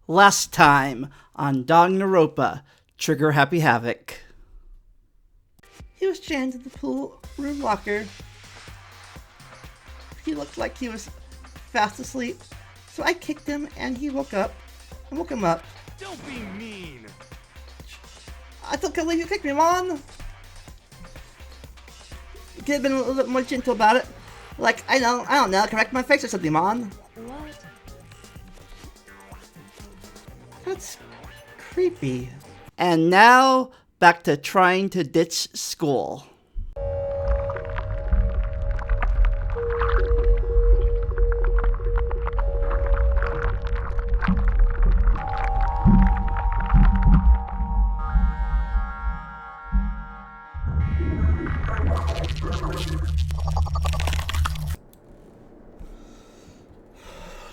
Last time on Danganronpa, Trigger Happy Havoc. He was chained to the pool room locker. He looked like he was fast asleep, so I kicked him and he woke up. I woke him up. Don't be mean! I can't believe you kicked me, Mon! You could have been a little bit more gentle about it. Like, I don't know, correct my face or something, Mon. What? That's creepy. And now, back to trying to ditch school.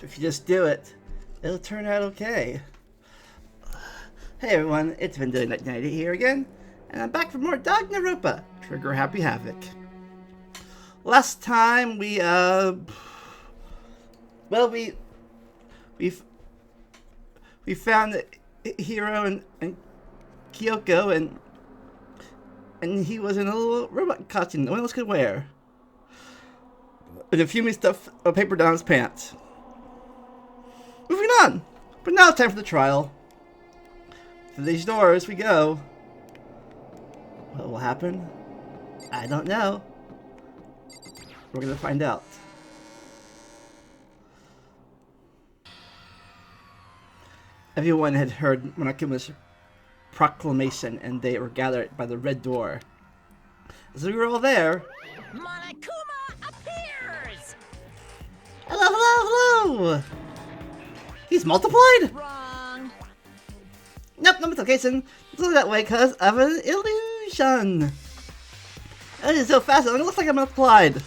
If you just do it, it'll turn out okay. Hey everyone, it's been Night here again, and I'm back for more Danganronpa, Trigger Happy Havoc. Last time we found Hiro and Kyoko, and he was in a little robot costume no one else could wear, with a few stuff paper down his pants. Moving on, but now it's time for the trial. Through these doors we go. What will happen? I don't know. We're gonna find out. Everyone had heard Monokuma's proclamation, and they were gathered by the red door. As we were all there, Monokuma appears! hello, hello, hello! He's multiplied? Wrong. Nope, no multiplication. It's only that way because of an illusion. It is so fast, it looks like I'm multiplied.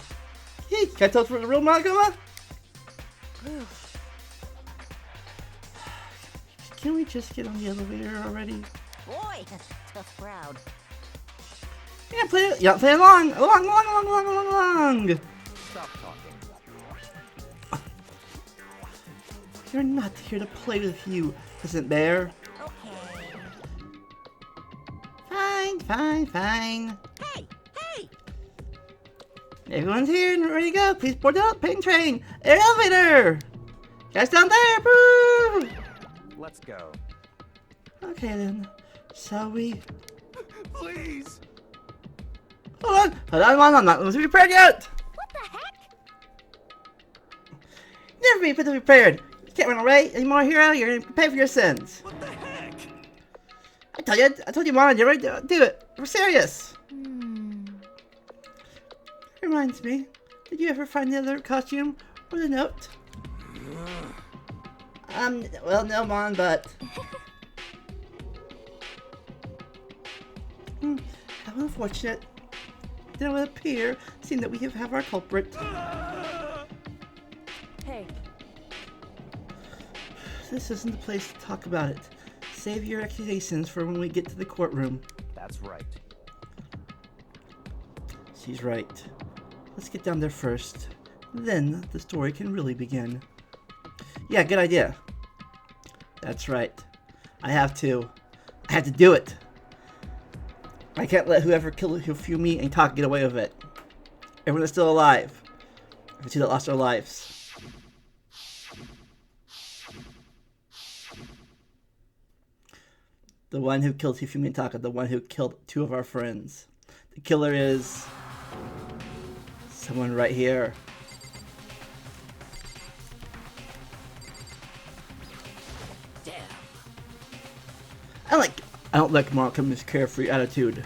Hey, can I tell it's the real Monokuma? Can we just get on the elevator already? Boy, tough crowd. You're not playing along. Stop talking. You're not here to play with you, Peasant Bear. Okay. Fine. Hey! Everyone's here and ready to go. Please board the pain train. Elevator! Guys down there, boo! Let's go. Okay then, shall we? Please! Hold on, I'm not prepared yet! What the heck? Never be prepared. You can't run away anymore, Hero. You're gonna pay for your sins. What the heck? I told you, Mom, you're ready to do it. We're serious. Reminds me, did you ever find the other costume or the note? Well, no, Mom, but... How unfortunate. Then it will appear, seeing that we have our culprit. Hey. This isn't the place to talk about it. Save your accusations for when we get to the courtroom. That's right. She's right. Let's get down there first. Then the story can really begin. Yeah, good idea. That's right. I have to do it. I can't let whoever killed Hifumi and Taka get away with it. Everyone is still alive. The two that lost their lives. The one who killed Hifumi and Taka, the one who killed two of our friends. The killer is... someone right here. Damn. I don't like Monokuma's carefree attitude.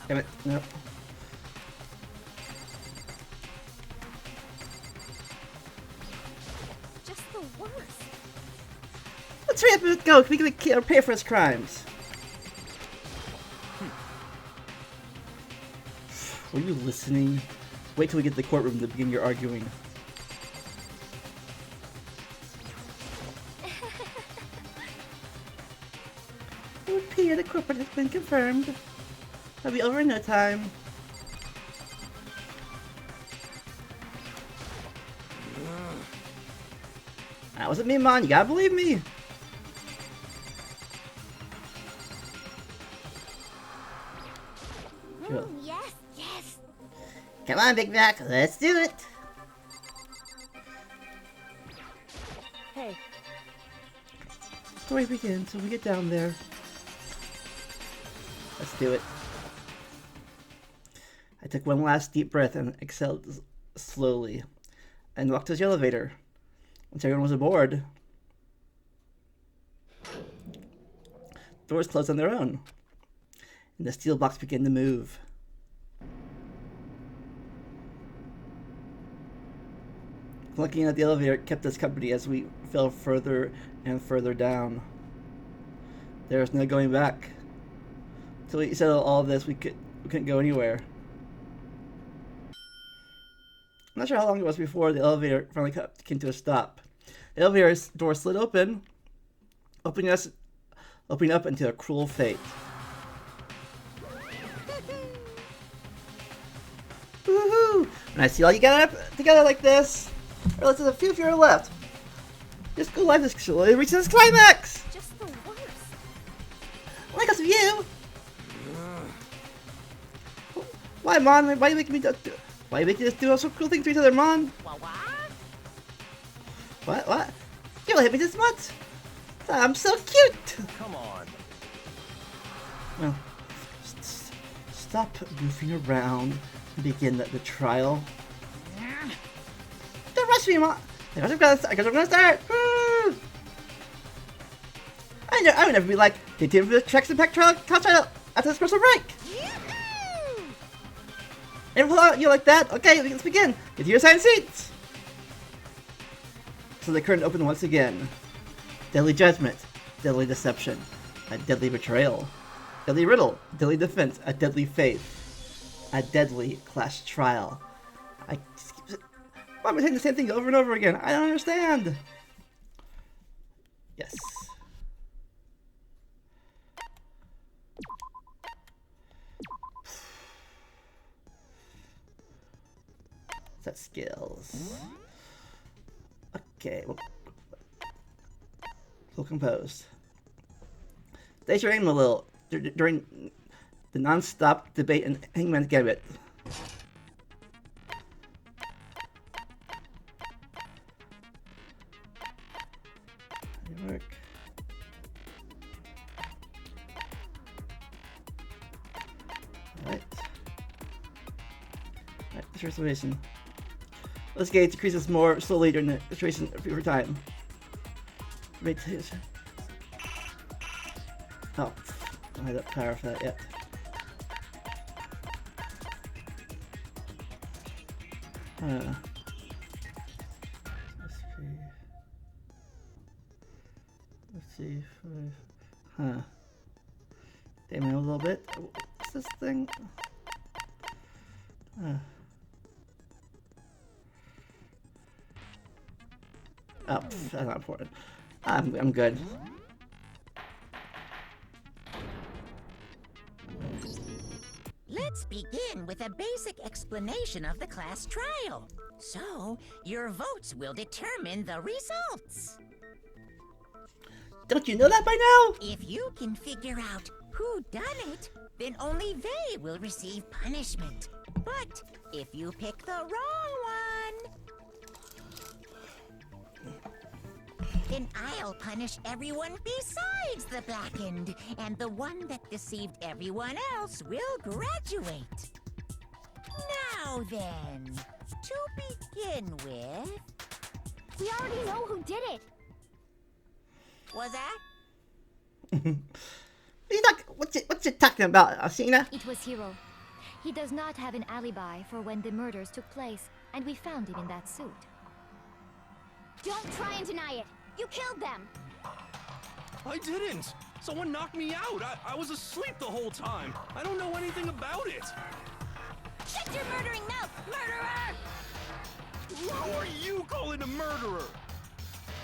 Damn it, no. Just the worst. Let's hurry up and go. We can pay for his crimes. Were you listening? Wait till we get to the courtroom to begin your arguing. It would appear the culprit has been confirmed. I'll be over in no time. That wasn't me, Mon. You gotta believe me. Cool. Yes, yes. Come on, Big Mac. Let's do it. Hey, Story begins when we get down there. Let's do it. I took one last deep breath and exhaled slowly, and walked to the elevator. Once everyone was aboard, doors closed on their own, and the steel box began to move. Looking at the elevator kept us company as we fell further and further down. There was no going back. Until we settled all of this, we couldn't go anywhere. I'm not sure how long it was before the elevator finally came to a stop. The elevator's door slid open, opening up into a cruel fate. Woohoo! And I see all you got up together like this. Or let's just a few if you're left. Just go live this slowly reaching its climax! just the worst. Like us of you! Why, Mon? Why are you making me why are you making us do so cruel things to each other, Mon? What? You hit me this much? I'm so cute! Come on. Well, stop goofing around and begin the trial. Don't rush me, Mon! I guess I'm gonna start! Woo! I would never be like, stay tuned for the tracks and pack trial after this commercial break! And you like that? Okay, let's begin! Get to your assigned seats! So the curtain opened once again. Deadly judgment, deadly deception, a deadly betrayal, deadly riddle, deadly defense, a deadly faith, a deadly class trial. Why am I saying the same thing over and over again? I don't understand. Yes. Set skills. Okay. Well, feel composed. Stay your aim a little during the non-stop debate in Hangman's Gambit. Work. Alright. Alright, this reservation. This gauge decreases more slowly during the duration over time. Oh, I don't have that power for that yet. Let's see. Huh. Damn it a little bit. What's this thing? Oh, that's not important. I'm good. Let's begin with a basic explanation of the class trial. So, your votes will determine the results. Don't you know that by now? If you can figure out who done it, then only they will receive punishment. But if you pick the wrong one, then I'll punish everyone besides the blackened, and the one that deceived everyone else will graduate. Now then, to begin with... We already know who did it. Was that? What's you talking about, Asina? It was Hiro. He does not have an alibi for when the murders took place, and we found him in that suit. Don't try and deny it. You killed them. I didn't. Someone knocked me out. I was asleep the whole time. I don't know anything about it. Shut your murdering mouth, murderer! Who are you calling a murderer?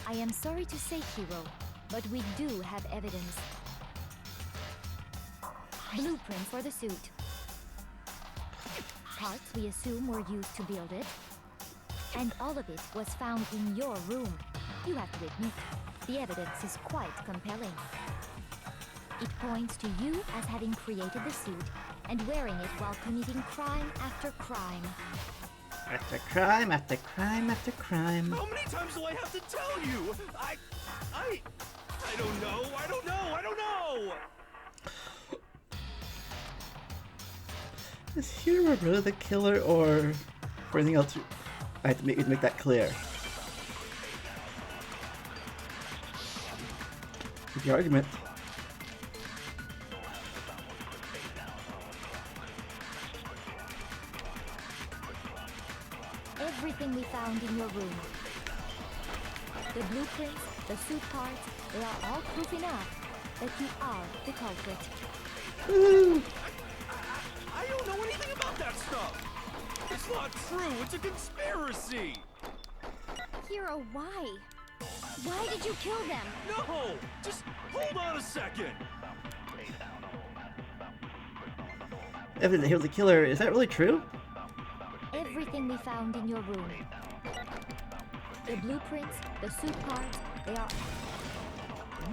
I am sorry to say, Hiro, but we do have evidence. Blueprint for the suit. Parts we assume were used to build it. And all of it was found in your room. You have to admit, the evidence is quite compelling. It points to you as having created the suit and wearing it while committing crime after crime. After crime, after crime, after crime. How many times do I have to tell you? I don't know. I don't know. I don't know. Is Hero really the killer, or for anything else? I have to make that clear. With your argument. Everything we found in your room. The blueprints, the suit parts, they are all proof enough that you are the culprit. Woo! I don't know anything about that stuff. It's not true. It's a conspiracy. Hero, why? Why did you kill them? No! Just hold on a second. Evidence that he was the killer. Is that really true? Everything we found in your room. The blueprints, the suit parts, they are...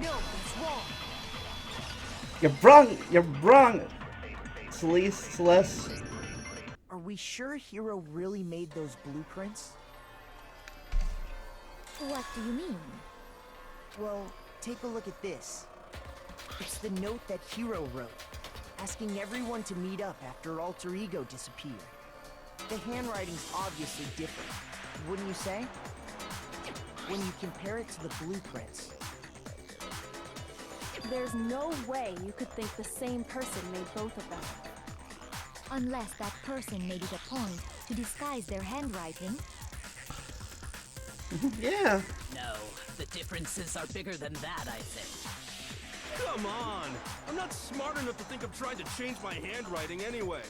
No, it's wrong. You're wrong! Celeste. Are we sure Hero really made those blueprints? What do you mean? Well, take a look at this. It's the note that Hero wrote, asking everyone to meet up after Alter Ego disappeared. The handwriting's obviously different, wouldn't you say? When you compare it to the blueprints. There's no way you could think the same person made both of them. Unless that person made it a point to disguise their handwriting. Yeah. No, the differences are bigger than that, I think. Come on. I'm not smart enough to think of trying to change my handwriting anyway.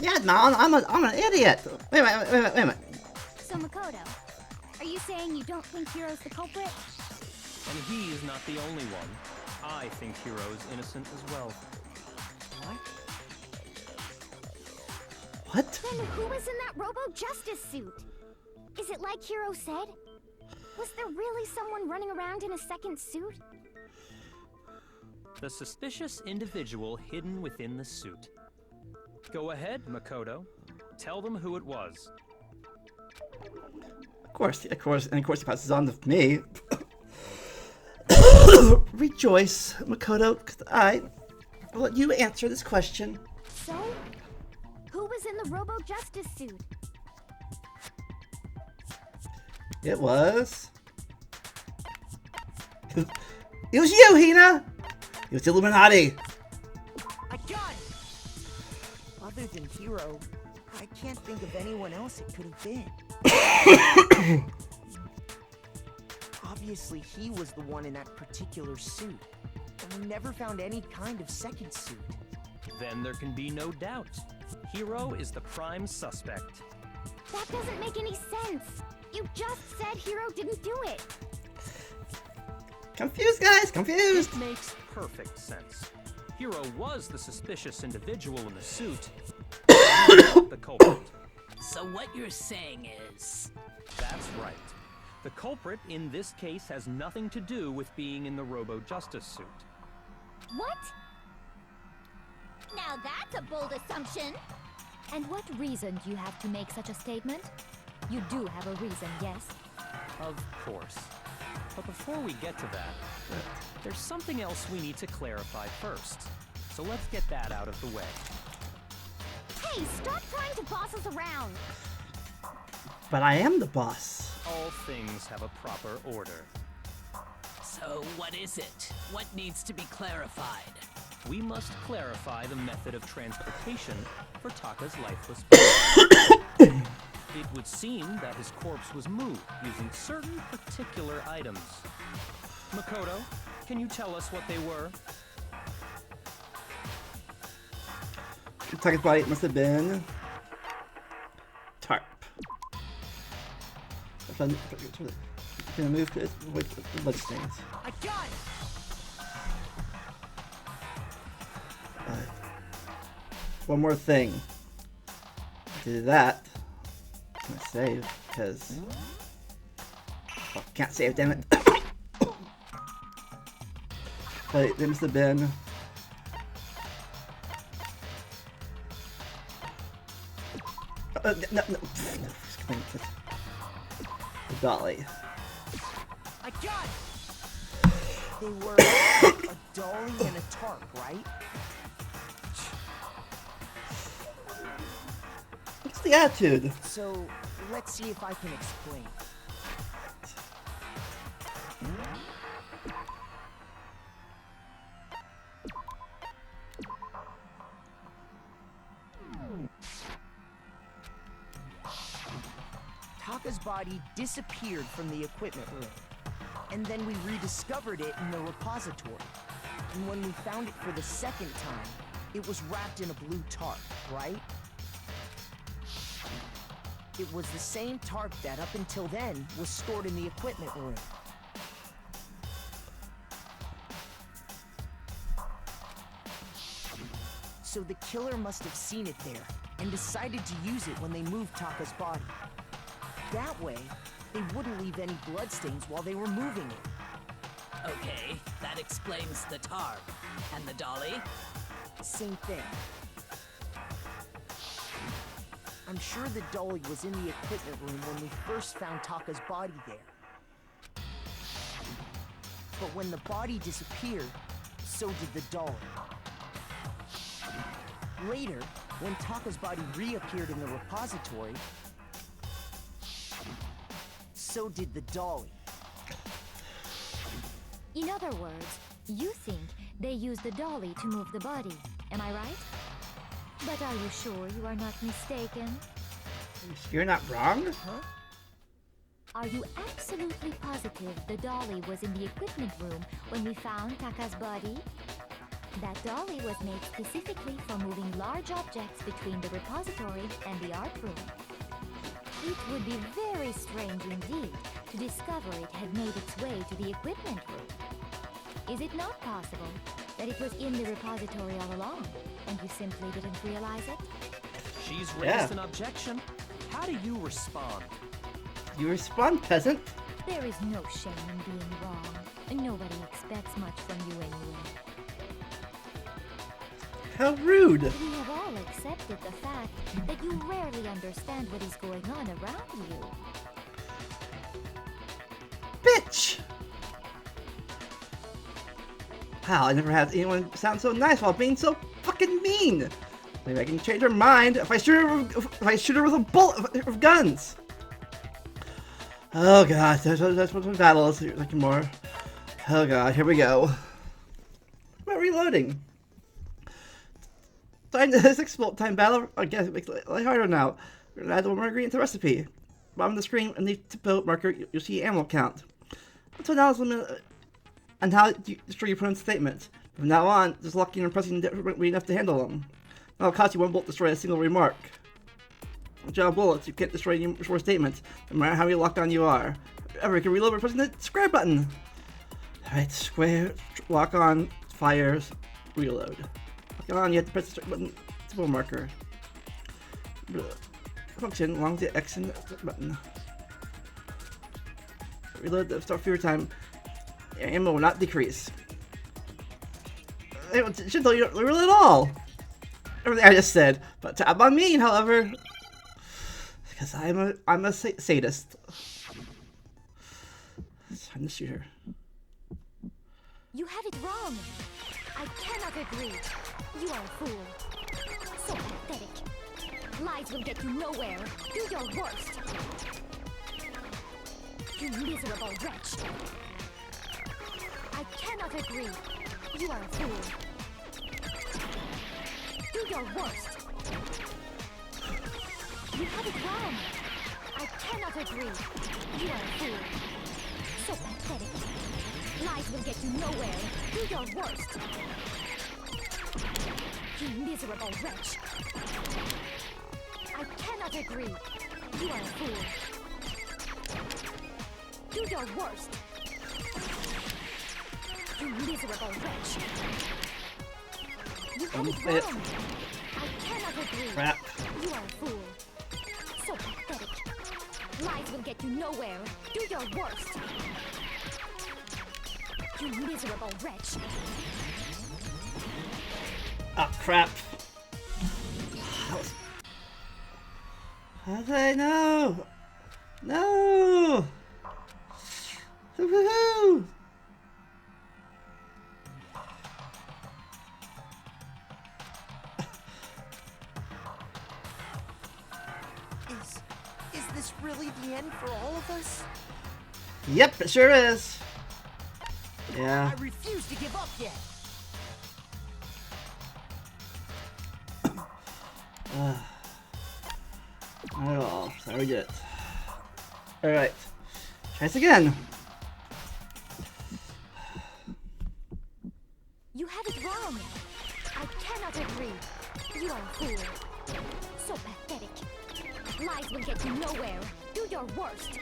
Yeah, man, I'm an idiot. Wait a minute. So Makoto, are you saying you don't think Hero's the culprit? And he is not the only one. I think Hero is innocent as well. What? What? Then who was in that Robo-Justice suit? Is it like Hero said? Was there really someone running around in a second suit? The suspicious individual hidden within the suit. Go ahead, Makoto. Tell them who it was. Of course, he passes on to me. Rejoice, Makoto, because I will let you answer this question. So, who was in the Robo-Justice suit? It was... It was you, Hina! It was the Illuminati! I got it! Other than Hero, I can't think of anyone else it could have been. Obviously, he was the one in that particular suit. And we never found any kind of second suit. Then there can be no doubt. Hero is the prime suspect. That doesn't make any sense. You just said Hero didn't do it. Confused, guys, confused! It makes perfect sense. Hero was the suspicious individual in the suit, the culprit. So what you're saying is... That's right. The culprit in this case has nothing to do with being in the Robo-Justice suit. What? Now that's a bold assumption. And what reason do you have to make such a statement? You do have a reason, yes? Of course. But before we get to that, there's something else we need to clarify first. So let's get that out of the way. Hey, stop trying to boss us around. But I am the boss. All things have a proper order. So what is it? What needs to be clarified? We must clarify the method of transportation for Taka's lifeless body. It would seem that his corpse was moved using certain particular items. Makoto, can you tell us what they were? Taka's body must have been... tarp. I'm gonna move this. Wait, bloodstains. I got it! One more thing. To do that, I'm gonna save because Oh, can't save, damn it. Wait, there must have been. No. The dolly. I got it! They were a dolly and a tarp, right? What's the attitude? So, let's see if I can explain. Taka's body disappeared from the equipment room, and then we rediscovered it in the repository. And when we found it for the second time, it was wrapped in a blue tarp, right? It was the same tarp that, up until then, was stored in the equipment room. So the killer must have seen it there, and decided to use it when they moved Taka's body. That way, they wouldn't leave any bloodstains while they were moving it. Okay, that explains the tarp. And the dolly? Same thing. I'm sure the dolly was in the equipment room when we first found Taka's body there. But when the body disappeared, so did the dolly. Later, when Taka's body reappeared in the repository, so did the dolly. In other words, you think they used the dolly to move the body, am I right? But are you sure you are not mistaken? You're not wrong? Huh? Are you absolutely positive the dolly was in the equipment room when we found Taka's body? That dolly was made specifically for moving large objects between the repository and the art room. It would be very strange indeed to discover it had made its way to the equipment room. Is it not possible that it was in the repository all along, and you simply didn't realize it? She's raised an objection. How do you respond? You respond, peasant. There is no shame in being wrong, and nobody expects much from you anyway. How rude. We have all accepted the fact that you rarely understand what is going on around you. Bitch! Wow, I never had anyone sound so nice while being so fucking mean. Maybe I can change her mind if I shoot her with a bullet of guns. Oh god, that's what the battle is like more. Oh god, here we go. What about reloading? This explode time battle, I guess it makes it harder now. We're gonna add the one more ingredient to the recipe. Bottom of the screen, underneath the boat marker, you'll see ammo count. That's what now is limited and how you destroy your opponent's statements. From now on, just locking and pressing differently enough to handle them. That'll cost you one bullet to destroy a single remark. With your bullets, you can't destroy any more statements, no matter how locked on you are. However, you can reload by pressing the square button. Alright, square, lock on, fires, reload. Lock on, you have to press the button, symbol marker. Function along the X and button. Reload the start fewer time. Your ammo will not decrease. It should tell you don't reload at all. Everything I just said, but tab on me, however, because I'm a sadist. It's time to shoot her. You have it wrong. I cannot agree. You are a fool. So pathetic. Lies will get you nowhere. Do your worst. You miserable wretch. I cannot agree. You are a fool. Do your worst. You have it wrong. I cannot agree. You are a fool. So pathetic. Lies will get you nowhere. Do your worst. You miserable wretch. I cannot agree. You are a fool. Do your worst. You miserable wretch. You have it wrong. I cannot agree. Crap. You are a fool. So pathetic. Lies will get you nowhere. Do your worst. You miserable wretch. Oh crap. How did I know? No! Woohoo! Is this really the end for all of us? Yep, it sure is. Yeah. I refuse to give up yet. Not at all. So we did it. Alright. Try this again. You have it wrong. I cannot agree. You are a fool. So pathetic. Lies will get you nowhere. Do your worst.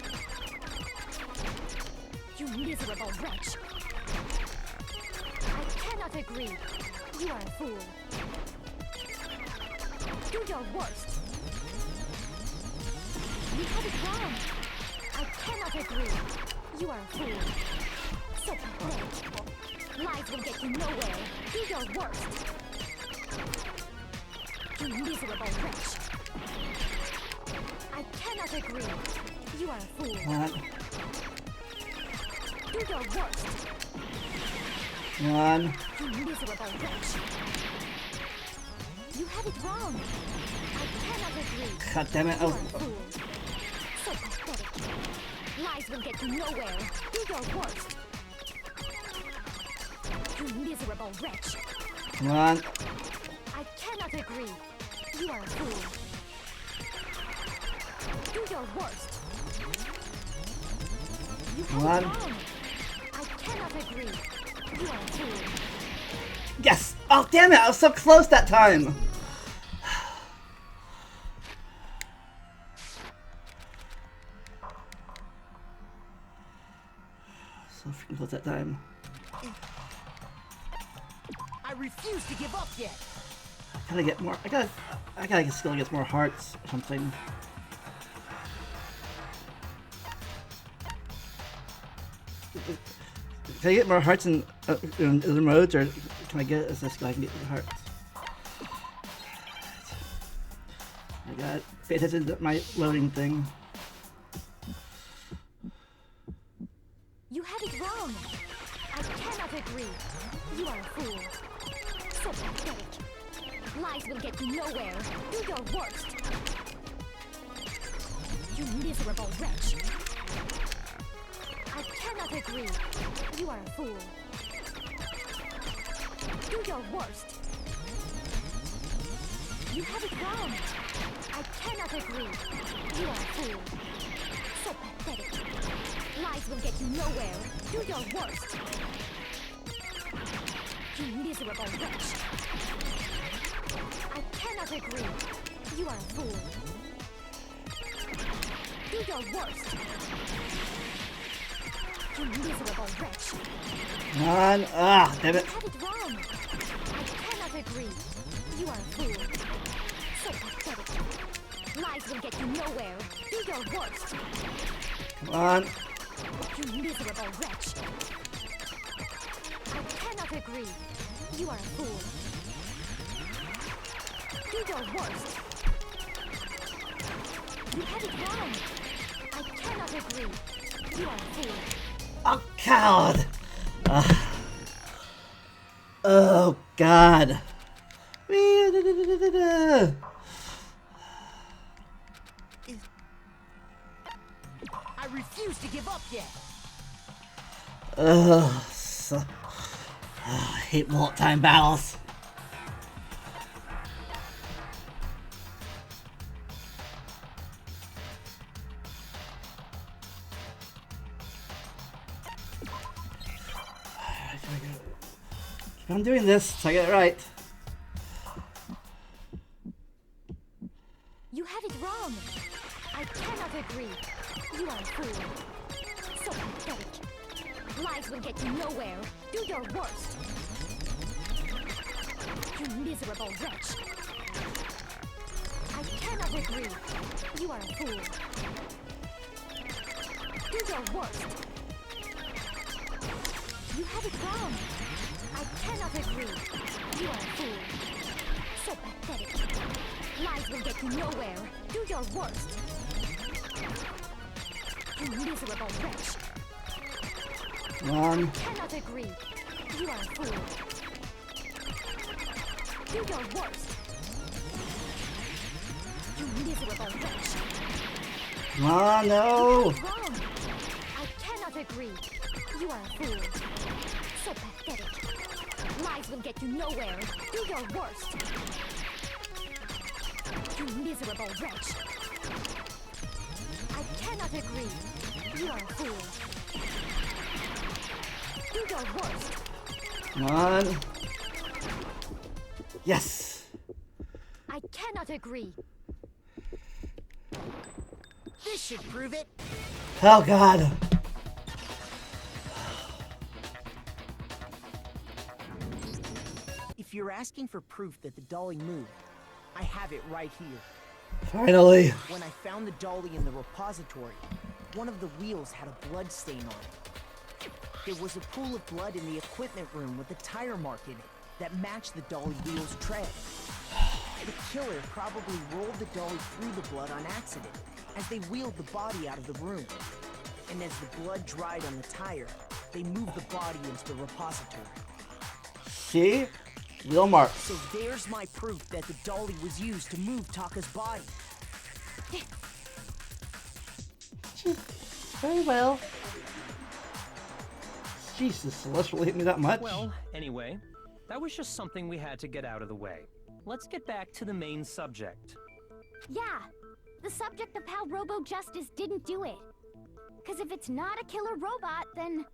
You miserable wretch. I cannot agree. You are a fool. Do your worst. You have it wrong. I cannot agree. You are a fool. So pathetic. Lies will get you nowhere. Do your worst. You miserable wretch. I cannot agree. You are a fool. Come on. Do your worst. Come on. You miserable wretch. You have it wrong. I cannot agree. God damn it. You Oh. are a fool. So pathetic. Lies will get you nowhere. Do your worst. You miserable wretch. Come on. I cannot agree. You are a fool. Do your worst. You have Come on. it wrong. I cannot agree. You are a fool. Yes! Oh, damn it! I was so close that time! So freaking close that time. I refuse to give up yet. I gotta get more. I gotta still get more hearts or something. Can I get more hearts in the modes, or can I get it as this guy can get the hearts? I gotta pay attention to my loading thing. You have it wrong. I cannot agree. You are a fool. So pathetic. Lies will get you nowhere. Do your worst. You miserable wretch. I cannot agree. You are a fool. Do your worst. You have it wrong. I cannot agree. You are a fool. So pathetic. Lies will get you nowhere. Do your worst. You miserable wretch. I cannot agree. You are a fool. Do your worst. You miserable wretch. Come on! Ah, damn You it! have it wrong. I cannot agree. You are a fool. So pathetic. Lies will get you nowhere. Do your worst. Come on! You miserable wretch. I cannot agree. You are a fool. Do your worst. You have it wrong. I cannot agree. You are a fool. Oh, God! Oh, God! I refuse to give up yet. I hate bullet time battles. Keep on doing this so I get it right. You have it wrong. I cannot agree. You are a fool. So pathetic. Lies will get you nowhere. Do your worst. You miserable wretch. I cannot agree. You are a fool. Do your worst. You have it wrong. I cannot agree. You are a fool. So pathetic. Lies will get you nowhere. Do your worst. You miserable wretch. Come on. Cannot agree. You are a fool. Do your worst. You miserable wretch. Come on, no. Wrong. I cannot agree. You are a fool. So pathetic. Lies will get you nowhere. Do your worst. You miserable wretch. I cannot agree. You are a fool. Do your worst. Come on. Yes. I cannot agree. This should prove it. Oh God. If you're asking for proof that the dolly moved, I have it right here. Finally. When I found the dolly in the repository, one of the wheels had a blood stain on it. There was a pool of blood in the equipment room with a tire mark in it that matched the dolly wheel's tread. The killer probably rolled the dolly through the blood on accident as they wheeled the body out of the room. And as the blood dried on the tire, they moved the body into the repository. See? Wheel marks. So there's my proof that the dolly was used to move Taka's body. Very well. Jesus, Celeste will hate me that much. Well, anyway, that was just something we had to get out of the way. Let's get back to the main subject. Yeah, the subject of how Robo Justice didn't do it. Because if it's not a killer robot, then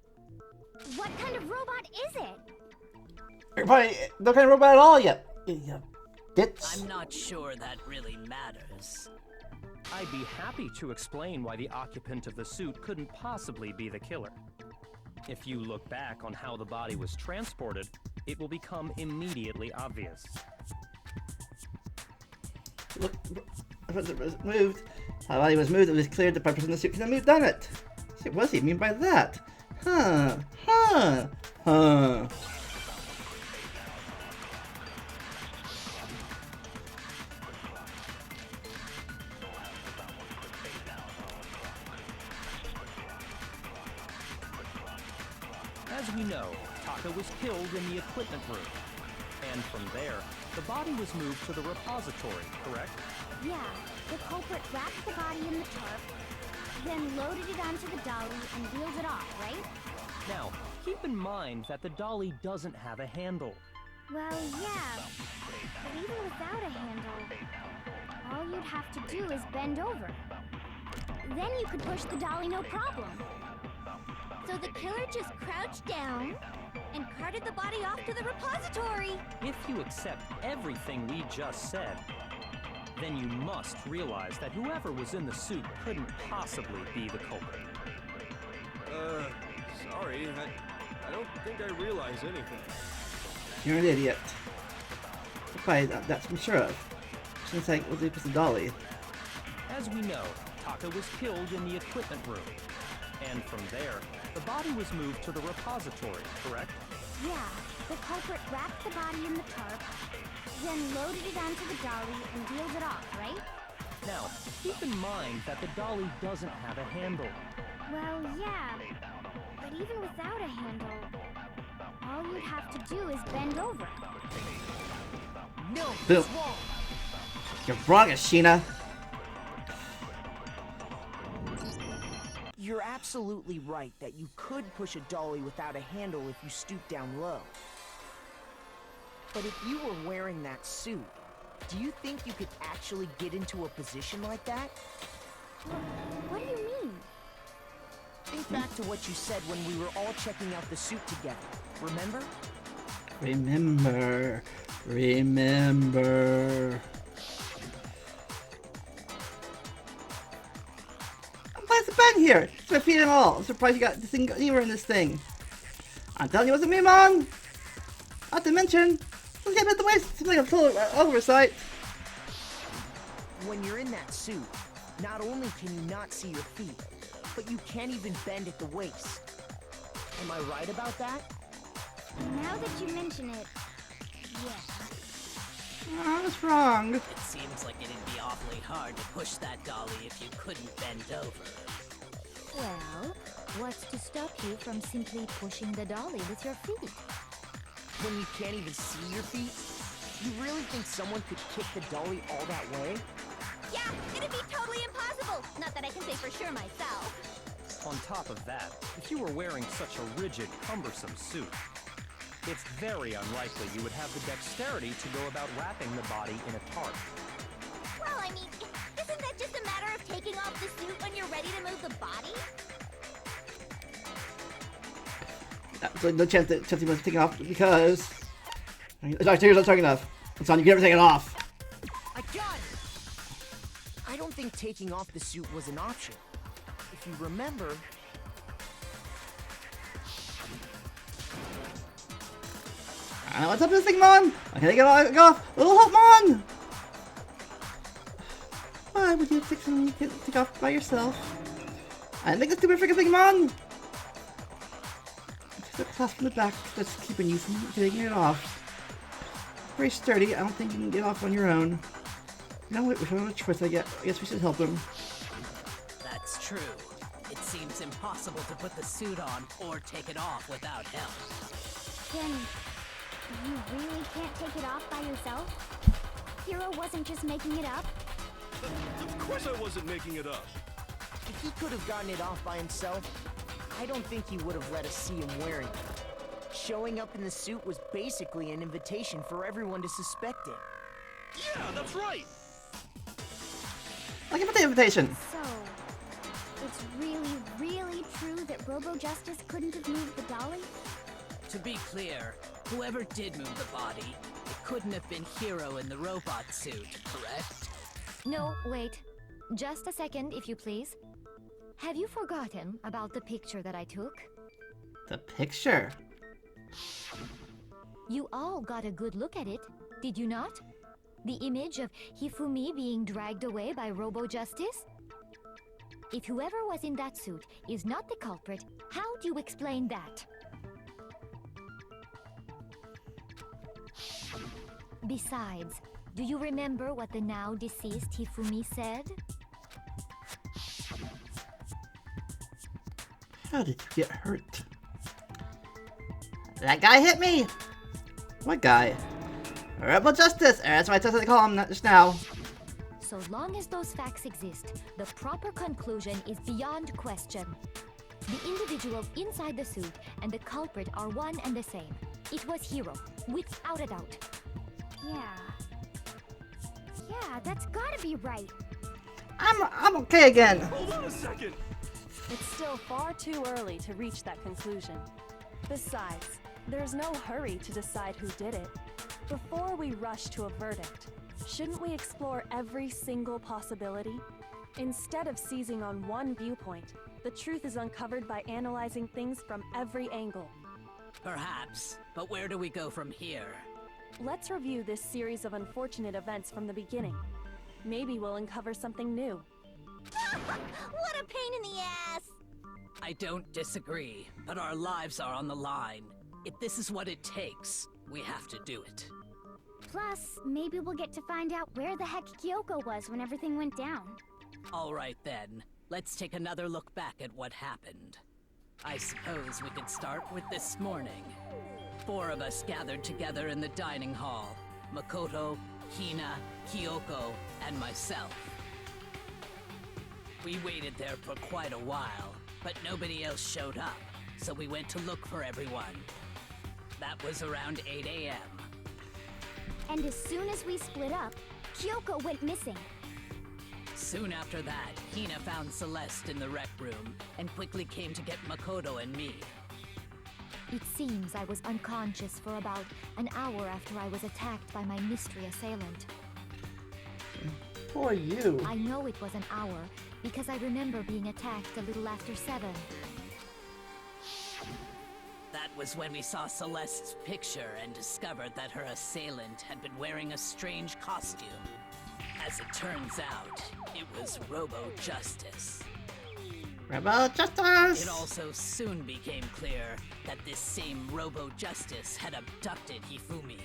what kind of robot is it? Everybody, no kind of robot at all yet. You ditz. I'm not sure that really matters. I'd be happy to explain why the occupant of the suit couldn't possibly be the killer. If you look back on how the body was transported, it will become immediately obvious. Look, it was moved. How the body was moved, it was clear the person in the suit couldn't have done it. So what does he mean by that? Huh. As we know, Taka was killed in the equipment room. And from there, the body was moved to the repository, correct? Yeah, the culprit wrapped the body in the tarp, then loaded it onto the dolly and wheeled it off, right? Now, keep in mind that the dolly doesn't have a handle. Well, yeah, but even without a handle, all you'd have to do is bend over. Then you could push the dolly no problem. So the killer just crouched down and carted the body off to the repository. If you accept everything we just said, then you must realize that whoever was in the suit couldn't possibly be the culprit. Sorry, I don't think I realize anything. You're an idiot. Probably that's I'm sure of. Since I was with the dolly. As we know, Taka was killed in the equipment room. And from there, the body was moved to the repository, correct? Yeah, the culprit wrapped the body in the tarp, then loaded it onto the dolly and wheeled it off, right? Now, keep in mind that the dolly doesn't have a handle. Well, yeah, but even without a handle, all you'd have to do is bend over. No, Boom. it's wrong. You're wrong, Ashina. You're absolutely right that you could push a dolly without a handle if you stoop down low. But if you were wearing that suit, do you think you could actually get into a position like that? What do you mean? Think back to what you said when we were all checking out the suit together. Remember? Remember. Why's the bed here? It's my feet and all. I'm surprised you got this thing anywhere in this thing. I'm telling you, it wasn't me, Mom. Not to mention, let's get out the way. Seems like a total oversight. When you're in that suit, not only can you not see your feet, but you can't even bend at the waist. Am I right about that? Now that you mention it, yeah. I was wrong. It seems like it'd be awfully hard to push that dolly if you couldn't bend over. Well, what's to stop you from simply pushing the dolly with your feet? When you can't even see your feet? You really think someone could kick the dolly all that way? Yeah, it'd be totally impossible. Not that I can say for sure myself. On top of that, if you were wearing such a rigid, cumbersome suit, it's very unlikely you would have the dexterity to go about wrapping the body in a tarp. Well, I mean, isn't that just a matter of taking off the suit when you're ready to move the body? So no chance that Chelsea must take it off because sorry, you're not strong enough. It's on. You can never take it off. I got it! I don't think taking off the suit was an option. If you remember... What's up with this thing, Mon? I can't get off. Little help, Mon! Why would you take something you can take off by yourself? I think this stupid freaking thing, Mon! It's a clasp from the back that's keeping you from taking it off. Very sturdy. I don't think you can get off on your own. No, we don't have a choice. I guess we should help him. That's true. It seems impossible to put the suit on or take it off without help. Then you really can't take it off by yourself? Hero wasn't just making it up? Of course I wasn't making it up. If he could have gotten it off by himself, I don't think he would have let us see him wearing it. Showing up in the suit was basically an invitation for everyone to suspect it. Yeah, that's right. I'll give it the invitation. So, it's really true that Robo Justice couldn't have moved the dolly? To be clear, whoever did move the body, it couldn't have been Hero in the robot suit, correct? No, wait. Just a second, if you please. Have you forgotten about the picture that I took? The picture. You all got a good look at it, did you not? The image of Hifumi being dragged away by Robo Justice? If whoever was in that suit is not the culprit, how do you explain that? Besides, do you remember what the now deceased Hifumi said? How did you get hurt? That guy hit me! What guy? Rebel Justice! That's what I call him just now. So long as those facts exist, the proper conclusion is beyond question. The individual inside the suit and the culprit are one and the same. It was Hero, without a doubt. Yeah, that's gotta be right. I'm okay again. Hold on a second. It's still far too early to reach that conclusion. Besides, there's no hurry to decide who did it. Before we rush to a verdict, shouldn't we explore every single possibility? Instead of seizing on one viewpoint, the truth is uncovered by analyzing things from every angle. Perhaps, but where do we go from here? Let's review this series of unfortunate events from the beginning. Maybe we'll uncover something new. What a pain in the ass! I don't disagree, but our lives are on the line. If this is what it takes, we have to do it. Plus, maybe we'll get to find out where the heck Kyoko was when everything went down. All right then, let's take another look back at what happened. I suppose we could start with this morning. 4 of us gathered together in the dining hall. Makoto, Hina, Kyoko, and myself. We waited there for quite a while, but nobody else showed up, so we went to look for everyone. That was around 8 a.m. And as soon as we split up, Kyoko went missing. Soon after that, Hina found Celeste in the rec room and quickly came to get Makoto and me. It seems I was unconscious for about an hour after I was attacked by my mystery assailant. For you. I know it was an hour because I remember being attacked a little after 7. That was when we saw Celeste's picture and discovered that her assailant had been wearing a strange costume. As it turns out, it was Robo Justice. Rebel Justice! It also soon became clear that this same Robo-Justice had abducted Hifumi.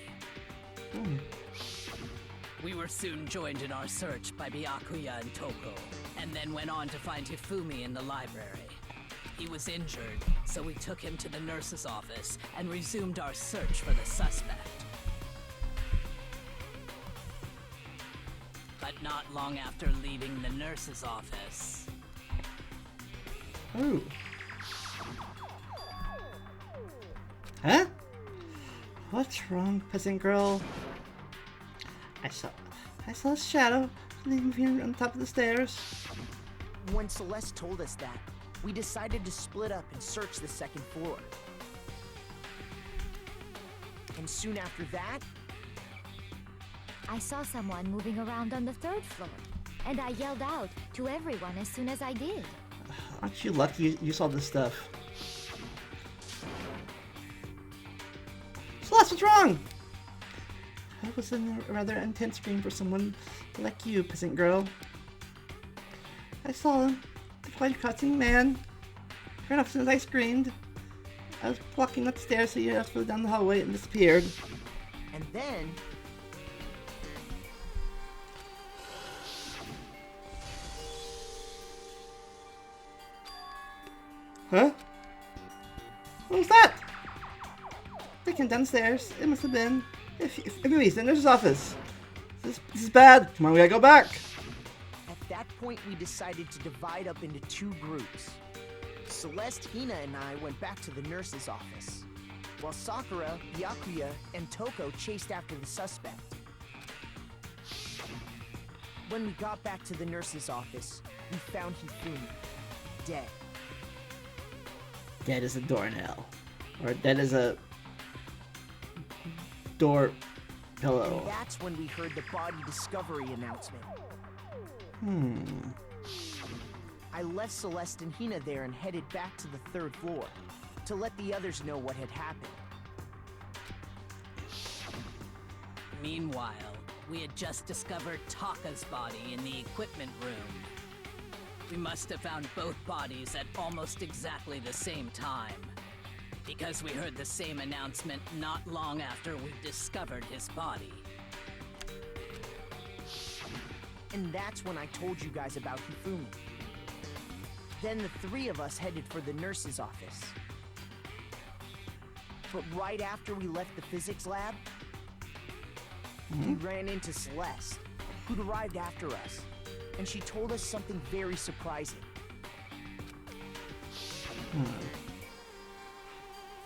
We were soon joined in our search by Byakuya and Toko, and then went on to find Hifumi in the library. He was injured, so we took him to the nurse's office and resumed our search for the suspect. But not long after leaving the nurse's office... Ooh. Huh? What's wrong, peasant girl? I saw a shadow leaving here on top of the stairs. When Celeste told us that, we decided to split up and search the second floor. And soon after that, I saw someone moving around on the 3rd floor, and I yelled out to everyone as soon as I did. Aren't you lucky you saw this stuff? Celeste, what's wrong? That was a rather intense scream for someone like you, peasant girl. I saw him. The white crouching man. Ran off as soon as I screamed. I was walking upstairs, so he just flew down the hallway and disappeared. and then... Huh? What was that? They came downstairs. It must have been... If he's in the nurse's office. This is bad. Come on, we gotta go back. At that point, we decided to divide up into two groups. Celeste, Hina, and I went back to the nurse's office, while Sakura, Byakuya, and Toko chased after the suspect. When we got back to the nurse's office, we found Hifumi, dead. Dead as a doornail. Or dead as a... door pillow. And that's when we heard the body discovery announcement. I left Celeste and Hina there and headed back to the 3rd floor to let the others know what had happened. Meanwhile, we had just discovered Taka's body in the equipment room. We must have found both bodies at almost exactly the same time, because we heard the same announcement not long after we discovered his body. And that's when I told you guys about Hifumi. Then the three of us headed for the nurse's office. But right after we left the physics lab, we ran into Celeste, who'd arrived after us, and she told us something very surprising.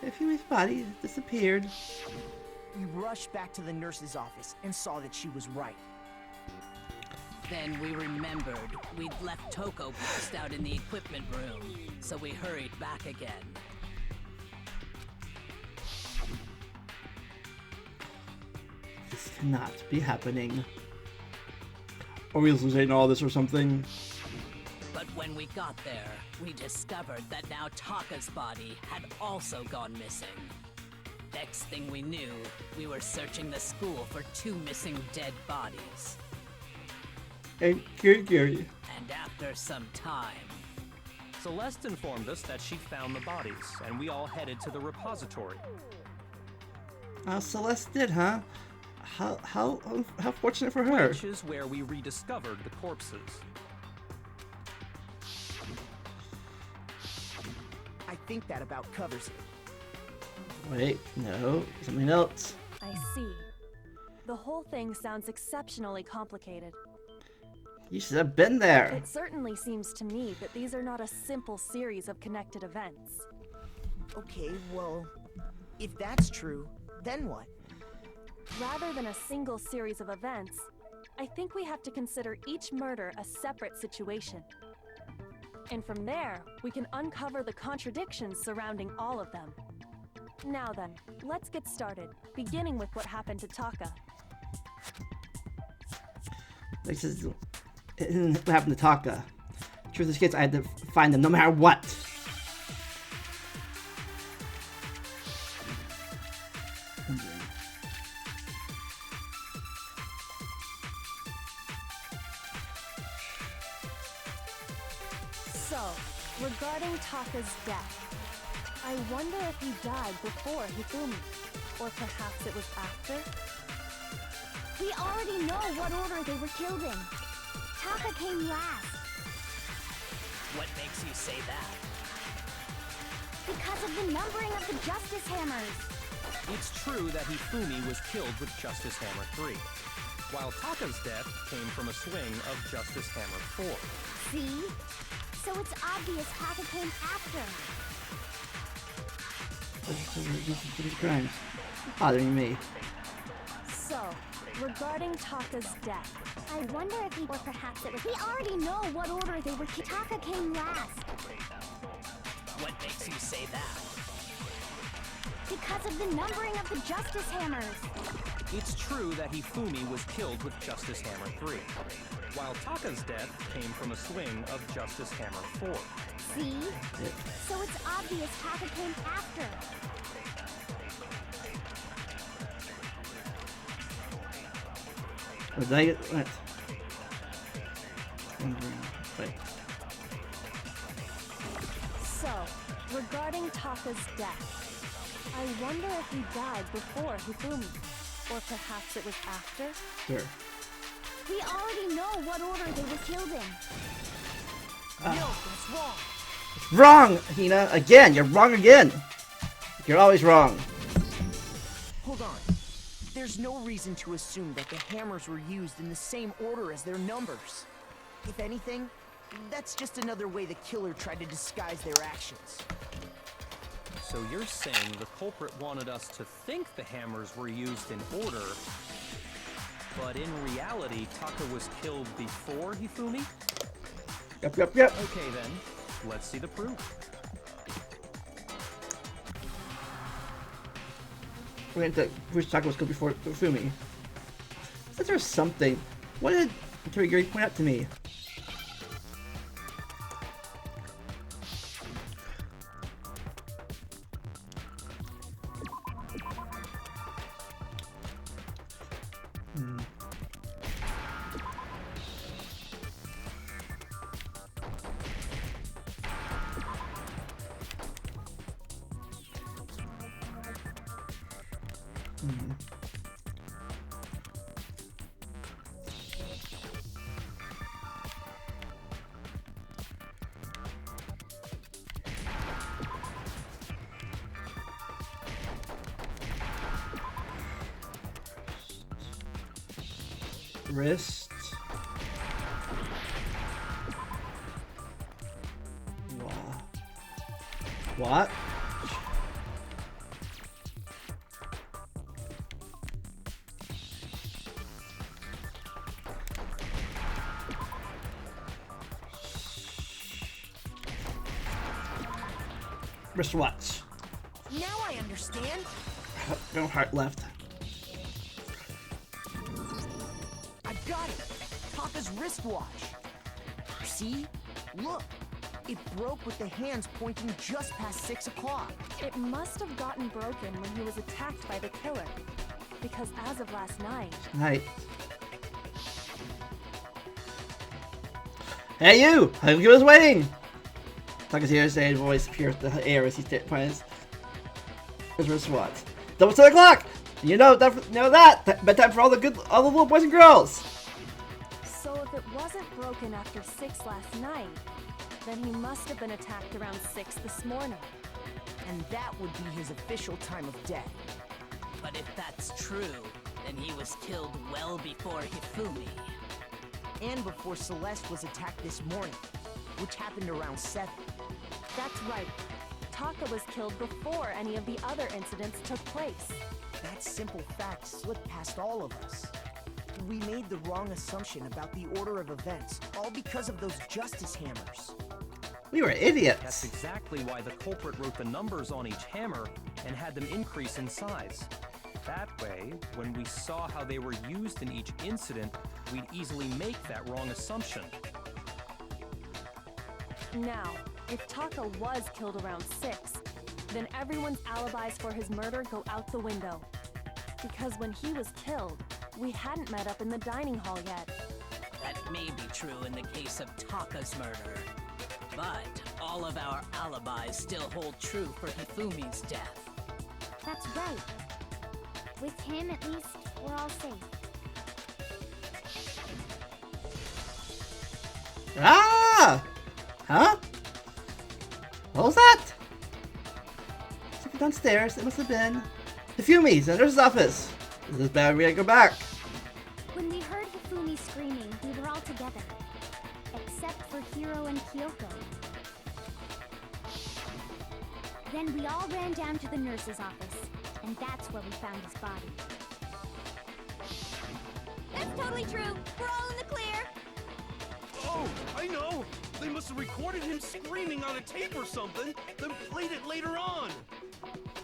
Hifumi's body disappeared. We rushed back to the nurse's office and saw that she was right. Then we remembered we'd left Toko passed out in the equipment room, so we hurried back again. This cannot be happening. Are we hallucinating all this or something? But when we got there, we discovered that now Taka's body had also gone missing. Next thing we knew, we were searching the school for 2 missing dead bodies. And Gary. And after some time, Celeste informed us that she found the bodies, and we all headed to the repository. Celeste did, huh? How fortunate for her. Which is where we rediscovered the corpses. I think that about covers it. Wait, no, something else. I see. The whole thing sounds exceptionally complicated. You should have been there. It certainly seems to me that these are not a simple series of connected events. Okay, well, if that's true, then what? Rather than a single series of events, I think we have to consider each murder a separate situation. And from there, we can uncover the contradictions surrounding all of them. Now then, let's get started, beginning with what happened to Taka. This is what happened to Taka. Truth is, kids, I had to find them no matter what. So, regarding Taka's death, I wonder if he died before Hifumi, or perhaps it was after? We already know what order they were killed in. Taka came last. What makes you say that? Because of the numbering of the Justice Hammers. It's true that Hifumi was killed with Justice Hammer 3, while Taka's death came from a swing of Justice Hammer 4. See? So it's obvious Taka came after. These crimes bothering me. So, regarding Taka's death, I wonder if he, or perhaps it was. We already know what order they were. Taka came last. What makes you say that? Because of the numbering of the Justice Hammers. It's true that Hifumi was killed with Justice Hammer 3, while Taka's death came from a swing of Justice Hammer 4. See? So it's obvious Taka came after. Was I what? Wait. so, regarding Taka's death, I wonder if he died before Hifumi, or perhaps it was after? Sure. We already know what order they were killed in. No, that's wrong. Wrong, Hina. Again, you're wrong again. You're always wrong. Hold on. There's no reason to assume that the hammers were used in the same order as their numbers. If anything, that's just another way the killer tried to disguise their actions. So you're saying the culprit wanted us to think the hammers were used in order, but in reality, Taka was killed before Hifumi? Yep. Okay then, let's see the proof. We're going to push Taka was killed before Fumi. Is there something? What did Kirigiri point out to me? Wrist. What? Wristwatch. Now I understand. No heart left. I've got it. Taka's wristwatch. See? Look. It broke with the hands pointing just past 6 o'clock. It must have gotten broken when he was attacked by the killer. Because as of last night... Night. Hey you! Havoc was waiting! Taka's irritated voice pierced the air as he pointed his wristwatch. Double 10 o'clock! You know that! Bedtime for all the little boys and girls! So if it wasn't broken after 6 last night, then he must have been attacked around 6 this morning. And that would be his official time of death. But if that's true, then he was killed well before Hifumi. And before Celeste was attacked this morning, which happened around 7. That's right. Taka was killed before any of the other incidents took place. That simple fact slipped past all of us. We made the wrong assumption about the order of events, all because of those Justice Hammers. We were idiots. That's exactly why the culprit wrote the numbers on each hammer and had them increase in size. That way, when we saw how they were used in each incident, we'd easily make that wrong assumption. Now, if Taka was killed around 6, then everyone's alibis for his murder go out the window. Because when he was killed, we hadn't met up in the dining hall yet. That may be true in the case of Taka's murder. But all of our alibis still hold true for Hifumi's death. That's right. With him, at least, we're all safe. Ah! Huh? What was that? Something downstairs. It must have been Hifumi's in the nurse's office. This is bad. We gotta go back. When we heard Hifumi screaming, we were all together. Except for Hiro and Kyoko. Then we all ran down to the nurse's office, and that's where we found his body. That's totally true. We're all in the clear. Oh, I know! They must have recorded him screaming on a tape or something, then played it later on!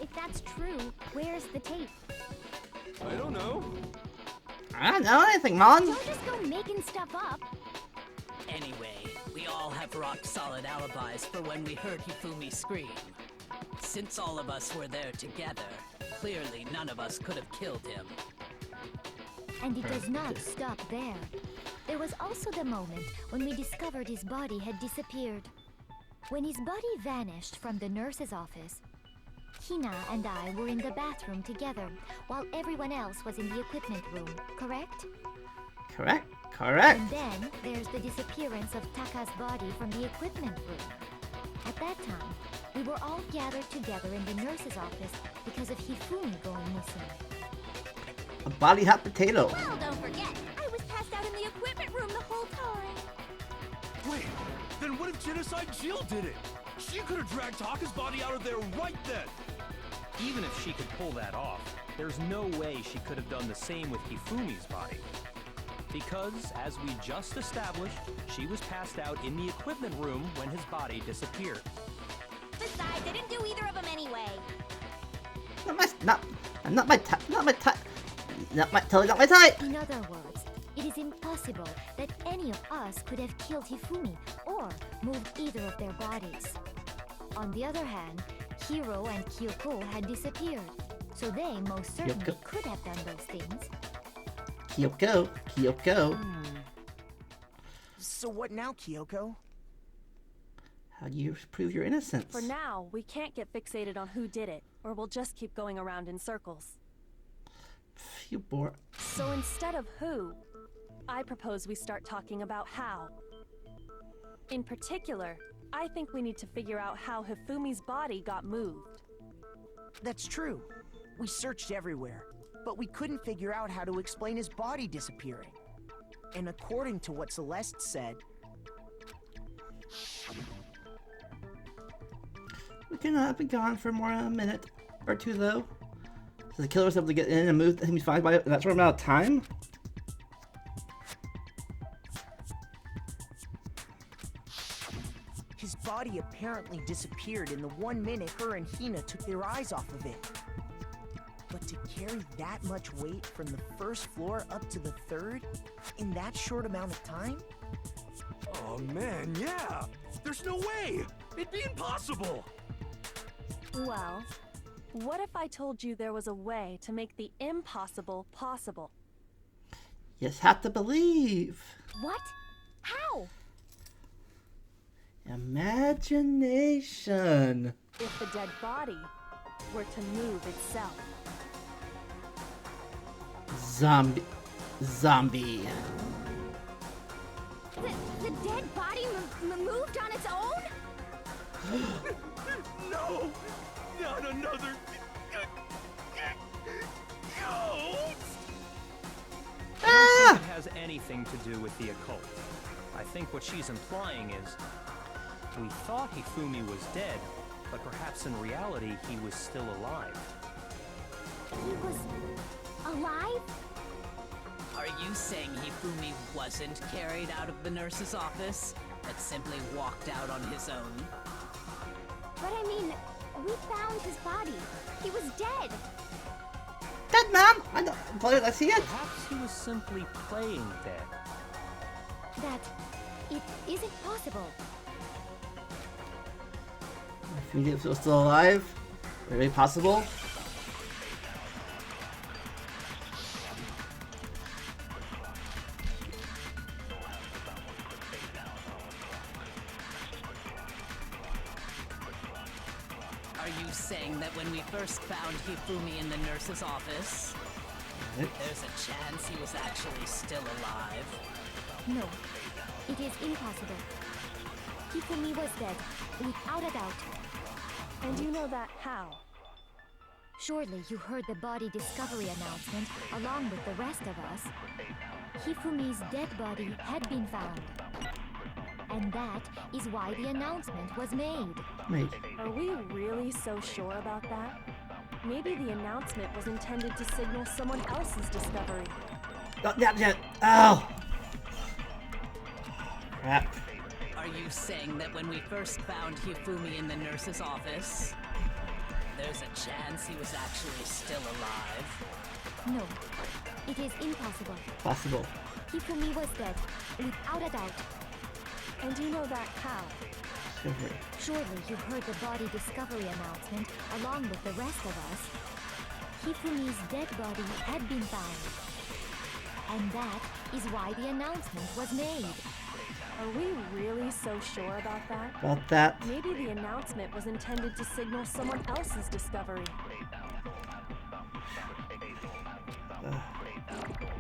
If that's true, where's the tape? I don't know. I don't know anything, Mon. Don't just go making stuff up. Anyway, we all have rock-solid alibis for when we heard Hifumi scream. Since all of us were there together, clearly none of us could have killed him. And it does not stop there. There was also the moment when we discovered his body had disappeared. When his body vanished from the nurse's office, Hina and I were in the bathroom together, while everyone else was in the equipment room, correct? Correct. Correct. And then there's the disappearance of Taka's body from the equipment room. At that time, we were all gathered together in the nurse's office because of Hifumi going missing. A body hot potato. Well, don't forget, I was passed out in the equipment room the whole time. Wait, then what if Genocide Jill did it? She could have dragged Taka's body out of there right then! Even if she could pull that off, there's no way she could have done the same with Hifumi's body. Because, as we just established, she was passed out in the equipment room when his body disappeared. Besides, I didn't do either of them anyway. Not my type. Totally not my type. In other words, it is impossible that any of us could have killed Hifumi or moved either of their bodies. On the other hand, Hiro and Kyoko had disappeared, so they most certainly could have done those things. Kyoko. So what now, Kyoko? How do you prove your innocence? For now, we can't get fixated on who did it, or we'll just keep going around in circles. You bore. So instead of who, I propose we start talking about how. In particular, I think we need to figure out how Hifumi's body got moved. That's true. We searched everywhere, but we couldn't figure out how to explain his body disappearing. And according to what Celeste said... We cannot be gone for more than a minute or two, though. So the killer was able to get in and move him fine by that short amount of time? His body apparently disappeared in the 1 minute her and Hina took their eyes off of it. But to carry that much weight from the first floor up to the third in that short amount of time? Oh man, yeah! There's no way! It'd be impossible! Well, what if I told you there was a way to make the impossible possible? You just have to believe. What? How? Imagination. If the dead body were to move itself. Zombie. The dead body moved on its own? No! Not another... ghost! I don't think it has anything to do with the occult. I think what she's implying is, we thought Hifumi was dead, but perhaps in reality he was still alive. He was alive? Are you saying Hifumi wasn't carried out of the nurse's office, but simply walked out on his own? But I mean, we found his body. He was dead. Dead, ma'am. I see it. Perhaps he was simply playing dead. That it isn't possible. If he was still alive, very possible. Are you saying that when we first found Hifumi in the nurse's office, What? there's a chance he was actually still alive? No, it is impossible. Hifumi was dead, without a doubt. And you know that how? Surely you heard the body discovery announcement along with the rest of us. Hifumi's dead body had been found. And that is why the announcement was made. Wait. Are we really so sure about that? Maybe the announcement was intended to signal someone else's discovery. Oh, yeah. Oh. Crap. Are you saying that when we first found Hifumi in the nurse's office, there's a chance he was actually still alive? No, it is impossible. Possible. Hifumi was dead, without a doubt. And you know that how? Discovery. Surely you heard the body discovery announcement along with the rest of us. Hifumi's dead body had been found. And that is why the announcement was made. Are we really so sure about that? About that. Maybe the announcement was intended to signal someone else's discovery.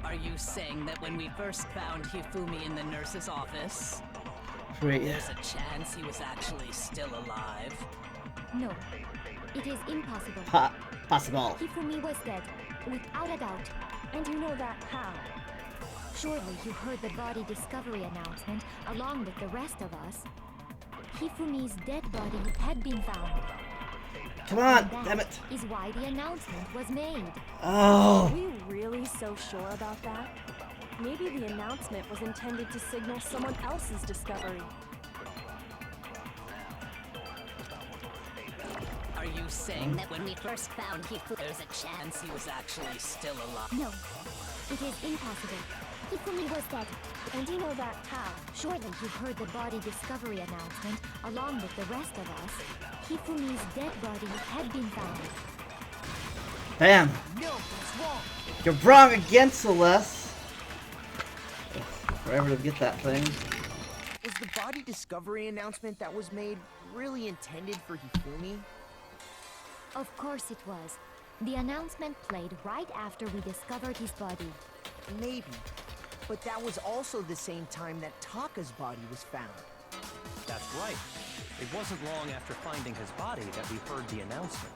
Are you saying that when we first found Hifumi in the nurse's office, Wait. there's a chance he was actually still alive? No, it is impossible. Possible. Hifumi was dead, without a doubt. And you know that how? Surely you heard the body discovery announcement along with the rest of us. Hifumi's dead body had been found. Come on, And that damn it. is why the announcement was made. Oh. Are we really so sure about that? Maybe the announcement was intended to signal someone else's discovery. Are you saying that when we first found Hifumi, there's a chance he was actually still alive? No, it is impossible. Hifumi was dead. And you know that how? Surely you heard the body discovery announcement along with the rest of us. Hifumi's dead body had been found. Damn. No, that's wrong. You're wrong again, Celeste. Forever to get that thing. Was the body discovery announcement that was made really intended for Hifumi? Of course it was. The announcement played right after we discovered his body. Maybe. But that was also the same time that Taka's body was found. That's right. It wasn't long after finding his body that we heard the announcement.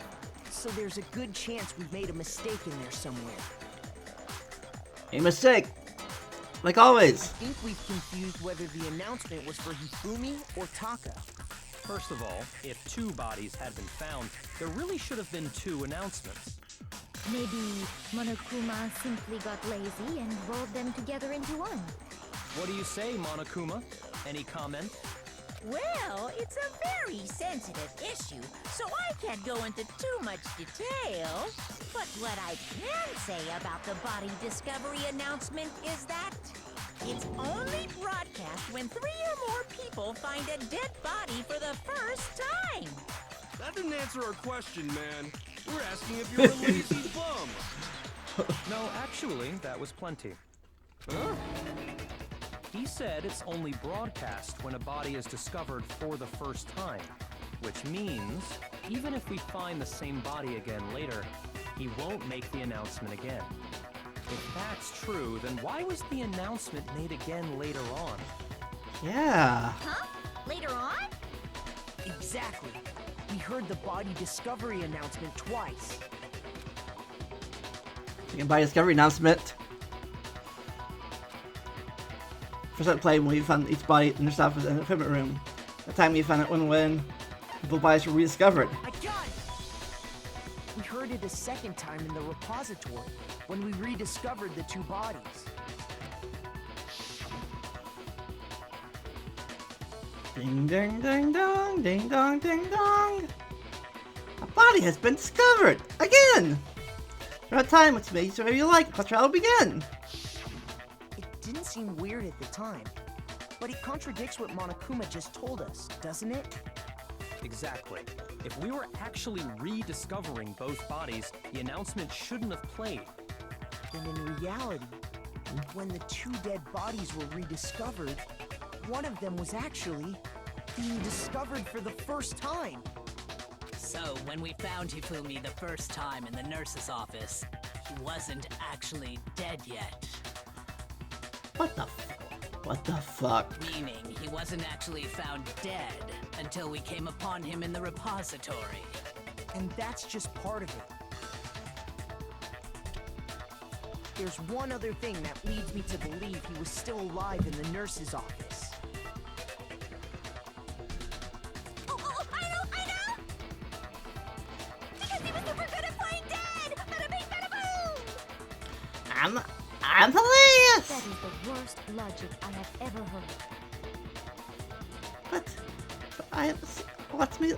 So there's a good chance we've made a mistake in there somewhere. A mistake. Like always. I think we've confused whether the announcement was for Hifumi or Taka. First of all, if two bodies had been found, there really should have been two announcements. Maybe Monokuma simply got lazy and rolled them together into one. What do you say, Monokuma? Any comment? Well, it's a very sensitive issue, so I can't go into too much detail. But what I can say about the body discovery announcement is that it's only broadcast when 3 or more people find a dead body for the first time. That didn't answer our question, man. We're asking if you're a lazy bum. No, actually, that was plenty. Huh? He said it's only broadcast when a body is discovered for the first time, which means even if we find the same body again later, he won't make the announcement again. If that's true, then why was the announcement made again later on? Yeah. Huh? Later on? Exactly. We heard the body discovery announcement twice. You can buy a discovery announcement. First time playing when we found each body in their stuff was in the equipment room. The time we found it when the bodies were rediscovered. I got it! We heard it a second time in the repository when we rediscovered the two bodies. Ding ding ding dong, ding dong ding dong. A body has been discovered again. Around time, which makes whatever you like. Let's trial begin. It didn't seem weird at the time, but it contradicts what Monokuma just told us, doesn't it? Exactly. If we were actually rediscovering both bodies, the announcement shouldn't have played. Then in reality, when the two dead bodies were rediscovered, one of them was actually being discovered for the first time. So, when we found Hifumi the first time in the nurse's office, he wasn't actually dead yet. What the fuck? Meaning, he wasn't actually found dead until we came upon him in the repository. And that's just part of it. There's one other thing that leads me to believe he was still alive in the nurse's office. Oh, I know! Because he was super good at playing dead! Bada bing, bada boom! I'm hilarious! That is the worst logic I have ever heard. But what's me?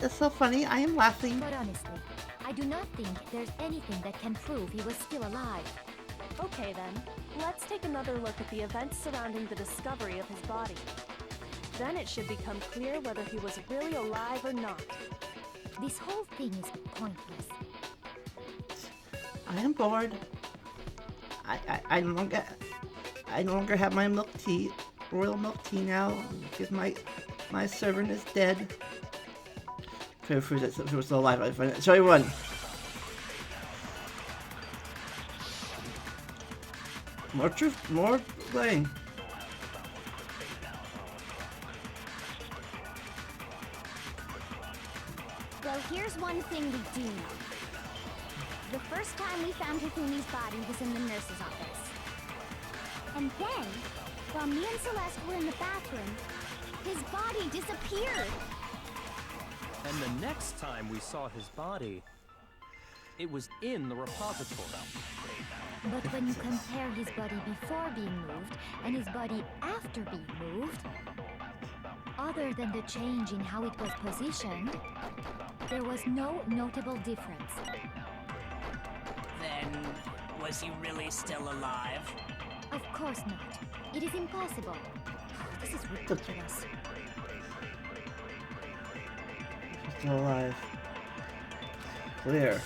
It's so funny. I am laughing. But honestly, I do not think there's anything that can prove he was still alive. Okay then, let's take another look at the events surrounding the discovery of his body. Then it should become clear whether he was really alive or not. This whole thing is pointless. I am bored. I no longer have my milk tea, royal milk tea now, because my servant is dead. If he was still alive, I'd find it. Show everyone. More truth, more playing. Well, here's one thing we do know. The first time we found Hifumi's body was in the nurse's office. And then, while me and Celeste were in the bathroom, his body disappeared. And the next time we saw his body, it was in the repository. But when you compare his body before being moved and his body after being moved, other than the change in how it was positioned, there was no notable difference. Then, was he really still alive? Of course not. It is impossible. This is ridiculous. Still alive. Clear.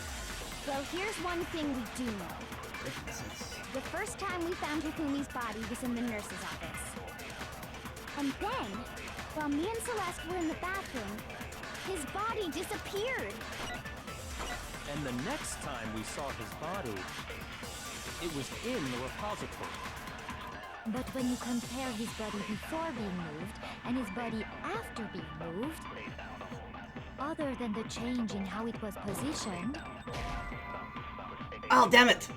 Well, here's one thing we do know. The first time we found Hifumi's body was in the nurse's office. And then, while me and Celeste were in the bathroom, his body disappeared. And the next time we saw his body, it was in the repository. But when you compare his body before being moved and his body after being moved, other than the change in how it was positioned... Oh, damn it!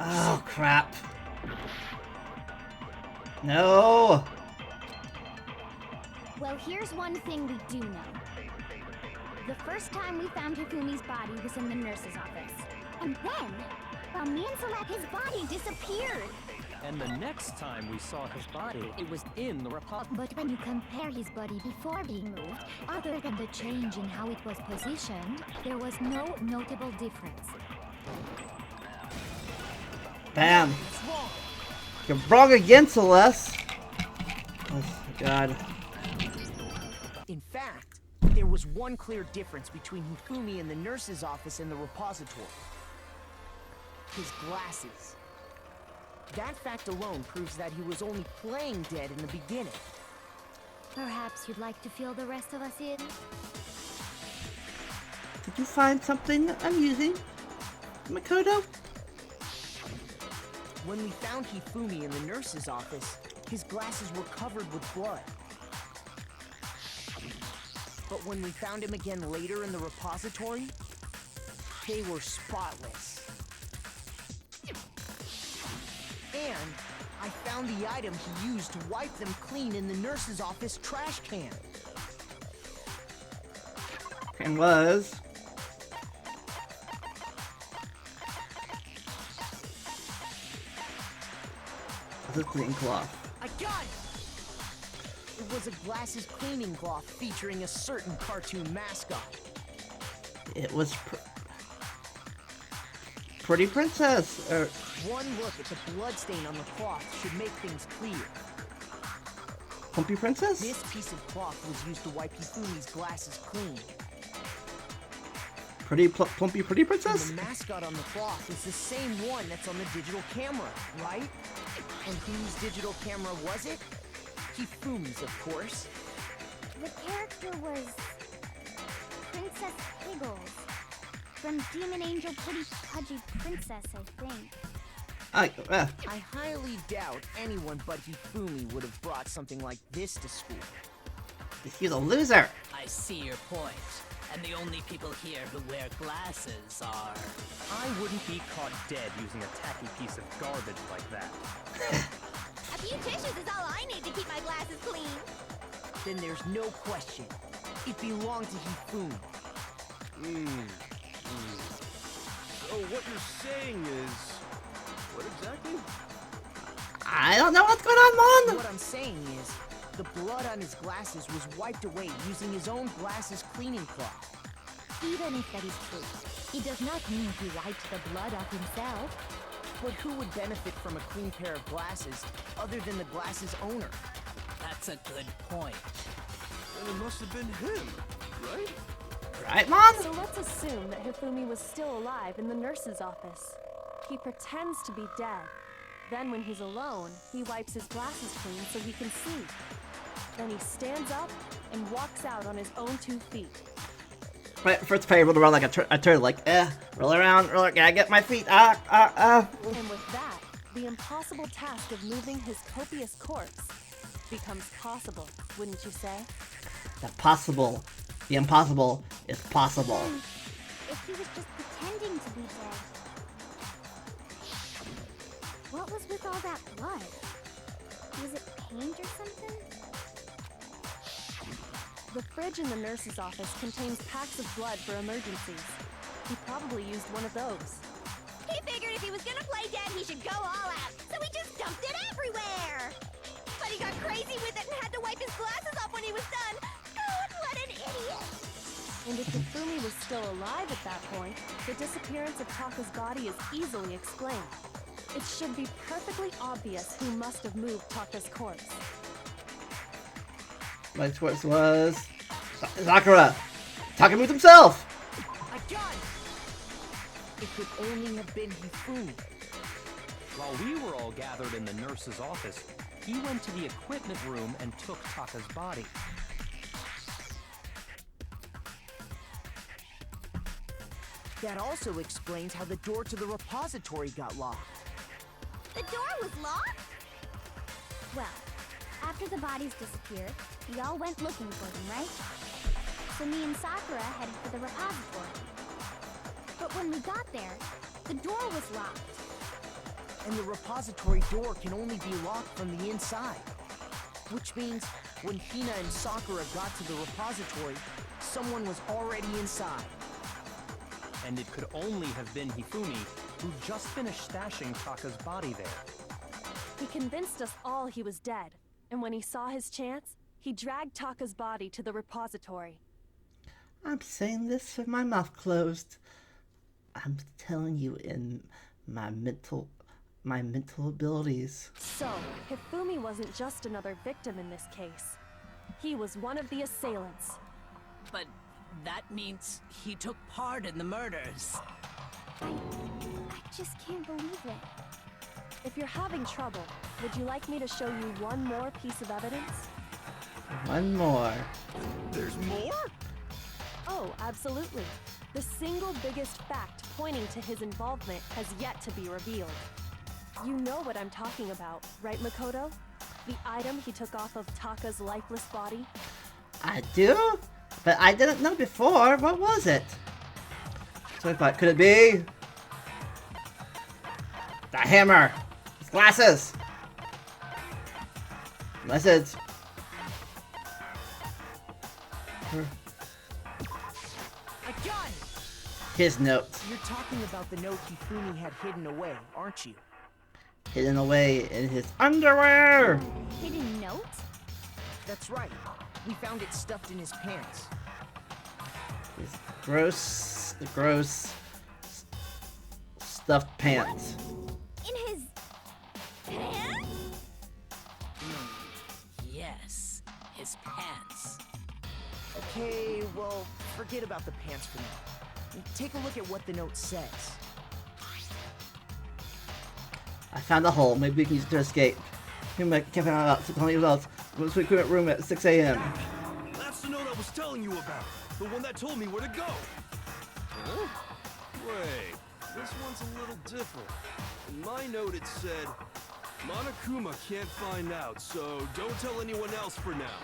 Oh, crap. No! Well, here's one thing we do know. The first time we found Hifumi's body was in the nurse's office. And then, while me and Celeste, his body disappeared. And the next time we saw his body, it was in the repository. But when you compare his body before being moved, other than the change in how it was positioned, there was no notable difference. Bam! You're wrong again, Celeste! Oh, God. In fact, there was one clear difference between Hifumi in the nurse's office and the repository. His glasses. That fact alone proves that he was only playing dead in the beginning. Perhaps you'd like to fill the rest of us in? Did you find something amusing, Makoto? When we found Hifumi in the nurse's office, his glasses were covered with blood. But when we found him again later in the repository, they were spotless. And I found the item he used to wipe them clean in the nurse's office trash can. And was... the clean cloth. I got it! It was a glasses cleaning cloth featuring a certain cartoon mascot. It was Pretty Princess. One look at the bloodstain on the cloth should make things clear. Pumpy Princess? This piece of cloth was used to wipe Hifumi's glasses clean. Plumpy Pretty Princess? And the mascot on the cloth is the same one that's on the digital camera, right? And whose digital camera was it? Hifumi's, of course. The character was Princess Piggles. From Demon Angel Pretty Pudgy Princess, I think. I, I highly doubt anyone but Hifumi would have brought something like this to school. he's a loser. I see your point. And the only people here who wear glasses are... I wouldn't be caught dead using a tacky piece of garbage like that. A few tissues is all I need to keep my glasses clean. Then there's no question. It belonged to Hifumi. So what you're saying is... What exactly? I don't know what's going on, Mon. What I'm saying is, the blood on his glasses was wiped away using his own glasses cleaning cloth. Even if that is true, it does not mean he wiped the blood off himself. But who would benefit from a clean pair of glasses other than the glasses owner? That's a good point. Then it must have been him, right? Right, Mon? So let's assume that Hifumi was still alive in the nurse's office. He pretends to be dead. Then when he's alone, he wipes his glasses clean so he can see. Then he stands up and walks out on his own 2 feet. Right, first pay rolled around like a turd, like, roll around, gotta get my feet, And with that, the impossible task of moving his copious corpse becomes possible, wouldn't you say? The impossible is possible. If he was just pretending to be dead. What was with all that blood? Was it paint or something? The fridge in the nurse's office contains packs of blood for emergencies. He probably used one of those. He figured if he was gonna play dead, he should go all out, so he just dumped it everywhere! But he got crazy with it and had to wipe his glasses off when he was done! God, what an idiot! And if Hifumi was still alive at that point, the disappearance of Taka's body is easily explained. It should be perfectly obvious who must have moved Taka's corpse. My choice was Sakura. Taka moved himself. I got it! It could only have been Hifumi. While we were all gathered in the nurse's office, he went to the equipment room and took Taka's body. That also explains how the door to the repository got locked. The door was locked? Well, after the bodies disappeared, we all went looking for them, right? So me and Sakura headed for the repository. But when we got there, the door was locked. And the repository door can only be locked from the inside. Which means when Hina and Sakura got to the repository, someone was already inside. And it could only have been Hifumi, who just finished stashing Taka's body there. He convinced us all he was dead, and when he saw his chance, he dragged Taka's body to the repository. I'm saying this with my mouth closed. I'm telling you in my mental abilities. So, Hifumi wasn't just another victim in this case. He was one of the assailants. But that means he took part in the murders. I just can't believe it. If you're having trouble, would you like me to show you one more piece of evidence? One more. There's more? Oh, absolutely. The single biggest fact pointing to his involvement has yet to be revealed. You know what I'm talking about, right, Makoto? The item he took off of Taka's lifeless body? I do? But I didn't know before. What was it? So I thought, could it be the hammer? His glasses? Message. I got it! His note. You're talking about the note Hifumi had hidden away, aren't you? Hidden away in his underwear. Hidden note? That's right. We found it stuffed in his pants. His gross stuffed pants. In his pants? Yes, his pants. Okay, well, forget about the pants for now. Take a look at what the note says. I found a hole. Maybe we can use it to escape. Can't find out. Tell me about. Go to the equipment room at 6 a.m. That's the note I was telling you about. The one that told me where to go. Huh? Wait, this one's a little different. In my note it said, Monokuma can't find out, so don't tell anyone else for now.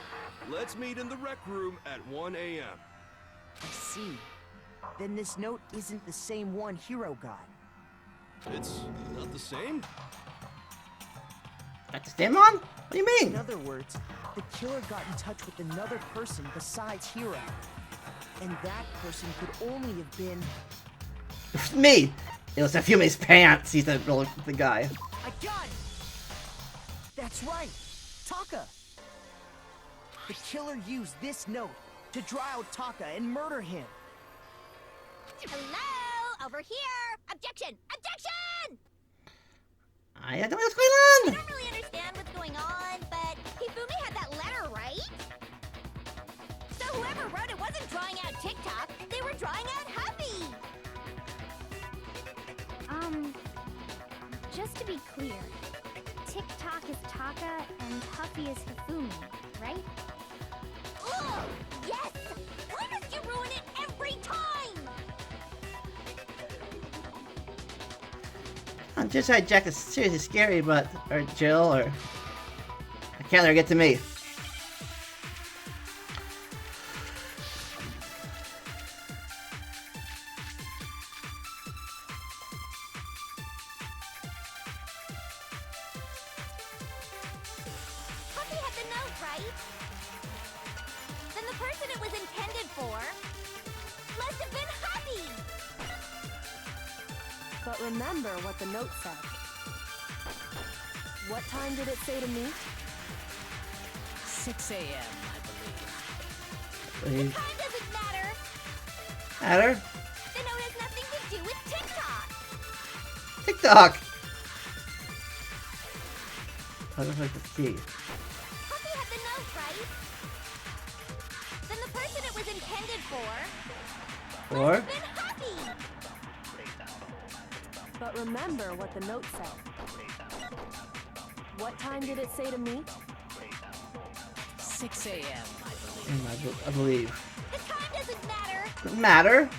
Let's meet in the rec room at 1 a.m. I see. Then this note isn't the same one Hiro got. It's not the same? That's the same one? What do you In mean? other words, the killer got in touch with another person besides Hiro. And that person could only have been... Me! It was Nafume's pants. He's the guy. I got it! That's right! Taka! The killer used this note to draw out Taka and murder him. Hello? Over here! Objection! Objection! I don't know what's going on. I don't really understand what's going on, but Hifumi had that letter, right? So whoever wrote it wasn't drawing out TikTok, they were drawing out Huffy! Just to be clear, TikTok is Taka and Huffy is Hifumi, right? Oh, yes! Why must you ruin it every time? Just like Jack is seriously scary, but or Jill or I can't let her get to me. Huffy had the note, right? Then the person it was intended for must have been Huffy! But remember what the note said. What time did it say to meet? 6 a.m., I Please. Time doesn't matter! Matter? The note has nothing to do with TikTok! TikTok. I don't like the key. Huffy had the note, right? Then the person it was intended for Or must have been Huffy! But remember what the note said. What time did it say to meet? 6 a.m., I believe. I believe. The time doesn't matter! Doesn't matter.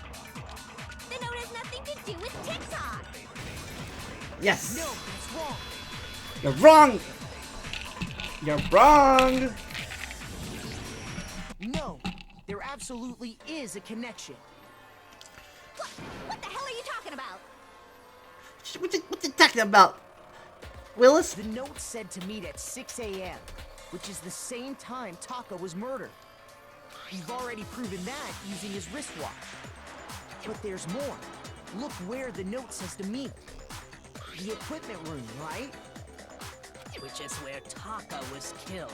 The note has nothing to do with TikTok! Yes. No, that's wrong. You're wrong. You're wrong. No, there absolutely is a connection. What the hell are you talking about? What's you talking about, Willis? The note said to meet at 6 a.m., which is the same time Taka was murdered. You've already proven that using his wristwatch. But there's more. Look where the note says to meet. The equipment room, right? Which is where Taka was killed.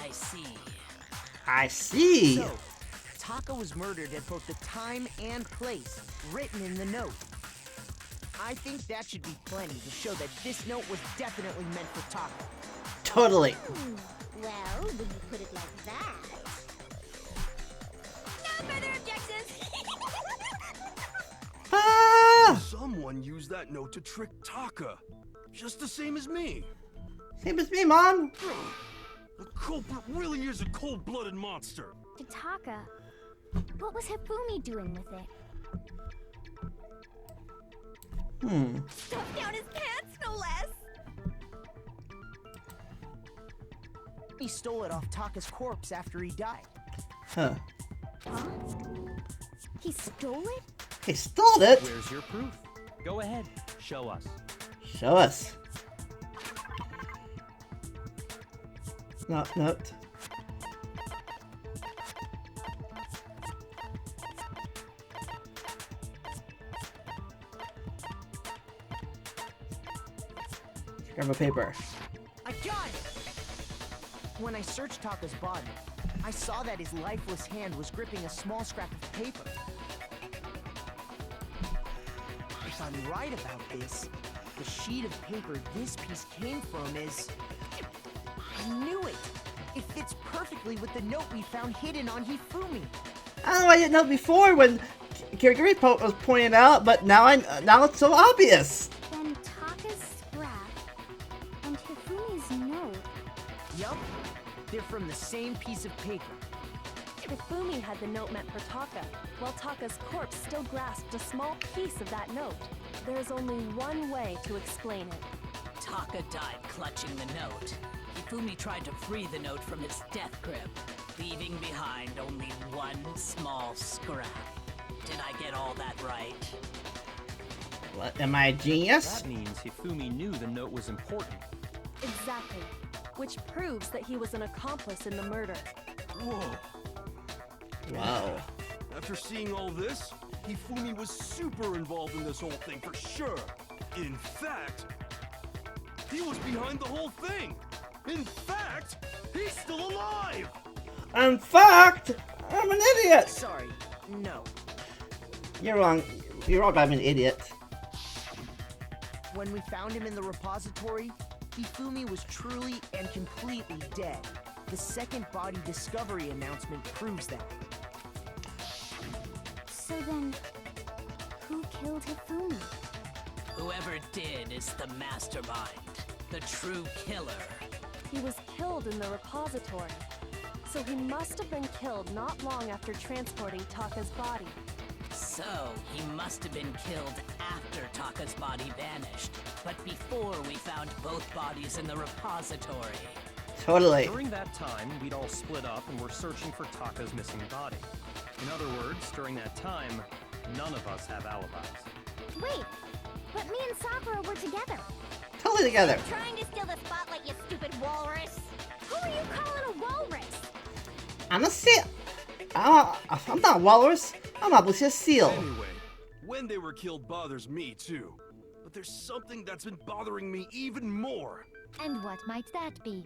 I see. I see. So, Taka was murdered at both the time and place written in the note. I think that should be plenty to show that this note was definitely meant for Taka. Totally. Well, when you put it like that... No further objections! Ah! Someone used that note to trick Taka. Just the same as me. Same as me, Mom. The culprit really is a cold-blooded monster. To Taka, what was Hifumi doing with it? Stuffed down his pants, no less! He stole it off Taka's corpse after he died. Huh. Huh? He stole it? He stole it. Where's your proof? Go ahead, show us. Show us. Note. Grab a paper. I got it! When I searched Taka's body, I saw that his lifeless hand was gripping a small scrap of paper. If I'm right about this, the sheet of paper this piece came from is... I knew it! It fits perfectly with the note we found hidden on Hifumi. I don't know why I didn't know before when Kirigiri was pointing out, but now it's so obvious. Then Taka's scrap and Hifumi's note. Yup, they're from the same piece of paper. Hifumi had the note meant for Taka, while Taka's corpse still grasped a small piece of that note. There's only one way to explain it. Taka died clutching the note. Hifumi tried to free the note from his death grip, leaving behind only one small scrap. Did I get all that right? What, am I a genius? That means Hifumi knew the note was important. Exactly. Which proves that he was an accomplice in the murder. Whoa. Wow. After seeing all this, Hifumi was super involved in this whole thing for sure. In fact, he was behind the whole thing. In fact, he's still alive. In fact, I'm an idiot. Sorry, no. You're wrong. You're wrong. I'm an idiot. When we found him in the repository, Hifumi was truly and completely dead. The second body discovery announcement proves that. So then, who killed Hifumi? Whoever did is the mastermind, the true killer. He was killed in the repository. So he must have been killed not long after transporting Taka's body. So, he must have been killed after Taka's body vanished, but before we found both bodies in the repository. Totally. During that time, we'd all split up and were searching for Taka's missing body. In other words, during that time, none of us have alibis. Wait, but me and Sakura were together. Totally together. Trying to steal the spotlight, you stupid walrus. Who are you calling a walrus? I'm a seal. I'm not a walrus. I'm obviously a seal. Anyway, when they were killed bothers me too. But there's something that's been bothering me even more. And what might that be?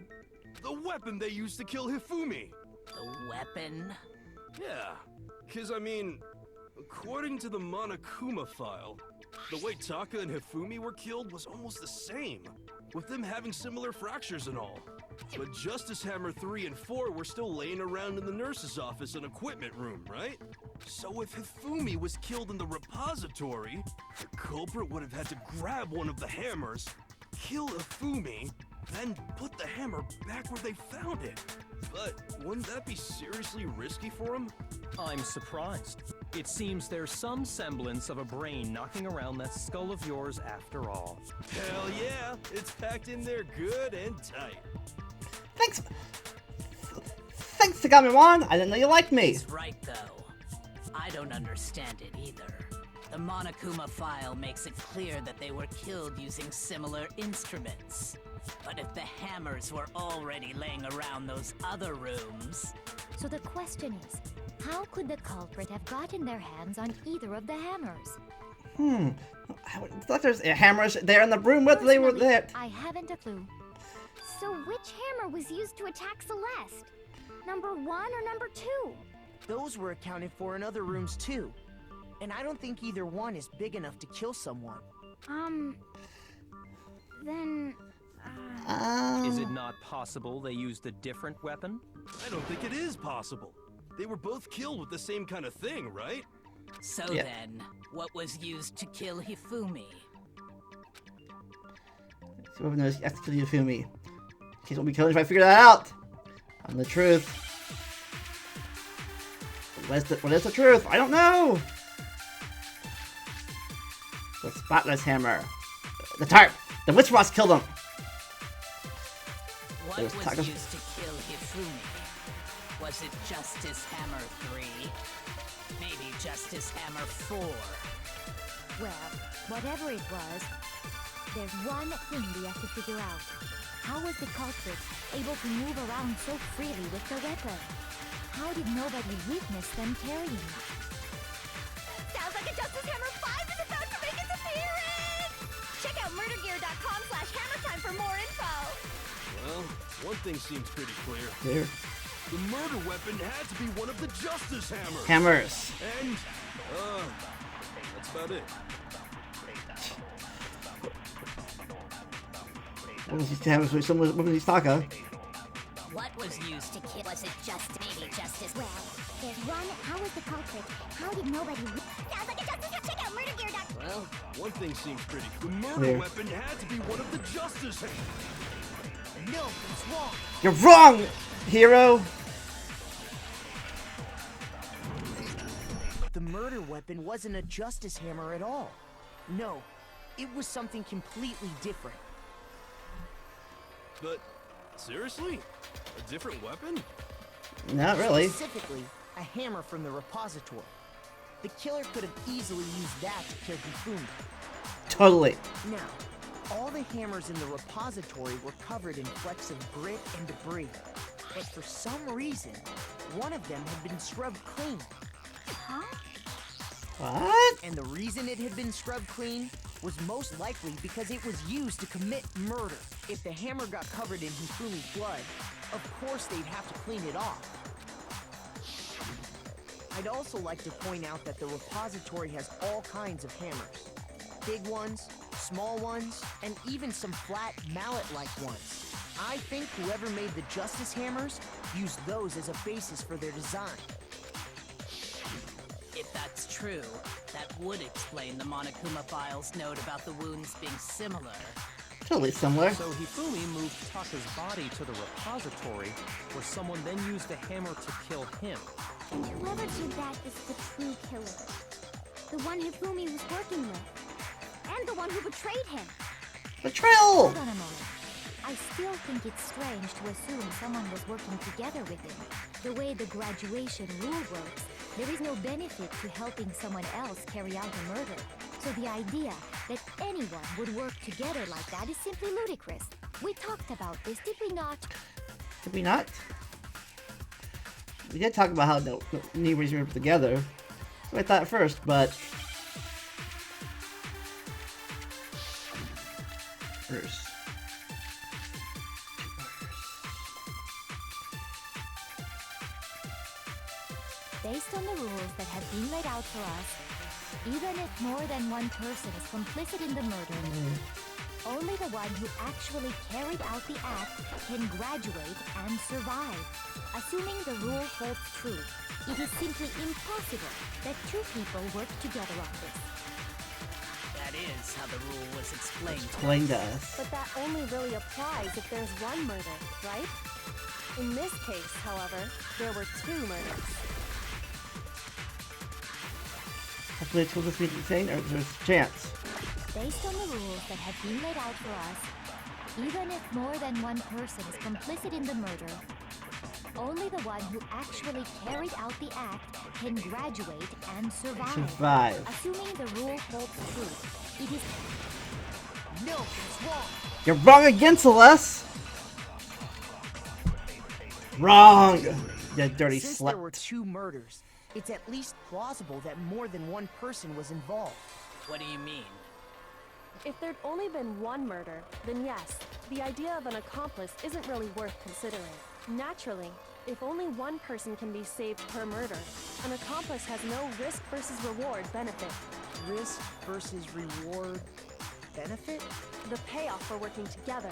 The weapon they used to kill Hifumi. The weapon? Yeah, because I mean, according to the Monokuma file, the way Taka and Hifumi were killed was almost the same, with them having similar fractures and all. But Justice Hammer 3 and 4 were still laying around in the nurse's office and equipment room, right? So if Hifumi was killed in the repository, the culprit would have had to grab one of the hammers, kill Hifumi, then put the hammer back where they found it. But wouldn't that be seriously risky for him? I'm surprised. It seems there's some semblance of a brain knocking around that skull of yours after all. Hell yeah, it's packed in there good and tight. Thanks, Tagami-wan. I didn't know you liked me. He's right, though. I don't understand it either. The Monokuma file makes it clear that they were killed using similar instruments. But if the hammers were already laying around those other rooms... So the question is, how could the culprit have gotten their hands on either of the hammers? It's like there's hammers there in the room, whether they were there. I haven't a clue. So which hammer was used to attack Celeste? Number 1 or number 2? Those were accounted for in other rooms too. And I don't think either one is big enough to kill someone. Then... Is it not possible they used a different weapon? I don't think it is possible. They were both killed with the same kind of thing, right? So Yeah. then, what was used to kill Hifumi? So whoever knows, has to kill Hifumi. In case won't be killed if I figure that out. I'm the truth. What is the truth? I don't know. The spotless hammer. The tarp. The witch boss killed him. What There's was Taka's- used to kill Hifumi? Was it Justice Hammer 3? Maybe Justice Hammer 4? Well, whatever it was, there's one thing we have to figure out. How was the culprit able to move around so freely with the weapon? How did nobody witness them carrying it? Sounds like a Justice Hammer 5 is about to make its appearance! Check out murdergear.com/hammertime for more info! Well, one thing seems pretty clear. There. The murder weapon had to be one of the Justice Hammers. Hammers. And, that's about it. What was these hammers with someone with these Taka? What was used to kill? Was it maybe Justice? Well, there's one. How was the culprit? How did nobody... Sounds like a Justice Hammer! Check out murdergear.com! Well, one thing seems pretty clear. The murder Clear. weapon had to be one of the Justice Hammers. No, it's wrong. You're wrong, hero. murder weapon wasn't a justice hammer at all. No, it was something completely different. But seriously? A different weapon? Not really. Specifically, a hammer from the repository. The killer could have easily used that to kill Hifumi. Totally. Now, all the hammers in the repository were covered in flecks of grit and debris. But for some reason, one of them had been scrubbed clean. Huh? What? And the reason it had been scrubbed clean was most likely because it was used to commit murder. If the hammer got covered in Hifumi's blood, of course they'd have to clean it off. I'd also like to point out that the repository has all kinds of hammers. Big ones, small ones, and even some flat mallet-like ones. I think whoever made the Justice Hammers used those as a basis for their design. If that's true, that would explain the Monokuma file's note about the wounds being similar. Totally similar. So Hifumi moved Taka's body to the repository, where someone then used a hammer to kill him. And whoever did that is the true killer. The one Hifumi was working with. And the one who betrayed him. Betrayal! Hold on a moment. I still think it's strange to assume someone was working together with him. The way the graduation rule works, there is no benefit to helping someone else carry out a murder. So the idea that anyone would work together like that is simply ludicrous. We talked about this, did we not? Did we not? We did talk about how the new reason we were together. So I thought at first, but first. Based on the rules that have been laid out for us, even if more than one person is complicit in the murder, only the one who actually carried out the act can graduate and survive. Assuming the rule holds true, it is simply impossible that two people work together on this. That is how the rule was explained. Explain to us. But that only really applies if there's one murder, right? In this case, however, there were two murders. Hopefully it's will this be the same, or there's a chance. Based on the rules that have been laid out for us, even if more than one person is complicit in the murder, only the one who actually carried out the act can graduate and survive. Assuming the rule holds true, it is... No, it's wrong. You're wrong again, Celeste! Wrong! You dirty Since slut. Uh, there were two murders, it's at least plausible that more than one person was involved. What do you mean? If there'd only been one murder, then yes, the idea of an accomplice isn't really worth considering. Naturally, if only one person can be saved per murder, an accomplice has no risk versus reward benefit. Risk versus reward benefit? The payoff for working together.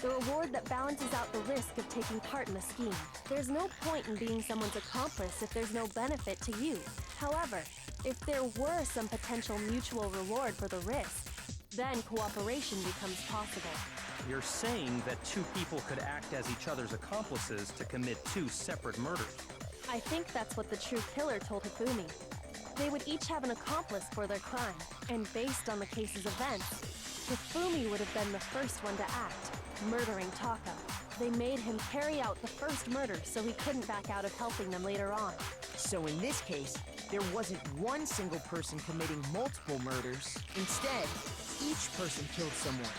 The reward that balances out the risk of taking part in a scheme. There's no point in being someone's accomplice if there's no benefit to you. However, if there were some potential mutual reward for the risk, then cooperation becomes possible. You're saying that two people could act as each other's accomplices to commit two separate murders. I think that's what the true killer told Hifumi. They would each have an accomplice for their crime, and based on the case's events, Hifumi would have been the first one to act, murdering Taka. They made him carry out the first murder so he couldn't back out of helping them later on. So in this case, there wasn't one single person committing multiple murders. Instead, each person killed someone,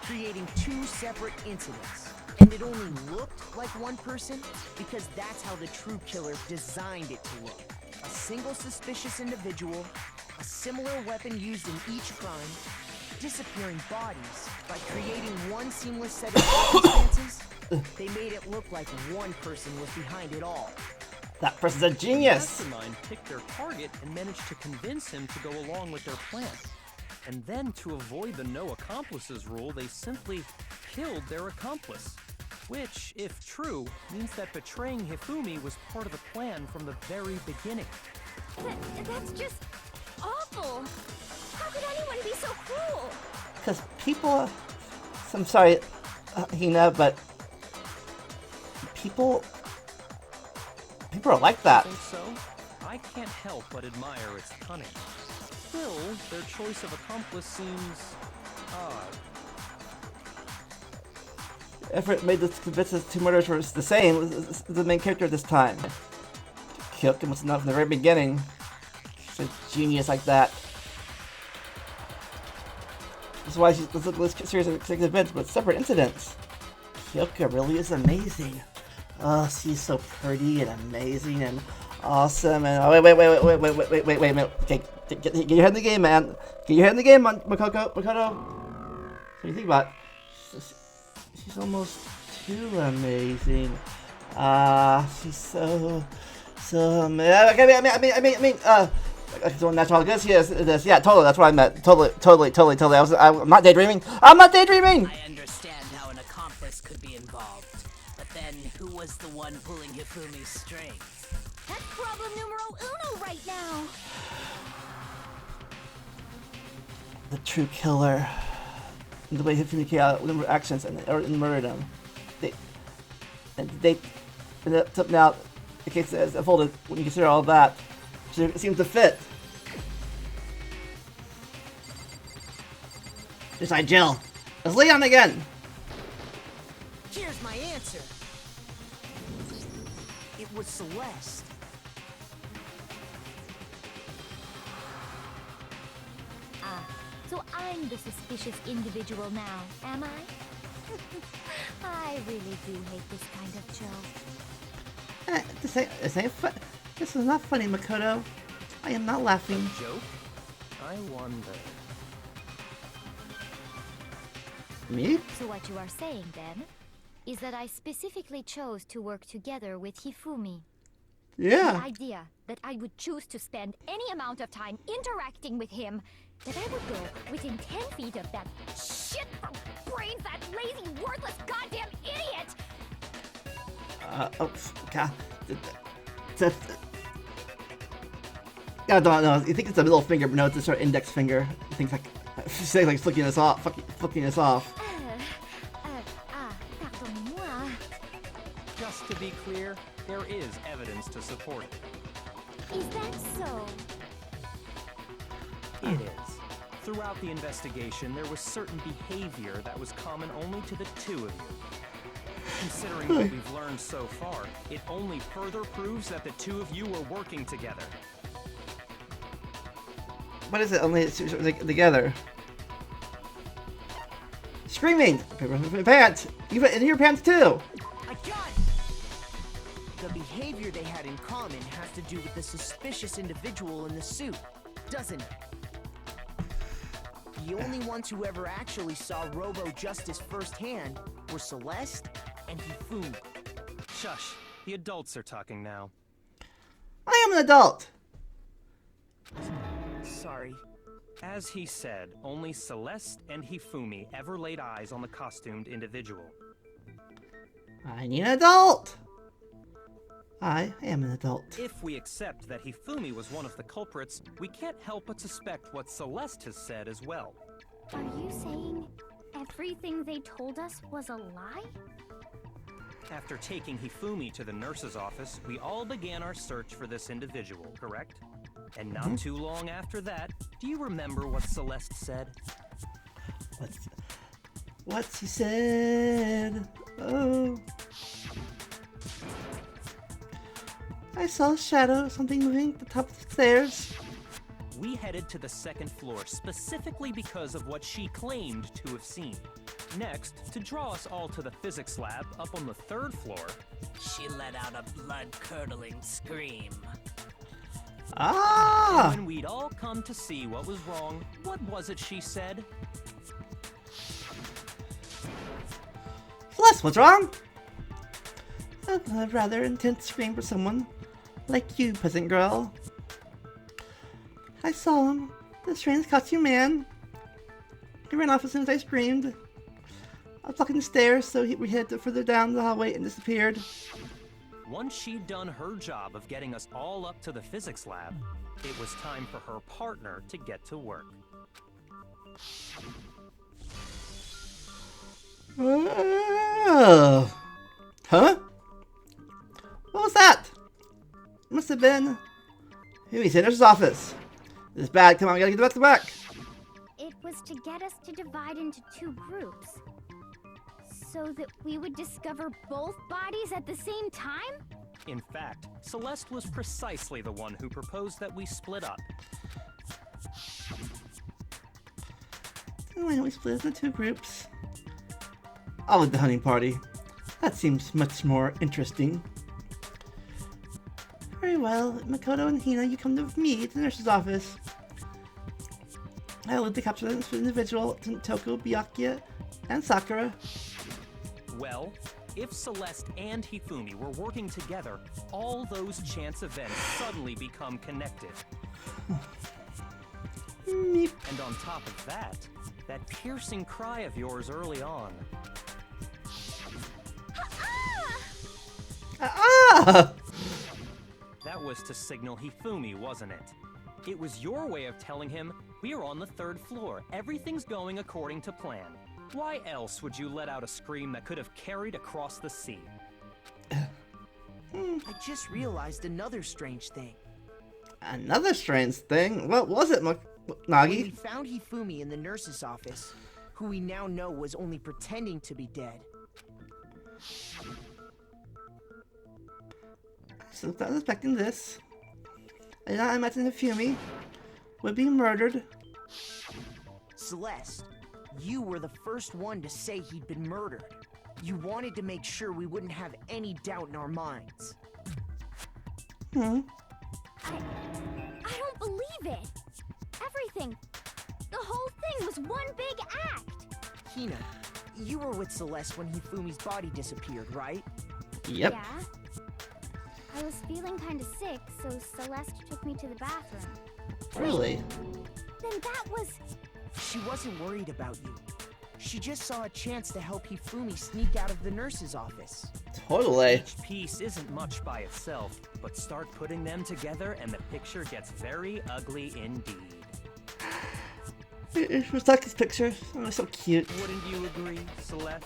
creating two separate incidents. And it only looked like one person because that's how the true killer designed it to look. A single suspicious individual, a similar weapon used in each crime, disappearing bodies. By creating one seamless set of circumstances, they made it look like one person was behind it all. That person's a genius! The mastermind picked their target and managed to convince him to go along with their plan. And then, to avoid the no accomplices rule, they simply killed their accomplice. Which, if true, means that betraying Hifumi was part of the plan from the very beginning. That's just awful. How could anyone be so cruel? Because people... I'm sorry, Hina, but... People are like that. Think so? I can't help but admire its cunning. Still, their choice of accomplice seems odd. The effort made to convince the two murderers were the same was the main character this time. Killed him was enough from the very beginning. She's a genius like that. That's why she's this series of six events, but separate incidents. Kyoka really is amazing. Oh, she's so pretty and amazing and awesome. And oh, wait a minute. Okay, get your head in the game, man. Get your head in the game, Makoto. What do you think about it? She's almost too amazing. She's so amazing. I mean, natural good. Yes, this. Yeah, totally. That's what I meant. Totally. I'm not daydreaming. I understand how an accomplice could be involved, but then who was the one pulling Hifumi's strings? That's problem numero uno right now. The true killer. The way Hifumi carried out number of actions and murdered him. And up now, the case is unfolded when you consider all that. So it seems to fit. Decide Jill. It's Leon again. Here's my answer. It was Celeste. So I'm the suspicious individual now, am I? I really do hate this kind of joke. This ain't fun. This is not funny, Makoto. I am not laughing. Joke? I wonder. Me? So what you are saying, then, is that I specifically chose to work together with Hifumi. Yeah. The idea that I would choose to spend any amount of time interacting with him, that I would go within 10 feet of that shit from brains, that lazy, worthless goddamn idiot! Oh, God. I don't know. You think it's a middle finger, but no, it's our index finger. I think it's like flicking us off. Flicking us off. Pardonnez-moi. Just to be clear, there is evidence to support it. Is that so? It is. Throughout the investigation, there was certain behavior that was common only to the two of you. Considering what we've learned so far, it only further proves that the two of you were working together. What is it? Only together. Screaming! Pants! In your pants too! I got it! The behavior they had in common has to do with the suspicious individual in the suit, doesn't it? The only ones who ever actually saw Robo-Justice firsthand were Celeste and Hifumi. Shush. The adults are talking now. I am an adult! Sorry. As he said, only Celeste and Hifumi ever laid eyes on the costumed individual. I need an adult! I am an adult. If we accept that Hifumi was one of the culprits, we can't help but suspect what Celeste has said as well. Are you saying everything they told us was a lie? After taking Hifumi to the nurse's office, we all began our search for this individual, correct? And not too long after that, do you remember what Celeste said? What she said? Oh. I saw a shadow, something moving at the top of the stairs. We headed to the second floor specifically because of what she claimed to have seen. Next, to draw us all to the physics lab up on the third floor, She let out a blood-curdling scream. Ah! and when we'd all come to see what was wrong, what was it she said? Celeste, what's wrong? A rather intense scream for someone like you, peasant girl. I saw him, the strange costume man. He ran off as soon as I screamed. I was blocking the stairs, so we headed further down the hallway and disappeared. Once she'd done her job of getting us all up to the physics lab, it was time for her partner to get to work. Oh. Huh? What was that? Must have been Humi's in nurse's office. This is bad. Come on, we gotta get back to back. It was to get us to divide into 2 groups. So that we would discover both bodies at the same time? In fact, Celeste was precisely the one who proposed that we split up. Why don't we split us into 2 groups? I'll lead the hunting party. That seems much more interesting. Very well, Makoto and Hina, you come with me to the nurse's office. I'll lead the capture for the individual, Toko, Byakuya, and Sakura. Well, if Celeste and Hifumi were working together, all those chance events suddenly become connected. Meep. And on top of that piercing cry of yours early on. Ah! That was to signal Hifumi, wasn't it? It was your way of telling him, we're on the 3rd floor, everything's going according to plan. Why else would you let out a scream that could have carried across the sea? I just realized another strange thing. Another strange thing? What was it, When we Nagi? found Hifumi in the nurse's office, who we now know was only pretending to be dead. So I was expecting this. I did not imagine Hifumi would be murdered. Celeste, you were the first one to say he'd been murdered. You wanted to make sure we wouldn't have any doubt in our minds. I don't believe it. Everything. The whole thing was one big act. Hina, you were with Celeste when Hifumi's body disappeared, right? Yep. Yeah. I was feeling kind of sick, so Celeste took me to the bathroom. Really? Then that was... She wasn't worried about you. She just saw a chance to help Hifumi sneak out of the nurse's office. Totally. Each piece isn't much by itself, but start putting them together and the picture gets very ugly indeed. It was Taki's picture. Oh, it was so cute. Wouldn't you agree, Celeste?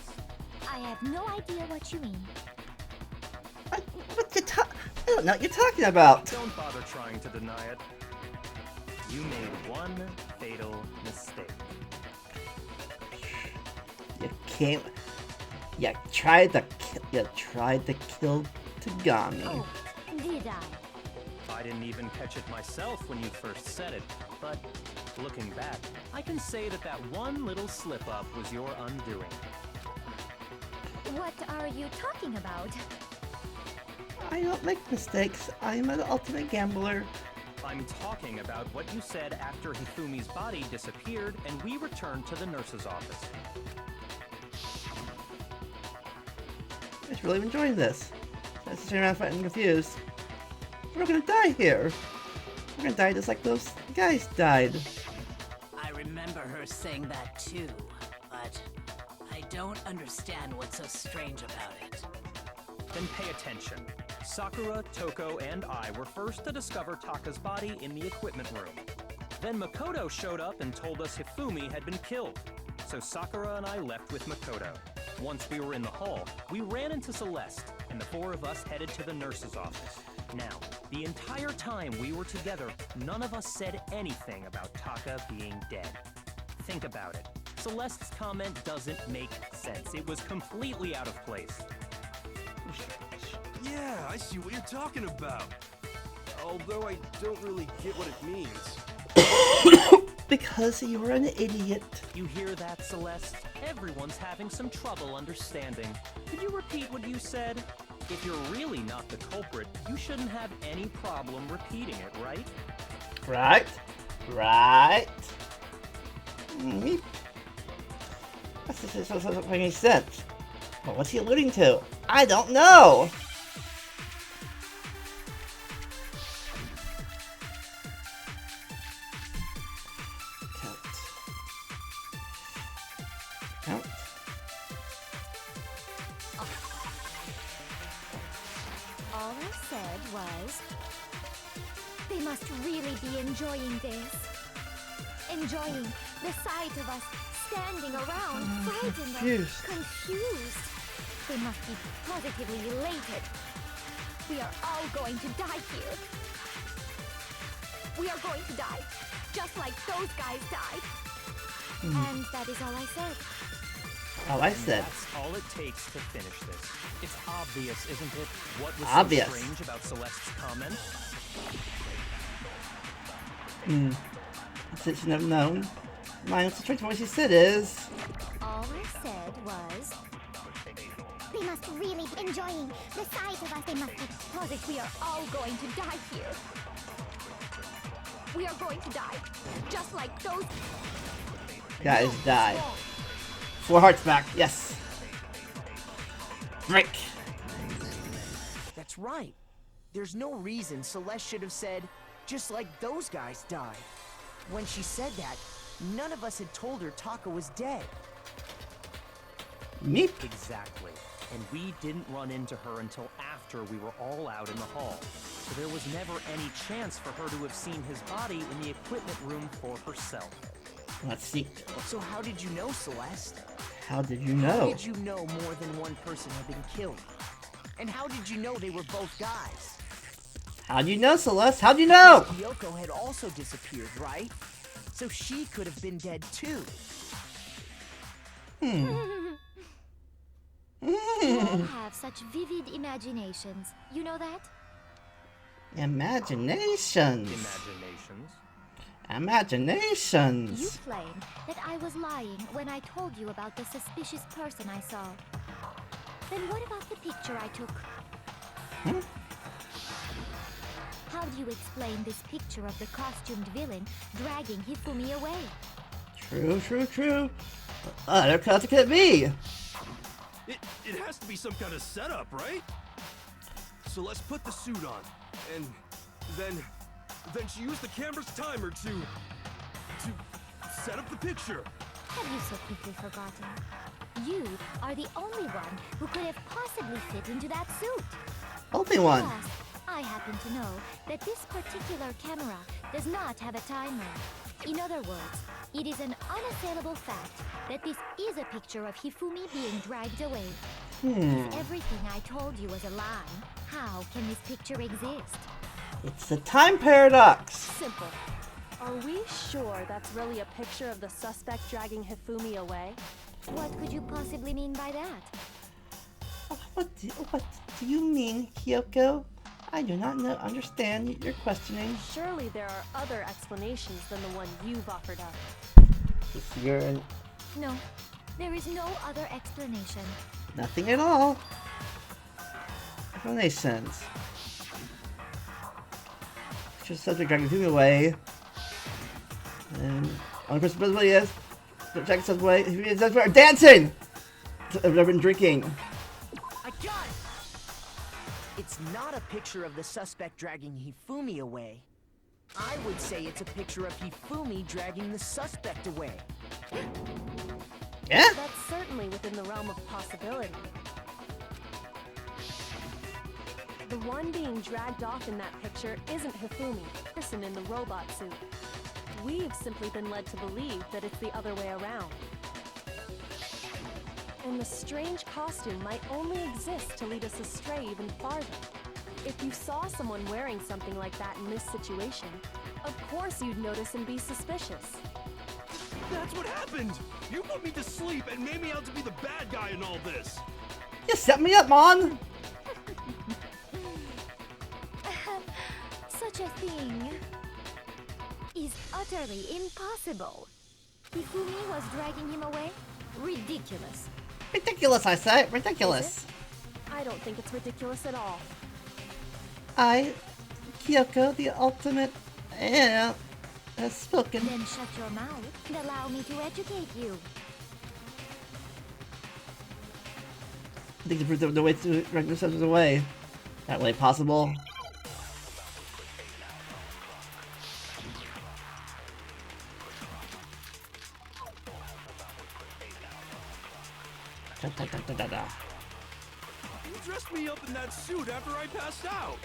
I have no idea what you mean. I don't know what you're talking about. Don't bother trying to deny it. You made one fatal mistake. You can't. You tried to kill Tagami. Oh, did I? I didn't even catch it myself when you first said it, but looking back, I can say that that one little slip-up was your undoing. What are you talking about? I don't make mistakes. I'm an ultimate gambler. I'm talking about what you said after Hifumi's body disappeared and we returned to the nurse's office. I was really enjoying this. I was sitting around fighting confused. We're gonna die here. We're gonna die just like those guys died. I remember her saying that too, but I don't understand what's so strange about it. Then pay attention. Sakura, Toko, and I were first to discover Taka's body in the equipment room. Then Makoto showed up and told us Hifumi had been killed. So Sakura and I left with Makoto. Once we were in the hall, we ran into Celeste, and the 4 of us headed to the nurse's office. Now, the entire time we were together, none of us said anything about Taka being dead. Think about it. Celeste's comment doesn't make sense. It was completely out of place. Yeah, I see what you're talking about. Although I don't really get what it means. Because you're an idiot. You hear that, Celeste? Everyone's having some trouble understanding. Could you repeat what you said? If you're really not the culprit, you shouldn't have any problem repeating it, right? Right? Right? Meep. That doesn't make any sense. But what's he alluding to? I don't know! Count. All I said was, they must really be enjoying this. Enjoying the sight of us standing around, frightened and confused. They must be positively elated. We are all going to die here. We are going to die, just like those guys died. And that is all I said. Oh, I said. That's all it takes to finish this. It's obvious, isn't it? What was Obvious. so strange about Celeste's comment? Since you never known. Mine, what's the strange what she said is. All I said was, They must really be enjoying the sight of us. They must be positive we are all going to die here. We are going to die, just like those. Guys, die. 4 hearts back, yes. Break. That's right. There's no reason Celeste should have said, just like those guys died. When she said that, none of us had told her Taka was dead. Meep. Exactly. And we didn't run into her until after we were all out in the hall. So there was never any chance for her to have seen his body in the equipment room for herself. Let's see. So how did you know, Celeste? How did you How know? did you know more than one person had been killed? And how did you know they were both guys? How'd you know, Celeste? How'd you know? Kyoko had also disappeared, right? So she could have been dead too. You all have such vivid imaginations. You know that? Imaginations. Imaginations. Imaginations. You claimed that I was lying when I told you about the suspicious person I saw. Then what about the picture I took? How do you explain this picture of the costumed villain dragging Hifumi away? True, true, true. Other how could it be? It has to be some kind of setup, right? So let's put the suit on, and then she used the camera's timer to set up the picture. Have you so quickly forgotten? You are the only one who could have possibly fit into that suit. Only one. Plus, I happen to know that this particular camera does not have a timer. In other words, it is an unassailable fact that this is a picture of Hifumi being dragged away. If everything I told you was a lie, how can this picture exist? It's the time paradox. Simple. Are we sure that's really a picture of the suspect dragging Hifumi away? What could you possibly mean by that? What do you mean, Kyoko? I do not understand your questioning. Surely there are other explanations than the one you've offered up. You're No, there is no other explanation. nothing at all. Explanations. Just subject dragging Hifumi away. And only person knows what he is. Dragging himself away. Hifumi is dancing! I've been drinking. I got it! It's not a picture of the suspect dragging Hifumi away. I would say it's a picture of Hifumi dragging the suspect away. Yeah? That's certainly within the realm of possibility. The one being dragged off in that picture isn't Hifumi, the person in the robot suit. We've simply been led to believe that it's the other way around. And the strange costume might only exist to lead us astray even farther. If you saw someone wearing something like that in this situation, of course you'd notice and be suspicious. That's what happened! You put me to sleep and made me out to be the bad guy in all this! You set me up, Mon! Such a thing is utterly impossible. Hifumi was dragging him away? Ridiculous. Ridiculous, I say. Ridiculous. I don't think it's ridiculous at all. Kyoko, the ultimate, has spoken. Then shut your mouth and allow me to educate you. I think the way to drag themselves away. That way possible. Da. You dressed me up in that suit after I passed out.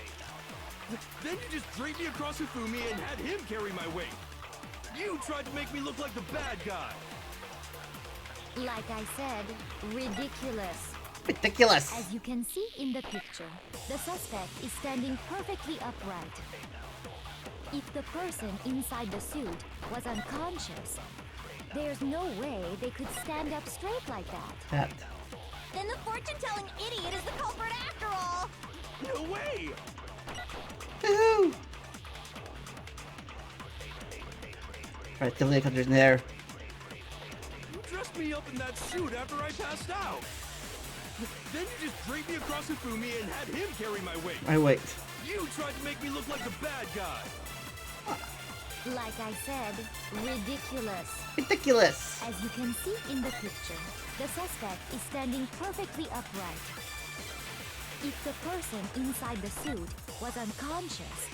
Then you just draped me across Hifumi and had him carry my weight. You tried to make me look like the bad guy. Like I said, ridiculous. Ridiculous. As you can see in the picture, the suspect is standing perfectly upright. If the person inside the suit was unconscious, there's no way they could stand up straight like that. That. Then the fortune-telling idiot is the culprit after all. No way! Woohoo! Alright, the helicopter's in there. You dressed me up in that suit after I passed out. Then you just draped me across Hifumi and had him carry my weight. I wait. You tried to make me look like the bad guy. Like I said, ridiculous. Ridiculous! As you can see in the picture, the suspect is standing perfectly upright. If the person inside the suit was unconscious,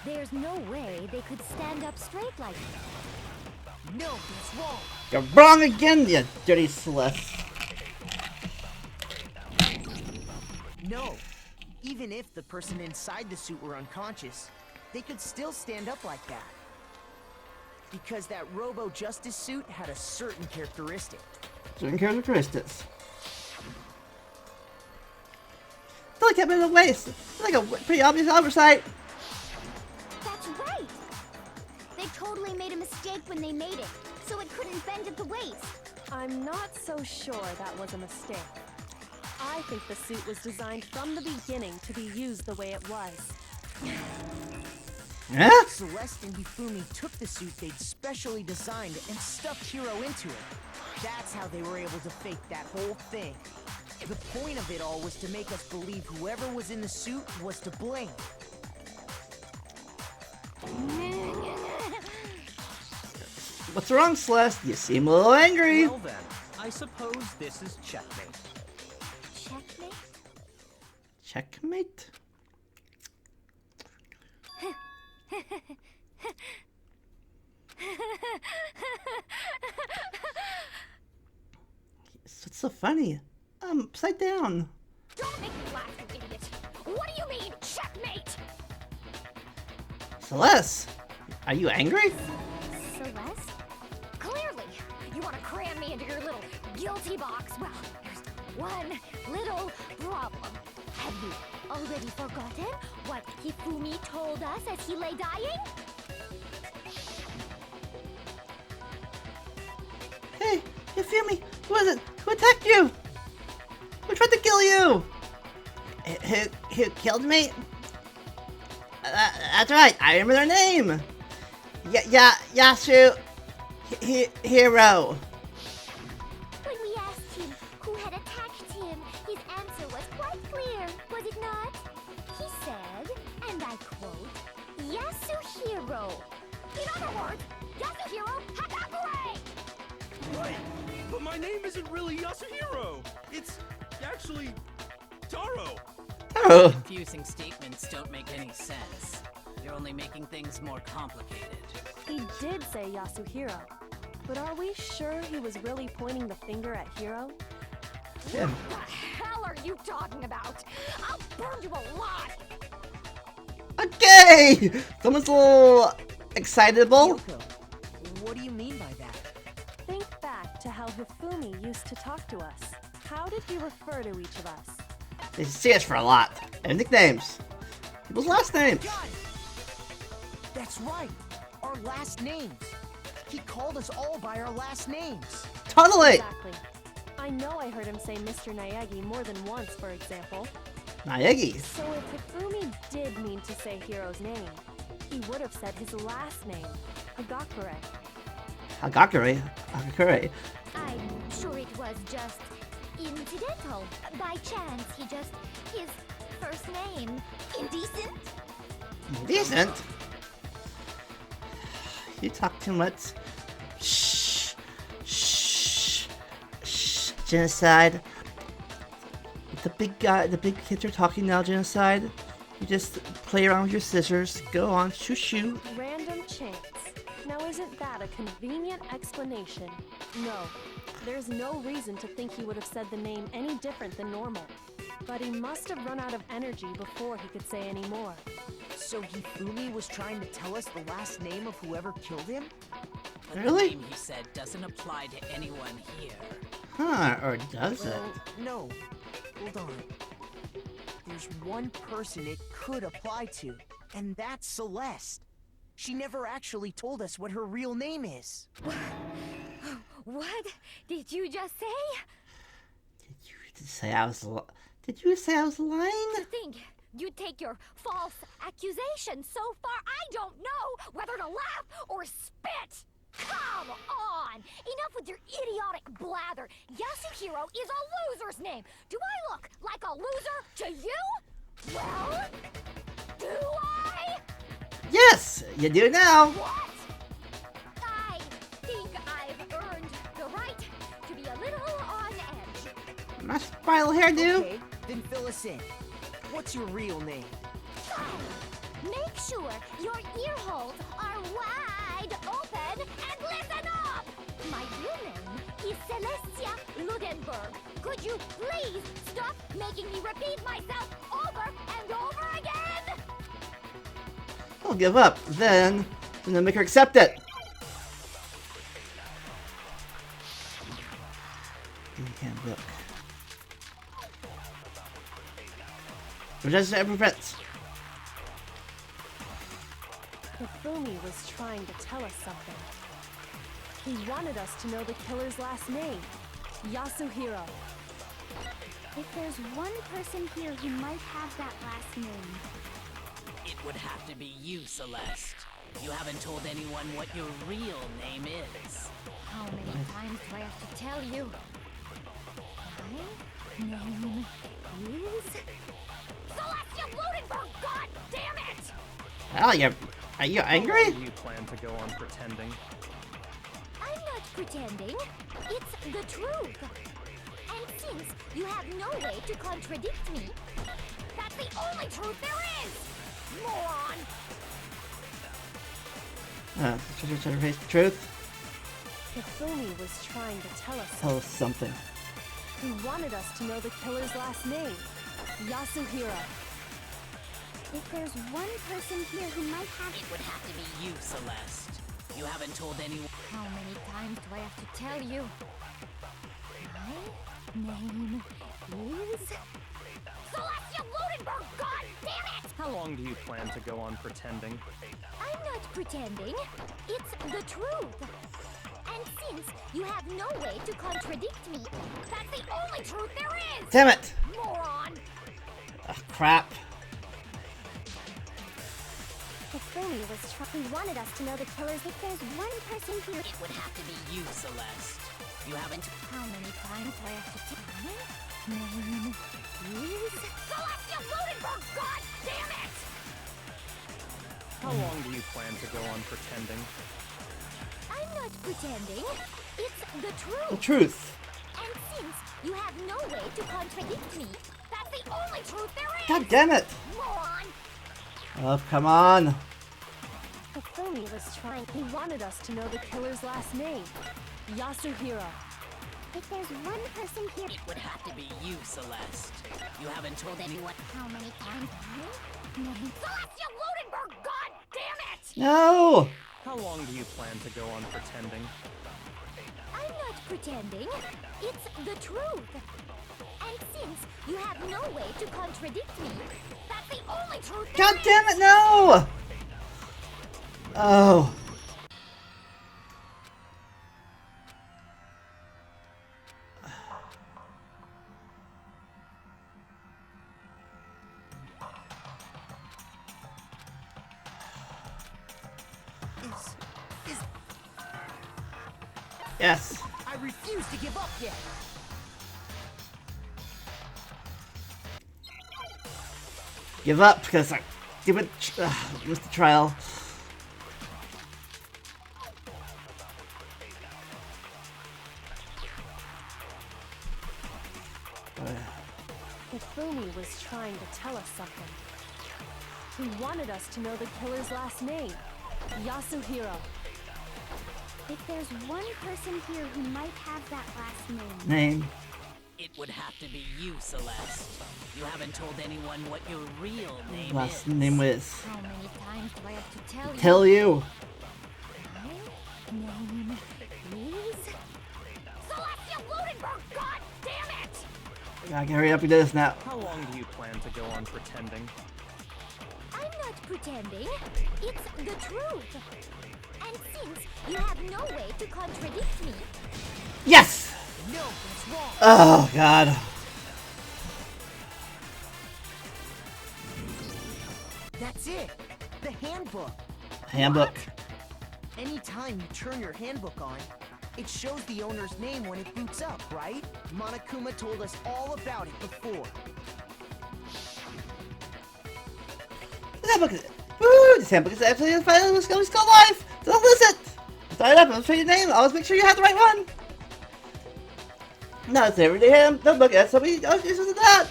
there's no way they could stand up straight like that. No, that's wrong. You're wrong again, you dirty Celeste. No. Even if the person inside the suit were unconscious, they could still stand up like that. Because that Robo-Justice suit had a certain characteristic. Certain characteristics. It's like having a waist. It's like a pretty obvious oversight. That's right. They totally made a mistake when they made it, so it couldn't bend at the waist. I'm not so sure that was a mistake. I think the suit was designed from the beginning to be used the way it was. Yeah? Celeste and Hifumi took the suit they'd specially designed and stuffed Hiro into it. That's how they were able to fake that whole thing. The point of it all was to make us believe whoever was in the suit was to blame. What's wrong, Celeste? You seem a little angry. Well then, I suppose this is checkmate. Checkmate? Checkmate? What's so funny? I'm upside down. Don't make me laugh, you idiot. What do you mean, checkmate? Celeste, are you angry? Celeste? Clearly, you want to cram me into your little guilty box. Well, there's one little problem. Have you already forgotten what Hifumi told us as he lay dying? Hey, you feel me? Who was it? Who attacked you? Who tried to kill you? Who killed me? That's right, I remember their name. Yasu Hiro. When we asked him who had attacked him, his answer was quite clear, was it not? He said, and I quote, Yasuhiro. In other words, Yasuhiro Hagakure! Wait, but my name isn't really Yasuhiro. It's actually Taro. Oh, Confusing statements don't make any sense. You're only making things more complicated. He did say Yasuhiro, but are we sure he was really pointing the finger at Hiro? yeah. What the hell are you talking about? I'll burn you alive! Okay. Someone's a little excitable. Yoko, what do you mean by that? Think back to how Hifumi used to talk to us. How did he refer to each of us? They see us for a lot. And nicknames. People's last names. Got it! That's right, our last names. He called us all by our last names. Totally. Exactly. I know I heard him say Mr. Naegi more than once, for example. Naegi. So if Hifumi did mean to say Hiro's name, he would have said his last name, Hagakure. Hagakure. I'm sure it was just incidental. By chance, his first name. Indecent? Decent. You talk too much. Shh. Shh. Shh. Genocide. The big kids are talking now, Genocide. You just play around with your scissors. Go on, shoo. Random chance. Now isn't that a convenient explanation? No. There's no reason to think he would have said the name any different than normal. But he must have run out of energy before he could say any more. So Hifumi was trying to tell us the last name of whoever killed him? But Really? the name he said doesn't apply to anyone here. Huh, or does it? Well, no. Hold on. There's one person it could apply to, and that's Celeste. She never actually told us what her real name is. What did you just say? Did you say I was lying? To think you'd take your false accusation so far, I don't know whether to laugh or spit. Come on! Enough with your idiotic blather. Yasuhiro is a loser's name. Do I look like a loser to you? Well, do I? Yes, you do now. What? I think I've earned the right to be a little on edge. My spiral hairdo. Okay, then fill us in. What's your real name? Make sure your ear holes are wide open and listen up! My real name is Celestia Ludenberg. Could you please stop making me repeat myself over and over again? I'll give up. Then make her accept it. Handbook. Just every prevents. Hifumi was trying to tell us something. He wanted us to know the killer's last name, Yasuhiro. If there's one person here who might have that last name, It would have to be you, Celeste. You haven't told anyone what your real name is. How many times do I have to tell you? My name is... Celestia Ludenberg, god damn it! Oh, are you How angry? long do you plan to go on pretending? I'm not pretending. It's the truth. And since you have no way to contradict me, that's the only truth there is! Moron! Try to face the truth. Hifumi was trying to tell us Tell us something. He wanted us to know the killer's last name, Yasuhiro. If there's one person here who might have It would have to be you, Celeste. You haven't told anyone. How many times do I have to tell you? My name is... Celestia Ludenberg, god damn it! How long do you plan to go on pretending? I'm not pretending. It's the truth. And since you have no way to contradict me, that's the only truth there is! Damn it! Moron! Ah, crap. Hifumi was trying. He wanted us to know the killers. If there's one person here, It would have to be you, Celeste. You haven't. How many times do I have to tell you? My name is... Celestia Ludenberg, god damn it! How long do you plan to go on pretending? I'm not pretending. It's the truth. The truth. And since you have no way to contradict me, that's the only truth there is! God damn it! Moron! Oh, come on. Hifumi was trying. He wanted us to know the killer's last name, Yasuhiro. If there's one person here, It would have to be you, Celeste. You haven't told anyone. how many times? Celestia Ludenberg, god damn it! No! How long do you plan to go on pretending? I'm not pretending. It's the truth. And since you have no way to contradict me, that's the only truth there God is! damn it, no! Oh. Yes. I refuse to give up yet. Give up because I missed the trial. Hifumi was trying to tell us something. He wanted us to know the killer's last name, Yasuhiro. If there's one person here who might have that last name, Name. It would have to be you, Celeste. You haven't told anyone what your real name Last is. name is. How many times do I have to tell you? Tell you. My name is... Celestia Ludenberg, god damn it! Gotta hurry up and do this now. How long do you plan to go on pretending? I'm not not pretending. It's the truth. And since you have no way to contradict me, Yes! No, that's wrong. Oh, God. That's it. The handbook. Handbook. Anytime you turn your handbook on, it shows the owner's name when it boots up, right? Monokuma told us all about it before. This handbook is... Woo! This handbook is absolutely fine. Let's go live! Don't listen! Sign up, I'll show you your name. Always make sure you have the right one. No, it's everyday handbook. That's somebody else uses that.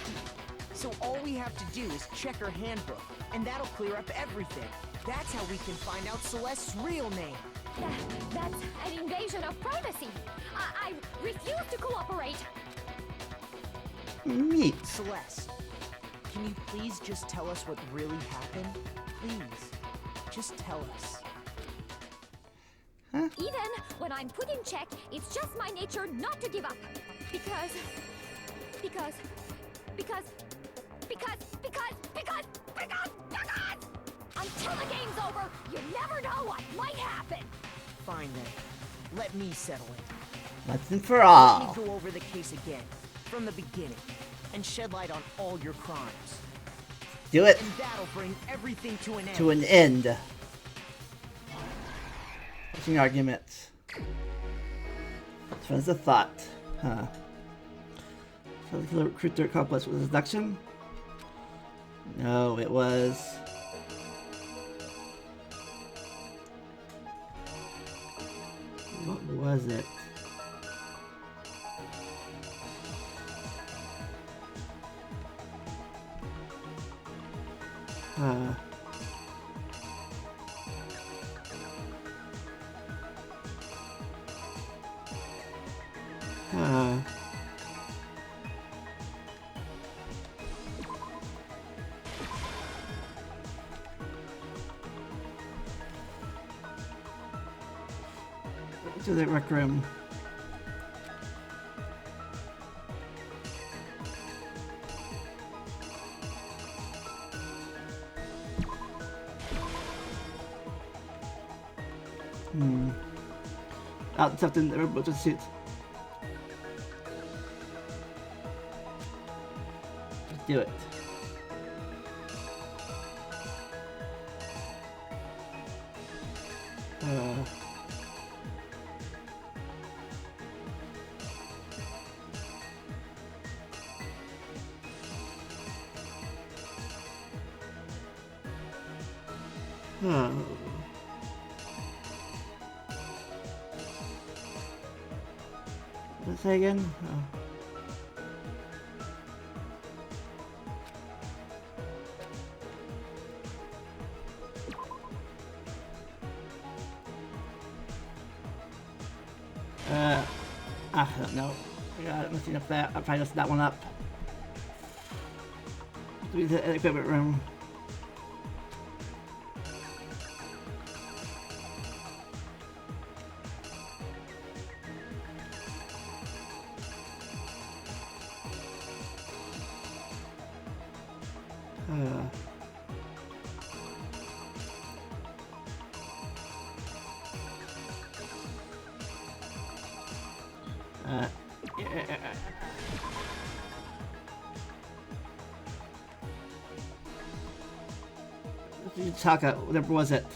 So all we have to do is check her handbook, and that'll clear up everything. That's how we can find out Celeste's real name. that's an invasion of privacy. I refuse to cooperate. Meat. Celeste, can you please just tell us what really happened? Please, just tell us. Even when I'm put in check, it's just my nature not to give up. Because until the game's over, you never know what might happen. Fine then. Let me settle it. Once and for Let all. me go over the case again, from the beginning, and shed light on all your crimes. Do it And that'll bring everything to an end. to an end. Pushing arguments. So as a thought. Huh. So the killer recruiter accomplice was abduction? No, it was... What was it? To the rec room. Out something they're about to sit. Let's do it. Let's say again. I don't know. I got it messing up that. I'll probably mess that one up. Do the equipment room. Taka, whatever was it?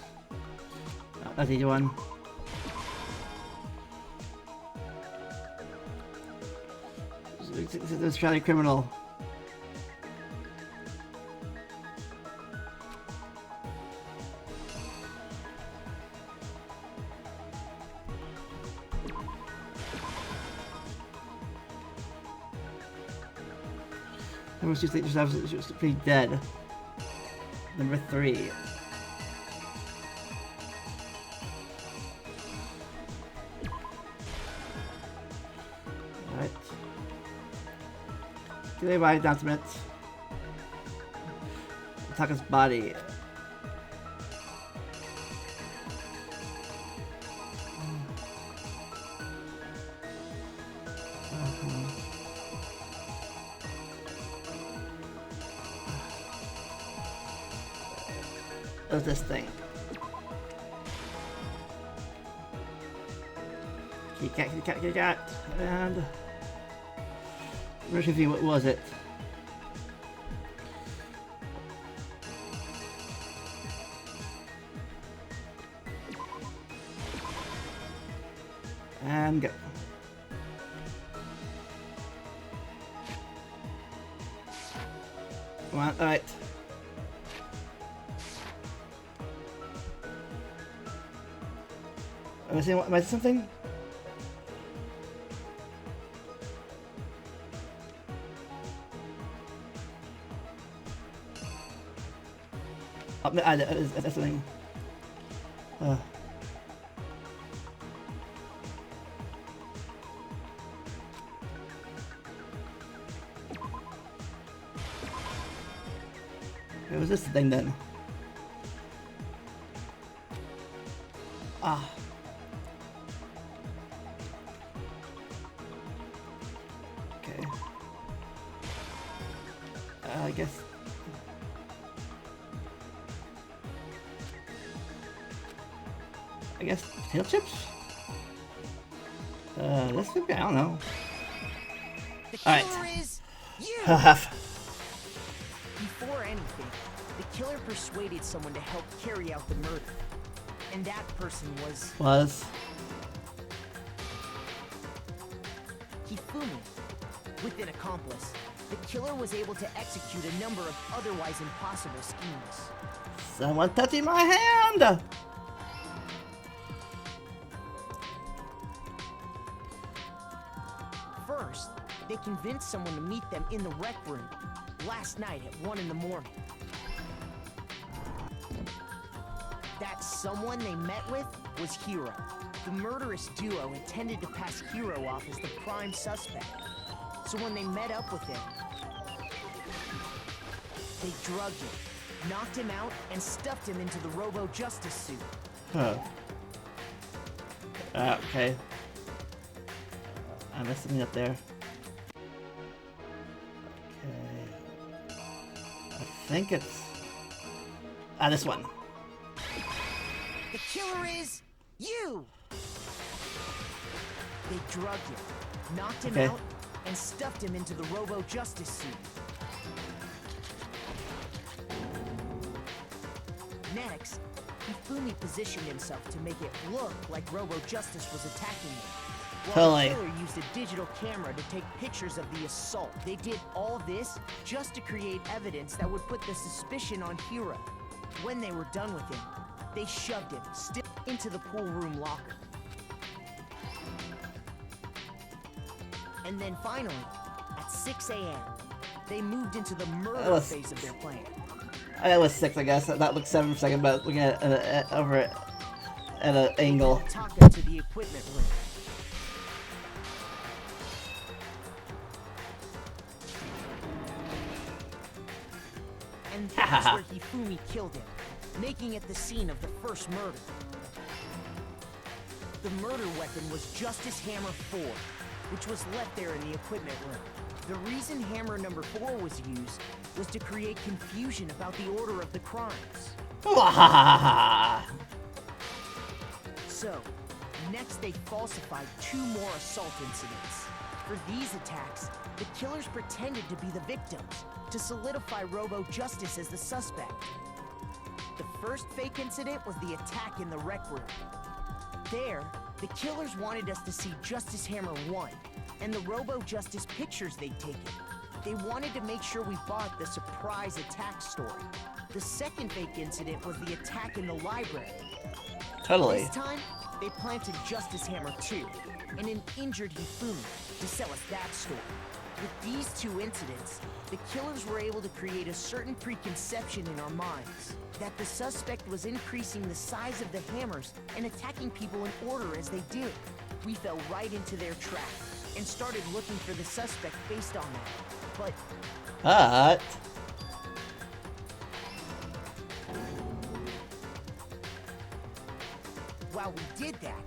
Oh, that's the one. It's an Australian criminal. Number 2 think she was pretty dead. Number 3. Alright. Delay by announcement. Taka's body. of this thing. Kitty cat, kitty cat, kitty cat, and I'm thinking, what was it? And go. Come on, alright. Am I saying what? Am I something? Oh, that's something. What was this thing then? Ah. Okay. I guess. Potato chips? This could be, I don't know. Alright. Before anything, the killer persuaded someone to help carry out the murder. And that person was Hifumi. With an accomplice, the killer was able to execute a number of otherwise impossible schemes. Someone touching my hand! First, they convinced someone to meet them in the rec room last night at 1 in the morning. That someone they met with was Hiro. The murderous duo intended to pass Hiro off as the prime suspect. So when they met up with him, they drugged him, knocked him out, and stuffed him into the Robo-Justice suit. Huh. Okay. I messed something up there. Okay. I think it's... this one. The killer is you! They drugged him, knocked him out, and stuffed him into the Robo-Justice suit. Next, Hifumi positioned himself to make it look like Robo-Justice was attacking him. While the killer used a digital camera to take pictures of the assault. They did all this just to create evidence that would put the suspicion on Hiro. When they were done with him, they shoved him still into the pool room locker. And then finally, at 6 a.m., they moved into the murder phase of their plan. That was 6, I guess. That looks 7 for a second, but looking at over at an angle. Taka to the equipment room. And that's where Hifumi killed him, making it the scene of the first murder. The murder weapon was Justice Hammer 4, which was left there in the equipment room. The reason Hammer number 4 was used was to create confusion about the order of the crimes. So, next they falsified 2 more assault incidents. For these attacks, the killers pretended to be the victims, to solidify Robo-Justice as the suspect. The first fake incident was the attack in the rec room. There, the killers wanted us to see Justice Hammer 1 and the Robo-Justice pictures they'd taken. They wanted to make sure we bought the surprise attack story. The second fake incident was the attack in the library. Totally. This time, they planted Justice Hammer 2 and an injured Hifumi to sell us that story. With these 2 incidents, the killers were able to create a certain preconception in our minds that the suspect was increasing the size of the hammers and attacking people in order as they did. We fell right into their trap and started looking for the suspect based on that. But while we did that,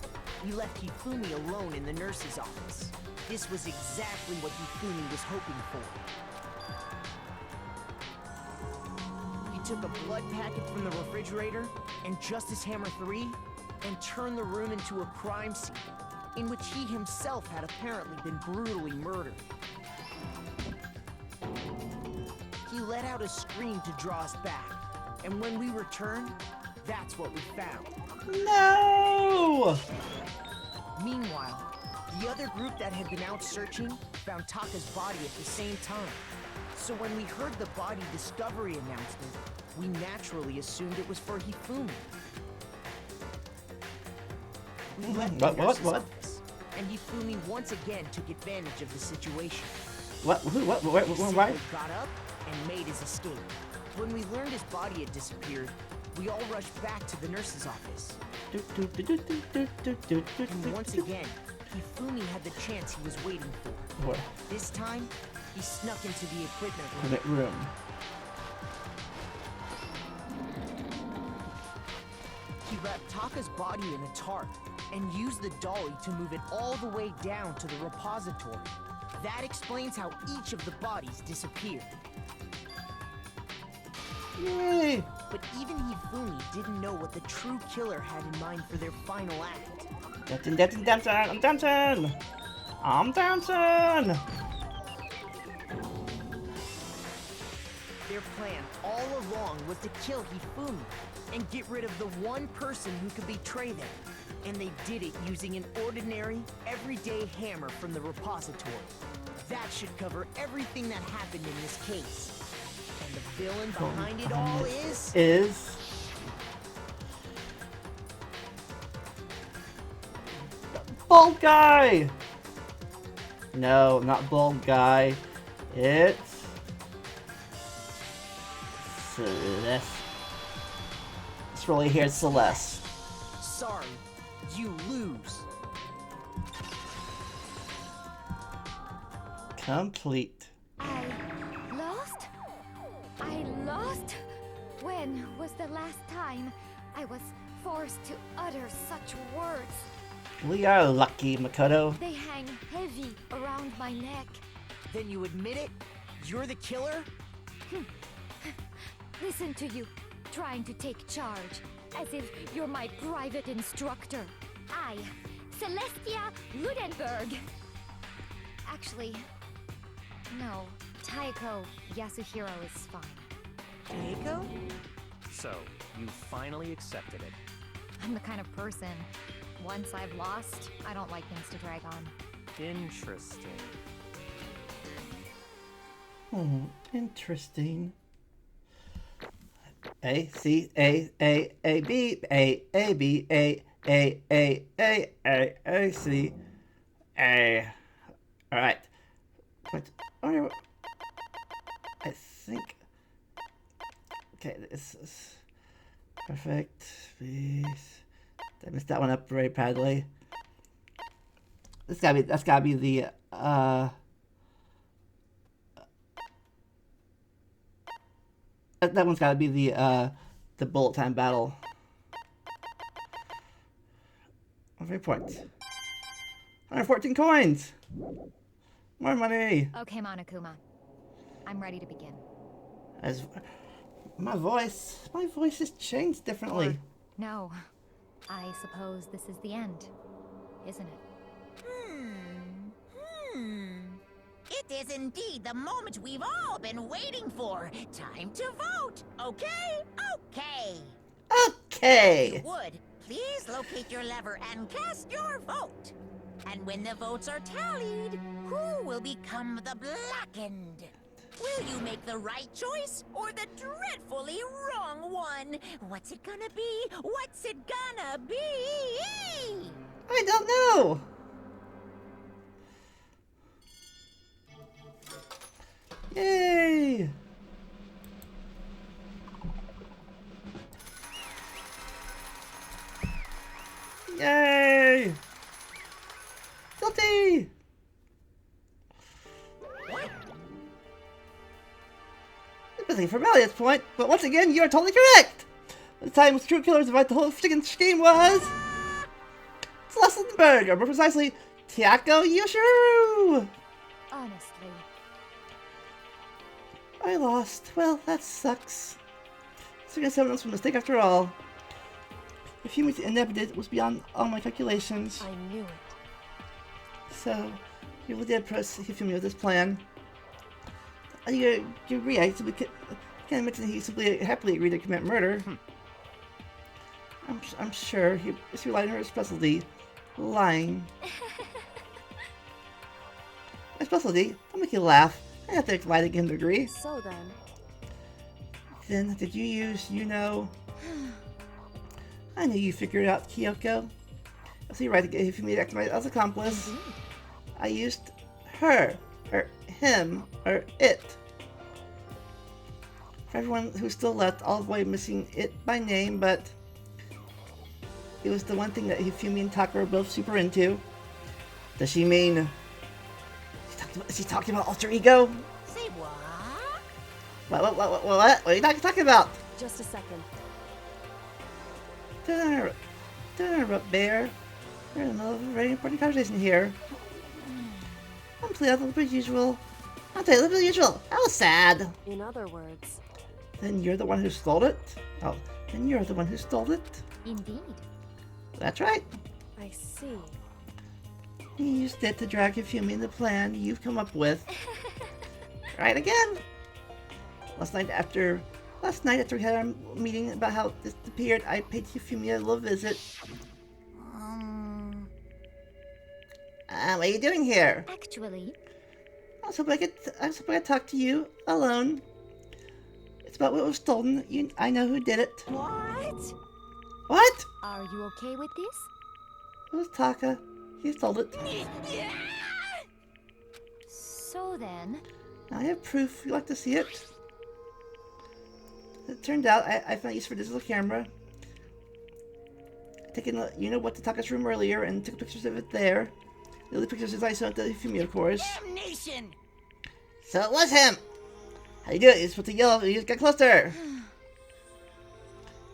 we left Hifumi alone in the nurse's office. This was exactly what Hifumi was hoping for. He took a blood packet from the refrigerator and Justice Hammer 3 and turned the room into a crime scene in which he himself had apparently been brutally murdered. He let out a scream to draw us back, and when we returned, that's what we found. No! Meanwhile, the other group that had been out searching found Taka's body at the same time. So when we heard the body discovery announcement, we naturally assumed it was for Hifumi. We left the nurse's office, and Hifumi once again took advantage of the situation. What? Who? What? Where? He Why? simply got up and made his escape. When we learned his body had disappeared, we all rushed back to the nurse's office. And once again, Hifumi had the chance he was waiting for. What? This time, he snuck into the equipment room. He wrapped Taka's body in a tarp and used the dolly to move it all the way down to the repository. That explains how each of the bodies disappeared. Yay! But even Hifumi didn't know what the true killer had in mind for their final act. Dancing, dancing, dancing! I'm dancing! I'm dancing! Their plan all along was to kill Hifumi and get rid of the one person who could betray them. And they did it using an ordinary, everyday hammer from the repository. That should cover everything that happened in this case. And the villain behind it all is... Bald guy! No, not bald guy. It's... Celeste. It's really here, Celeste. Sorry, you lose. Complete. I lost? When was the last time I was forced to utter such words? We are lucky, Makoto. They hang heavy around my neck. Then you admit it? You're the killer? Listen to you, trying to take charge, as if you're my private instructor. I, Celestia Ludenberg. Actually, no, Taiko Yasuhiro is fine. Taiko? So, you finally accepted it. I'm the kind of person, once I've lost, I don't like things to drag on. Interesting. Interesting. A C A B A B A C A. All right. But I think. Okay, this is perfect. Please. I messed that one up very badly. That's gotta be the that one's gotta be the bullet time battle. 100 points. 114 coins! More money! Okay, Monokuma. I'm ready to begin. As my voice has changed differently. Or, no. I suppose this is the end, isn't it? It is indeed the moment we've all been waiting for. Time to vote, okay? Okay. Okay! If you would, please locate your lever and cast your vote. And when the votes are tallied, who will become the Blackened? Will you make the right choice or the dreadfully wrong one? What's it gonna be? What's it gonna be? I don't know! Yay! Yay! Guilty! Nothing formality at this point, but once again, you are totally correct! The time with true killers about the whole freaking scheme was... Celeste Lindenberg, or more precisely, Taiko Yoshiru! Honestly. I lost. Well, that sucks. So someone else was a mistake after all. If humans inhabited was beyond all my calculations. I knew it. So, you really did approach Hifumi with this plan. You agree, I simply can't mention that he simply happily agreed to commit murder. I'm sure he relied on her specialty, lying. My specialty? I'll make you laugh. I have to lie to get him to agree. So then, Then, did you use, I knew you figured it out, Kyoko. I see right to get Hifumi to act as accomplice. I used her, or him, or it. For everyone who's still left, all the way missing it by name, but it was the one thing that Hifumi and Taka were both super into. Does she mean... Is she talking about alter ego? Say what? What are you talking about? just a second. Don't interrupt, Bear. We're in the middle of a very important conversation here. I'm playing a little bit usual. How sad. In other words, Then you're the one who stole it? Oh, then you're the one who stole it? Indeed. That's right. I see. You used it to drag Hifumi in the plan you've come up with. Right again. Last night after we had our meeting about how this disappeared, I paid Hifumi a little visit. What are you doing here? Actually, I was hoping I could talk to you alone. It's about what was stolen. I know who did it. What? What? are you okay with this? It was Taka. He stole it. So then, I have proof. You'd like to see it? It turned out I found use for digital camera. Taking what to Taka's room earlier and took pictures of it there. The only pictures I sent to Hifumi, of course. Damnation! So it was him. How you do it? You're supposed to yell. You just got closer.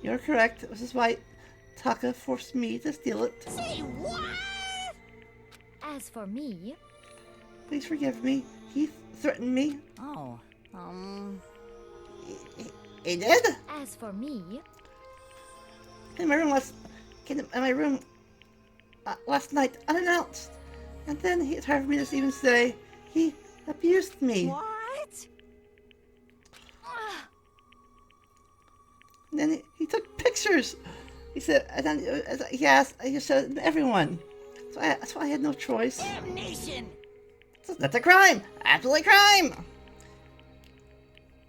You're correct. This is why Taka forced me to steal it. Say what? as for me, Please forgive me. He threatened me. Oh, He did? as for me, In my room last night, unannounced. And then he tried for me to even say he abused me. what? And then he took pictures. He said, and then he asked, I just showed it to everyone. So that's why I had no choice. Damnation! That's a crime! Absolutely crime!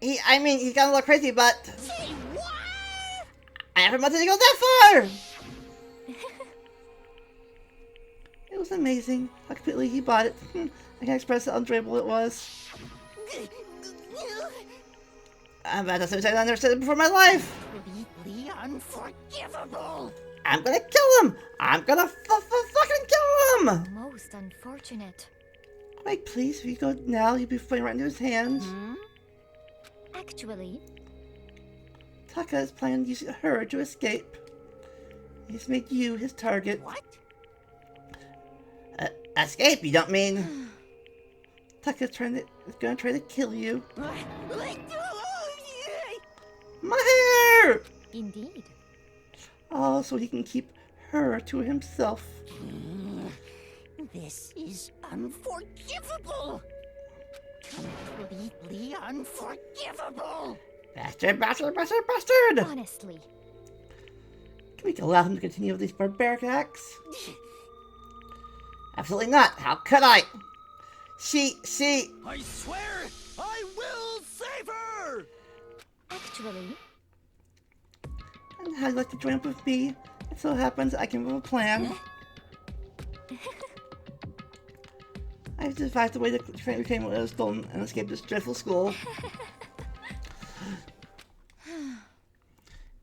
He's got a little crazy, but Say what? I never wanted to go that far! It was amazing how completely he bought it. I can't express how enjoyable it was. But at the same time, I never said it before in my life. Completely unforgivable! I'm gonna kill him! I'm gonna fucking kill him! most unfortunate. Wait, please, if you go now, you'll be falling right into his hands. Actually, Taka is planning to use her to escape. He's made you his target. What? Escape? You don't mean? Taka's gonna try to kill you. My hair! indeed. Oh, so he can keep her to himself. This is unforgivable! Completely unforgivable! Bastard, bastard, bastard, bastard! Honestly, Can we allow him to continue with these barbaric acts? Absolutely not. How could I? She... I swear I will save her! actually, And how'd you like to join up with me? It so happens I can have a plan. I've devised a way to reclaim what was stolen and escape this dreadful school.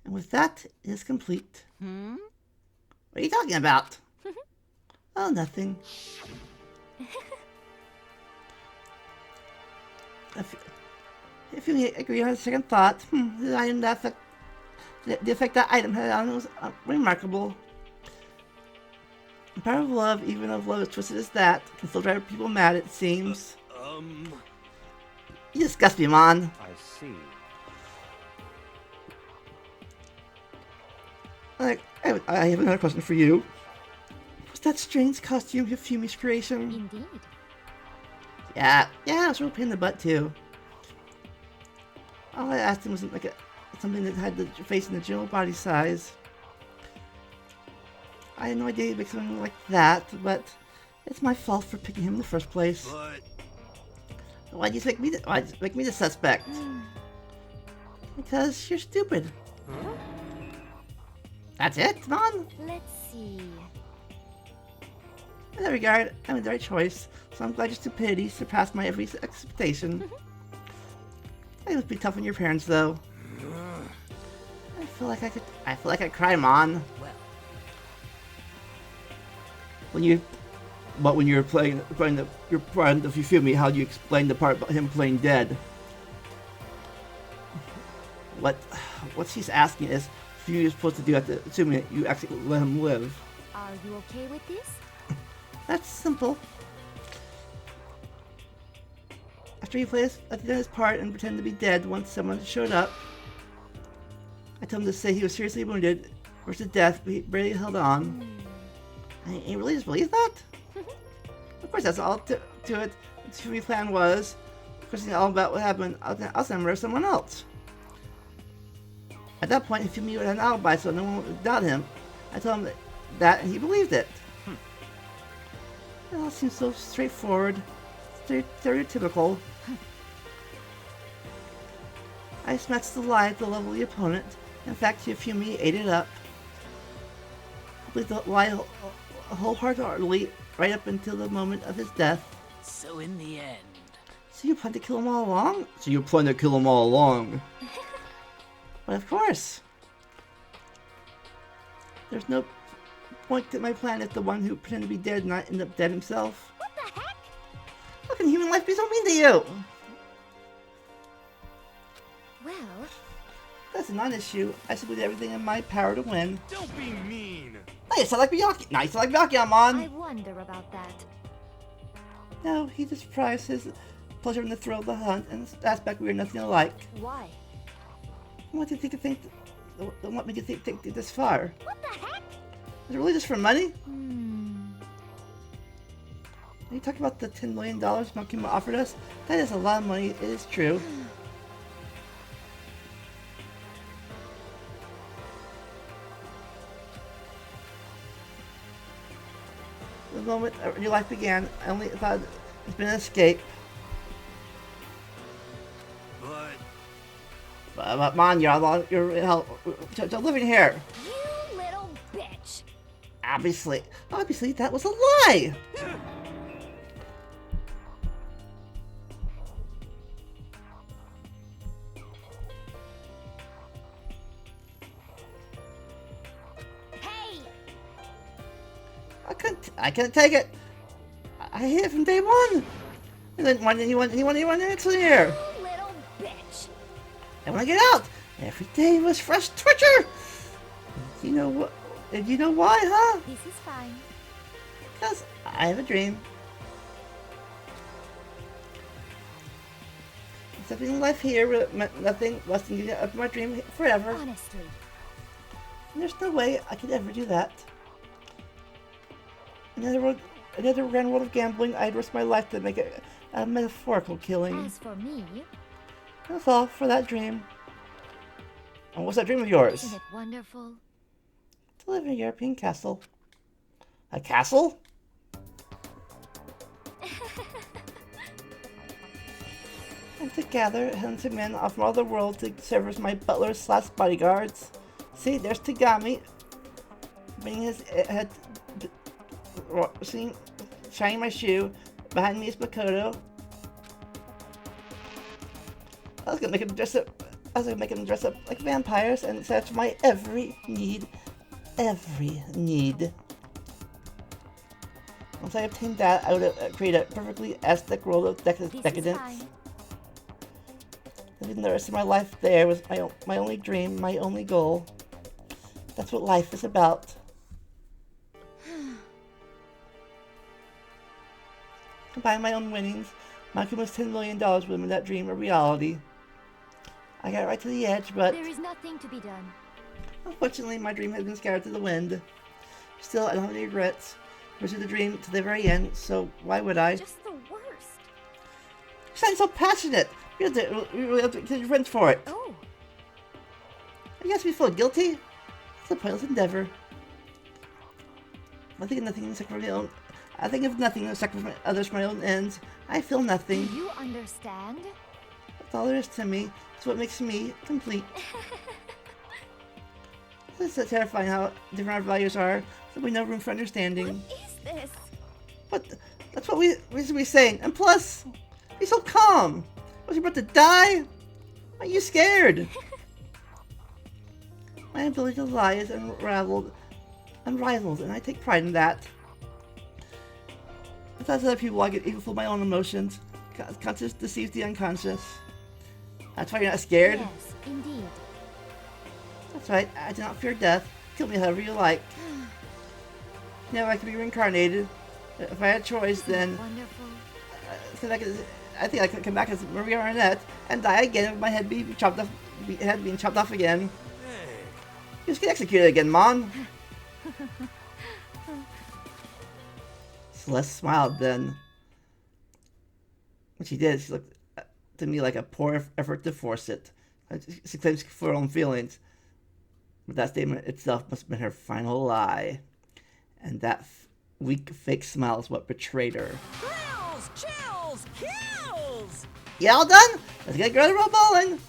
And with that, it is complete. What are you talking about? Oh, nothing. If you agree on a second thought, the item the effect that item had on it was remarkable. The power of love, even if love as twisted as that, can still drive people mad, it seems. You disgust me, Mon. I see. I have another question for you. Was that strange costume Hifumi's creation? Indeed. Yeah, it was a real pain in the butt too. All I asked him was something that had the face and the general body size. I had no idea he'd make something like that, but it's my fault for picking him in the first place. But Why'd you make me the suspect? Because you're stupid. huh? That's it? Come on. Let's see. In that regard, I made the right choice, so I'm glad your stupidity surpassed my every expectation. It must be tough on your parents, though. I feel like I could cry, Mon. Well, When you were playing your part of Hifumi, how do you explain the part about him playing dead? What she's asking is, what you're supposed to do assuming that you actually let him live. Are you okay with this? That's simple. After he plays his part and pretended to be dead once someone showed up, I told him to say he was seriously wounded, versus death, but he barely held on. And he really just believes that? Of course, that's all to it. What Hifumi's plan was, questioning all about what happened, I'll send murder someone else. At that point, Hifumi would have an alibi, so no one would doubt him. I told him that and he believed it. It all seems so straightforward, stereotypical. I smashed the lie at the level of the opponent. In fact, Hifumi ate it up. I believed the lie wholeheartedly right up until the moment of his death. so in the end, So you plan to kill him all along? But of course. There's no point to my plan if the one who pretended to be dead not end up dead himself. What the heck? How can human life be so mean to you? Well, That's a non-issue. I simply did everything in my power to win. Don't be mean. Hey, you sound like Miyaki. Now you sound like Miyaki, I Amon. wonder about that. No, he just prized his pleasure in the thrill of the hunt, and this aspect we are nothing alike. Why? What do you think want me to think this far? What the heck? Is it really just for money? Hmm. Are you talking about the $10 million Makima offered us? That is a lot of money, it is true. The moment your life began, I only thought it's been an escape. But Man, you're living here. You little bitch. Obviously, that was a lie. Hey! I couldn't take it. I hate it from day one. And then when anyone next here. You little bitch. I want to get out. Every day was fresh torture. Do you know what? Do you know why, huh? This is fine. Because I have a dream. Accepting life here meant nothing less than giving up my dream forever. Honestly. And there's no way I could ever do that. Another grand world of gambling, I'd risk my life to make it a metaphorical killing. As for me, That's all for that dream. And what's that dream of yours? isn't it wonderful? To live in a European castle. A castle? And to gather hunted men from all the world to serve as my butlers slash bodyguards. See, there's Tagami. Bringing his head. See, shining my shoe. Behind me is Makoto. I was gonna make them dress up like vampires and satisfy my every need. Once I obtained that, I would create a perfectly aesthetic world of This is decadence. fine. Living the rest of my life there was my only dream, my only goal. That's what life is about. Combine my own winnings, Makuma's $10 million would make that dream a reality. I got right to the edge, but There is nothing to be done. Unfortunately, my dream has been scattered to the wind. Still, I don't have any regrets. Pursue the dream to the very end, so why would I? Just the worst. You sound so passionate. You really have to kill your friends for it. Oh, You guys be feeling guilty? It's a pointless endeavor. I think of nothing except for my own. I think of nothing except for others for my own ends. I feel Do nothing. you understand? That's all there is to me. It's what makes me complete. It's so terrifying how different our values are. There'll be no room for understanding. what is this? But that's what we should be saying. And plus, be so calm. Was you about to die? Why are you scared? My ability to lie is unrivaled, and I take pride in that. Besides other people, I get even fool my own emotions. Conscious deceives the unconscious. That's why you're not scared? Yes, indeed. That's right, I do not fear death. Kill me however you like. Now I can be reincarnated. If I had a choice, then Wonderful. I think I could come back as Maria Arnett and die again with my head being chopped off again. Hey, Just get executed again, Mon. Celeste smiled then. When she did, she looked to me like a poor effort to force it. She claims for her own feelings. But that statement itself must have been her final lie. And that weak fake smile is what betrayed her. Thrills, chills, kills! You all done? Let's get a girl to roll bowling.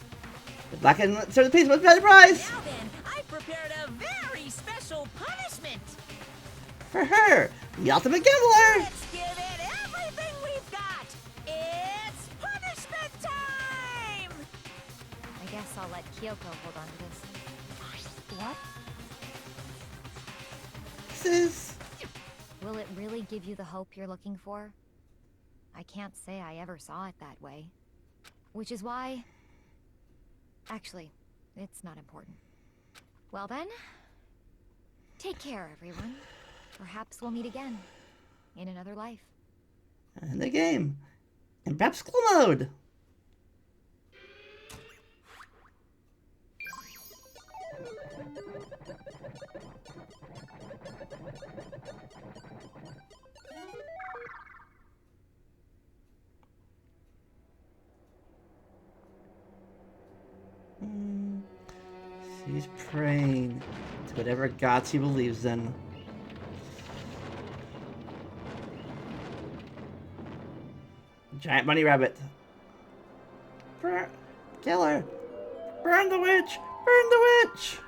The black and serve the piece with better prize. Now then, I've prepared a very special punishment. For her, the ultimate gambler. Let's give it everything we've got. It's punishment time! I guess I'll let Kyoko hold on to this. What? This is... Will it really give you the hope you're looking for? I can't say I ever saw it that way. Which is why... Actually, it's not important. Well then, take care, everyone. Perhaps we'll meet again. In another life. And the game. And perhaps school mode. She's praying to whatever god she believes in. Giant bunny rabbit. Kill her! Burn the witch! Burn the witch!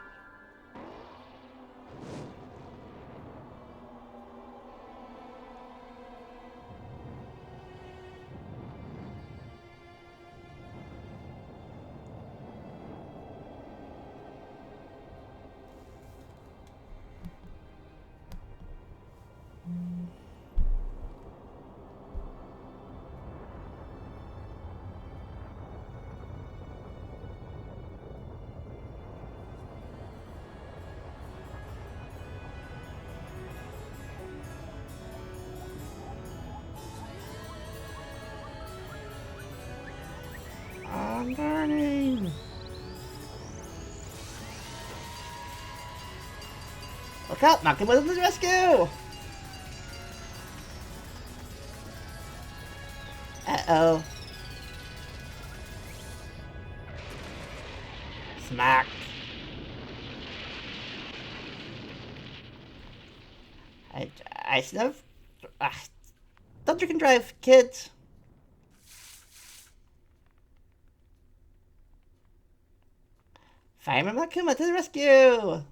I'm burning! Look out! Malcolm was to the rescue! Uh-oh. Smack. I should have... Don't drink and drive, kids. Fireman Makuma to the rescue!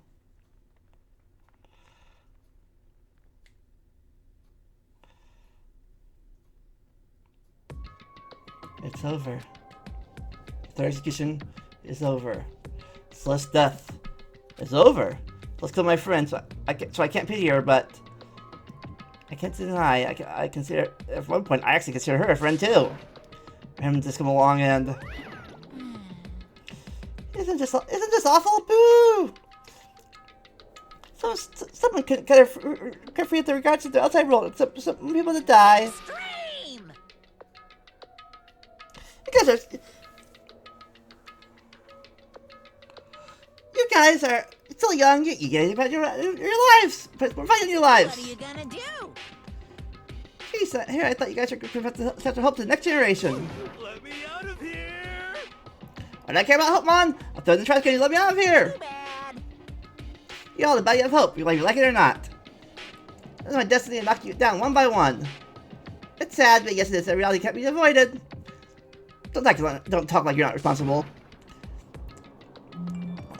It's over. Their execution is over. Celeste's death is over. Let's kill my friend, so I can't pity her, but I can't deny. I consider at one point I actually consider her a friend too. For him to just come along and isn't this awful? Boo! So someone could forget the regards to the outside world. Some people to die. Scream! You guys are still young. You get about your lives. We're fighting your lives. What are you gonna do? Jeez, here, I thought you guys were going to have to help the next generation. Let me out of here! I don't care about hope, Mon. I'll throw in the trash can. You let me out of here. Too bad. You all the value of hope, whether you like it or not. It's my destiny to knock you down one by one. It's sad, but yes, it is. A reality can't be avoided. Don't talk like you're not responsible.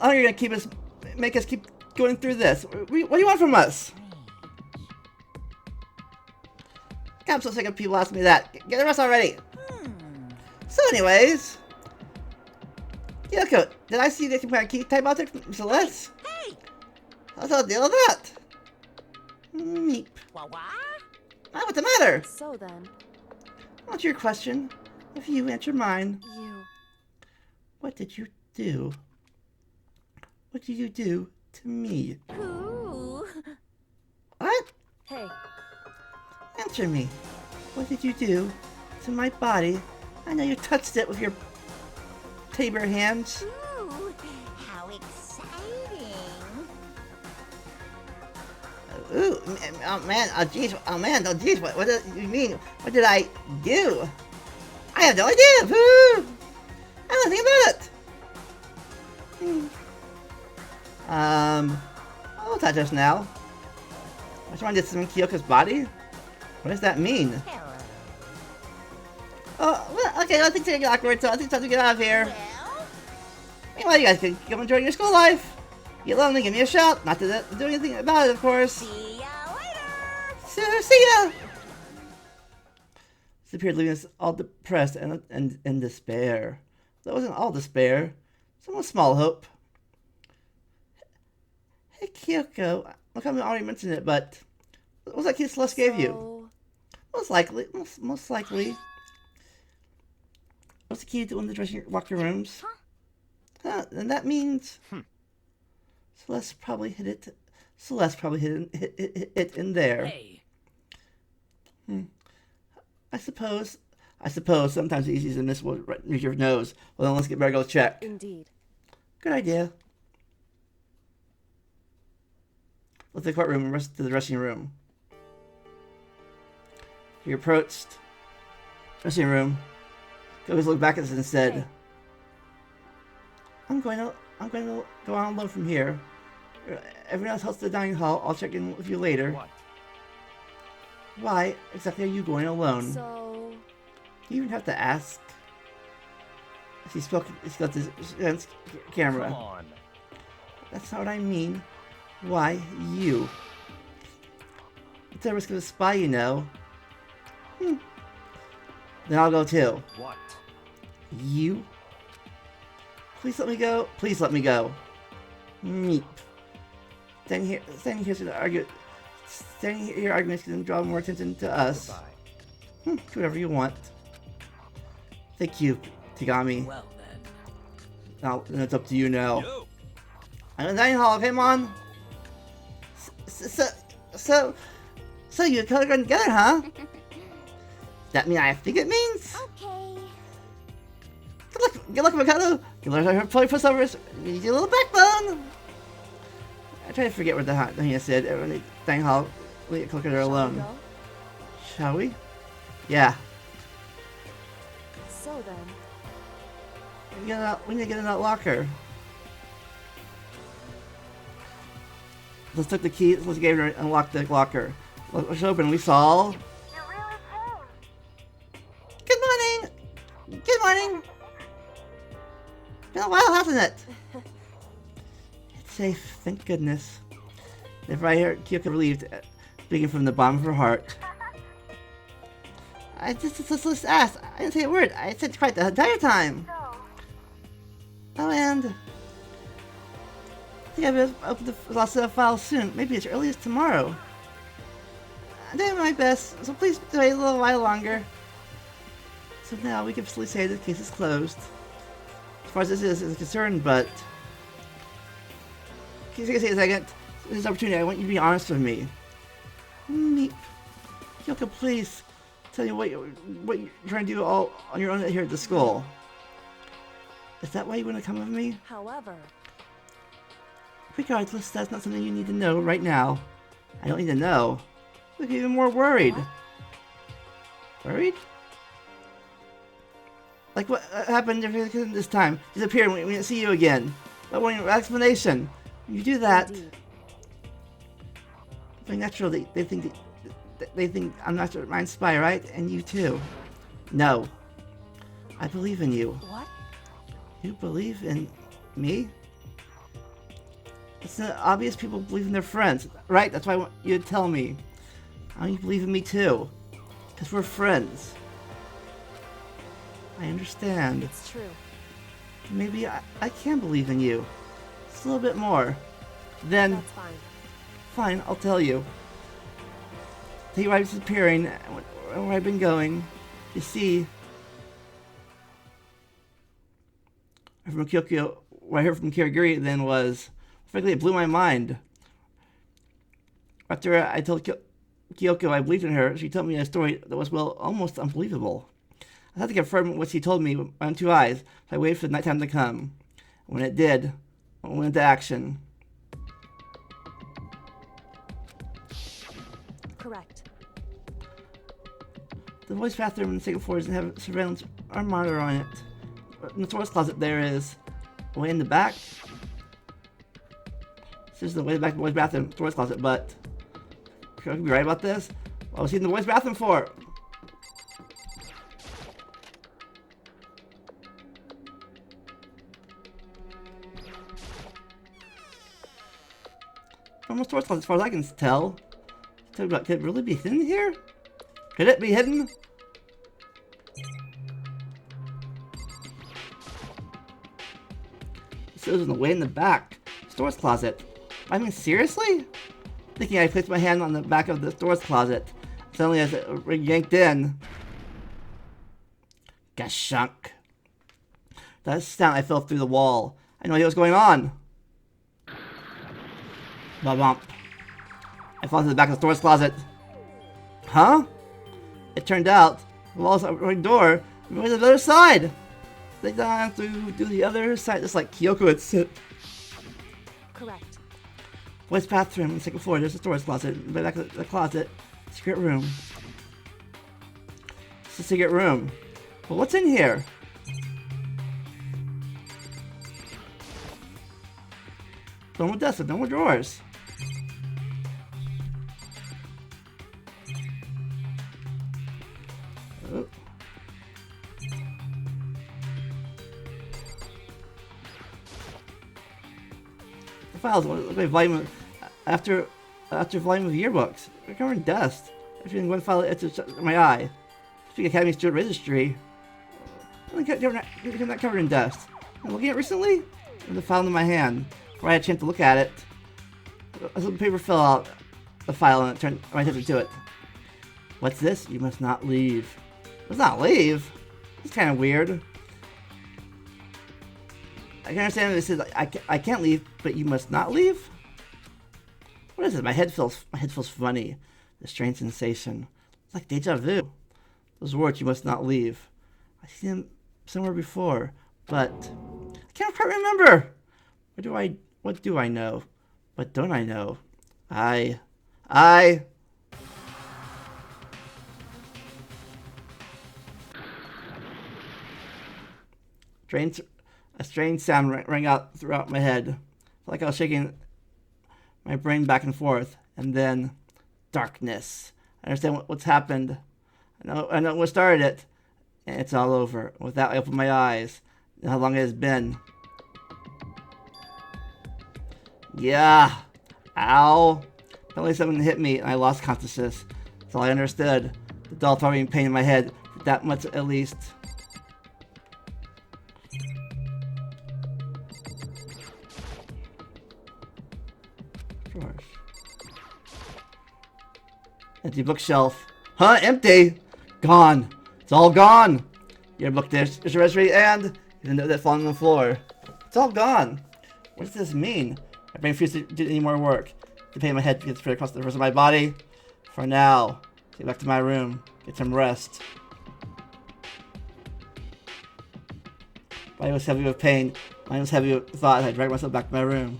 Oh, you're gonna make us keep going through this. What do you want from us? God, I'm so sick of people asking me that. Get the rest already. So, anyways, Yoko, did I see the compare key type out there from Celeste? Hey! What's the deal with that? Meep. What? What's the matter? So then, What's your question? If you answer mine, you... what did you do? What did you do to me? Ooh. What? Hey, Answer me. What did you do to my body? I know you touched it with your tabor hands. Ooh. How exciting. Ooh, oh man, oh jeez, oh man, oh jeez, what do you mean? What did I do? I have no idea. Ooh, I don't think about it. I'll touch us now. I just wanted to summon Kyoko's body? What does that mean? Hello. Oh, well, okay, I think it's getting awkward, so I think it's time to get out of here. Well, Meanwhile, you guys can come enjoy your school life. Get lonely, give me a shout. Not to do anything about it, of course. see ya later. So, see ya! Disappeared, leaving us all depressed and in despair. That wasn't all despair. Some was small hope. Hey, Kyoko. Look, I already mentioned it, but what was that key Celeste gave you? so... Most likely. What's the key to one of the locker rooms? Huh, and that means Celeste probably hid it. Celeste probably hid it in there. Hey, I suppose sometimes it's easy to miss what right near your nose. Well, then let's better go check. Indeed. Good idea. Let's the courtroom and rest to the dressing room. He approached dressing room. Goes looked back at us and said, Hey. I'm going to go on alone from here. Everyone else heads to the dining hall. I'll check in with you later. What? Why exactly are you going alone? So... You even have to ask. He got this camera. Come on. That's not what I mean. Why you? It's a risk of a spy, you know. Then I'll go too. What? You? Please let me go. Please let me go. Meep. Standing here arguing is going to draw more attention to us. Goodbye. Do whatever you want. Thank you, Tagami. well then. Now, then it's up to you now. Yo! I'm in the dining hall, come on. So you and Kelly are together, huh? That mean I think it means? Okay. Good luck, Mikado. You learn how to play pushovers. You need a little backbone. I try to forget what the thing I said. When the dining hall, we get Kelly Shall we alone. go? Shall we? Yeah. So then, We need to get in that locker. Let's take the key. Let's get her and unlock the locker. Let's open. We saw. You really came. Good morning. Good morning. Been a while, hasn't it? It's safe. Thank goodness. If I heard Kyoko relieved, speaking from the bottom of her heart. I just asked. I didn't say a word. I said quite the entire time. Oh, and I think I'll be able to open the lost set of files soon. Maybe as early as tomorrow. I'm doing my best, so please wait a little while longer. So now we can officially say the case is closed. As far as this is concerned, but can you say a second? This opportunity, I want you to be honest with me. Meep. Kyoko, please tell me what you're trying to do all on your own here at the school. Is that why you want to come with me? however, Regardless, that's not something you need to know right now. I don't need to know. Look, even more worried. What? Worried? Like what happened this time? Disappeared when we didn't see you again. What was your explanation? You do that. Indeed. Very natural. They think I'm not your mind spy, right? And you too. No. I believe in you. What? You believe in me? It's not obvious people believe in their friends, right? That's why I want you to tell me. How you believe in me too? Because we're friends. I understand. It's true. Maybe I can believe in you. Just a little bit more. Then, That's fine. fine, I'll tell you. Tell you why I'm disappearing, where I've been going. You see, from Kyoko, what I heard from Kirigiri then was, frankly, it blew my mind. After I told Kyoko I believed in her, she told me a story that was, well, almost unbelievable. I had to confirm what she told me with my own two eyes, so I waited for the nighttime to come. When it did, I went into action. Correct. The boys' bathroom in the second floor doesn't have a surveillance or monitor on it. In the tourist closet there is, way in the back. This is the way back of the boys' bathroom, tourist closet, but could I be right about this? What was he in the boys' bathroom for? Almost tourist closet as far as I can tell. Could it really be hidden here? Could it be hidden? It was in the way in the back. Storage closet. I mean, seriously? Thinking I placed my hand on the back of the storage closet. Suddenly as it yanked in. Gashunk. That sound I felt through the wall. I know what was going on. Ba-bump. I fell to the back of the storage closet. Huh? It turned out the walls of the door went to the other side. They have to do the other side, just like Kyoko had said. Correct. Boys' bathroom on the second floor. There's a storage closet. In the back of the closet, secret room. It's a secret room. But what's in here? No more desks, no more drawers. Oh. The files look like volume after volume of yearbooks. They're covered in dust. I feel one file it's my eye. Speaking Academy Student Registry. Not covered in dust. I'm looking at it recently. The file in my hand. Before I had a chance to look at it, a little paper fell out the file and it turned my attention to it. What's this? You must not leave. Let's not leave. It's kind of weird. I can understand this is I can't leave, but you must not leave. What is it? My head feels funny. The strange sensation. It's like deja vu. Those words, you must not leave. I've seen them somewhere before, but I can't quite remember. What do I know? What don't I know? I a strange sound rang out throughout my head. Felt like I was shaking my brain back and forth, and then darkness. I understand what's happened. I know what started it, and it's all over. With that, I opened my eyes. And how long it has been. Yeah. Ow. Apparently something hit me, and I lost consciousness. That's all I understood. The doll throwing me pain in my head. That much at least. Drawers. Empty bookshelf. Huh? Empty? Gone. It's all gone. Your book dish, your registry, and even though that's falling on the floor. It's all gone. What does this mean? My brain refuses to do any more work. The pain in my head gets spread across the rest of my body. For now, get back to my room. Get some rest. Body was heavy with pain. Mind was heavy with thought. I dragged myself back to my room.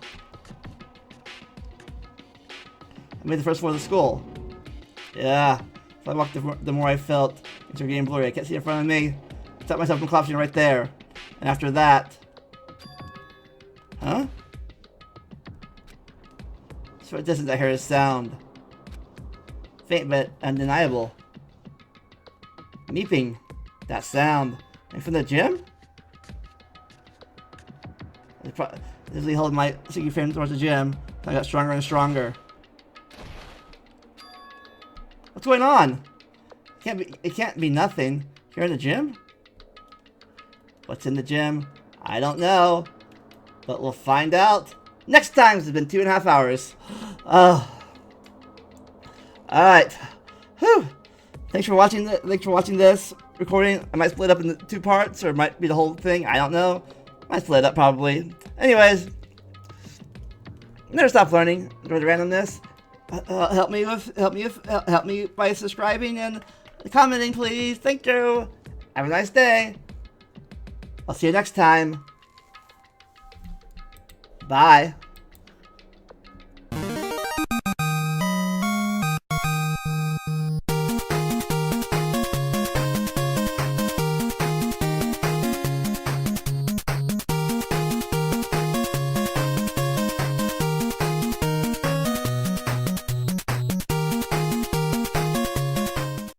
I made the first floor of the school. Yeah. If I walked, the more I felt. Things are getting blurry. I can't see in front of me. I stopped myself from collapsing right there. And after that... Huh? So at distance I heard a sound. Faint but undeniable. Meeping. That sound. And from the gym? I usually hold my sticky frame towards the gym. I got stronger and stronger. What's going on? It can't be nothing. You're in the gym? What's in the gym? I don't know. But we'll find out next time. It's been 2.5 hours. Alright. Whew. Thanks for watching this recording. I might split up into 2 parts, or it might be the whole thing. I don't know. Might split up probably. Anyways, never stop learning. Enjoy the randomness. Help me by subscribing and commenting, please. Thank you. Have a nice day. I'll see you next time. Bye.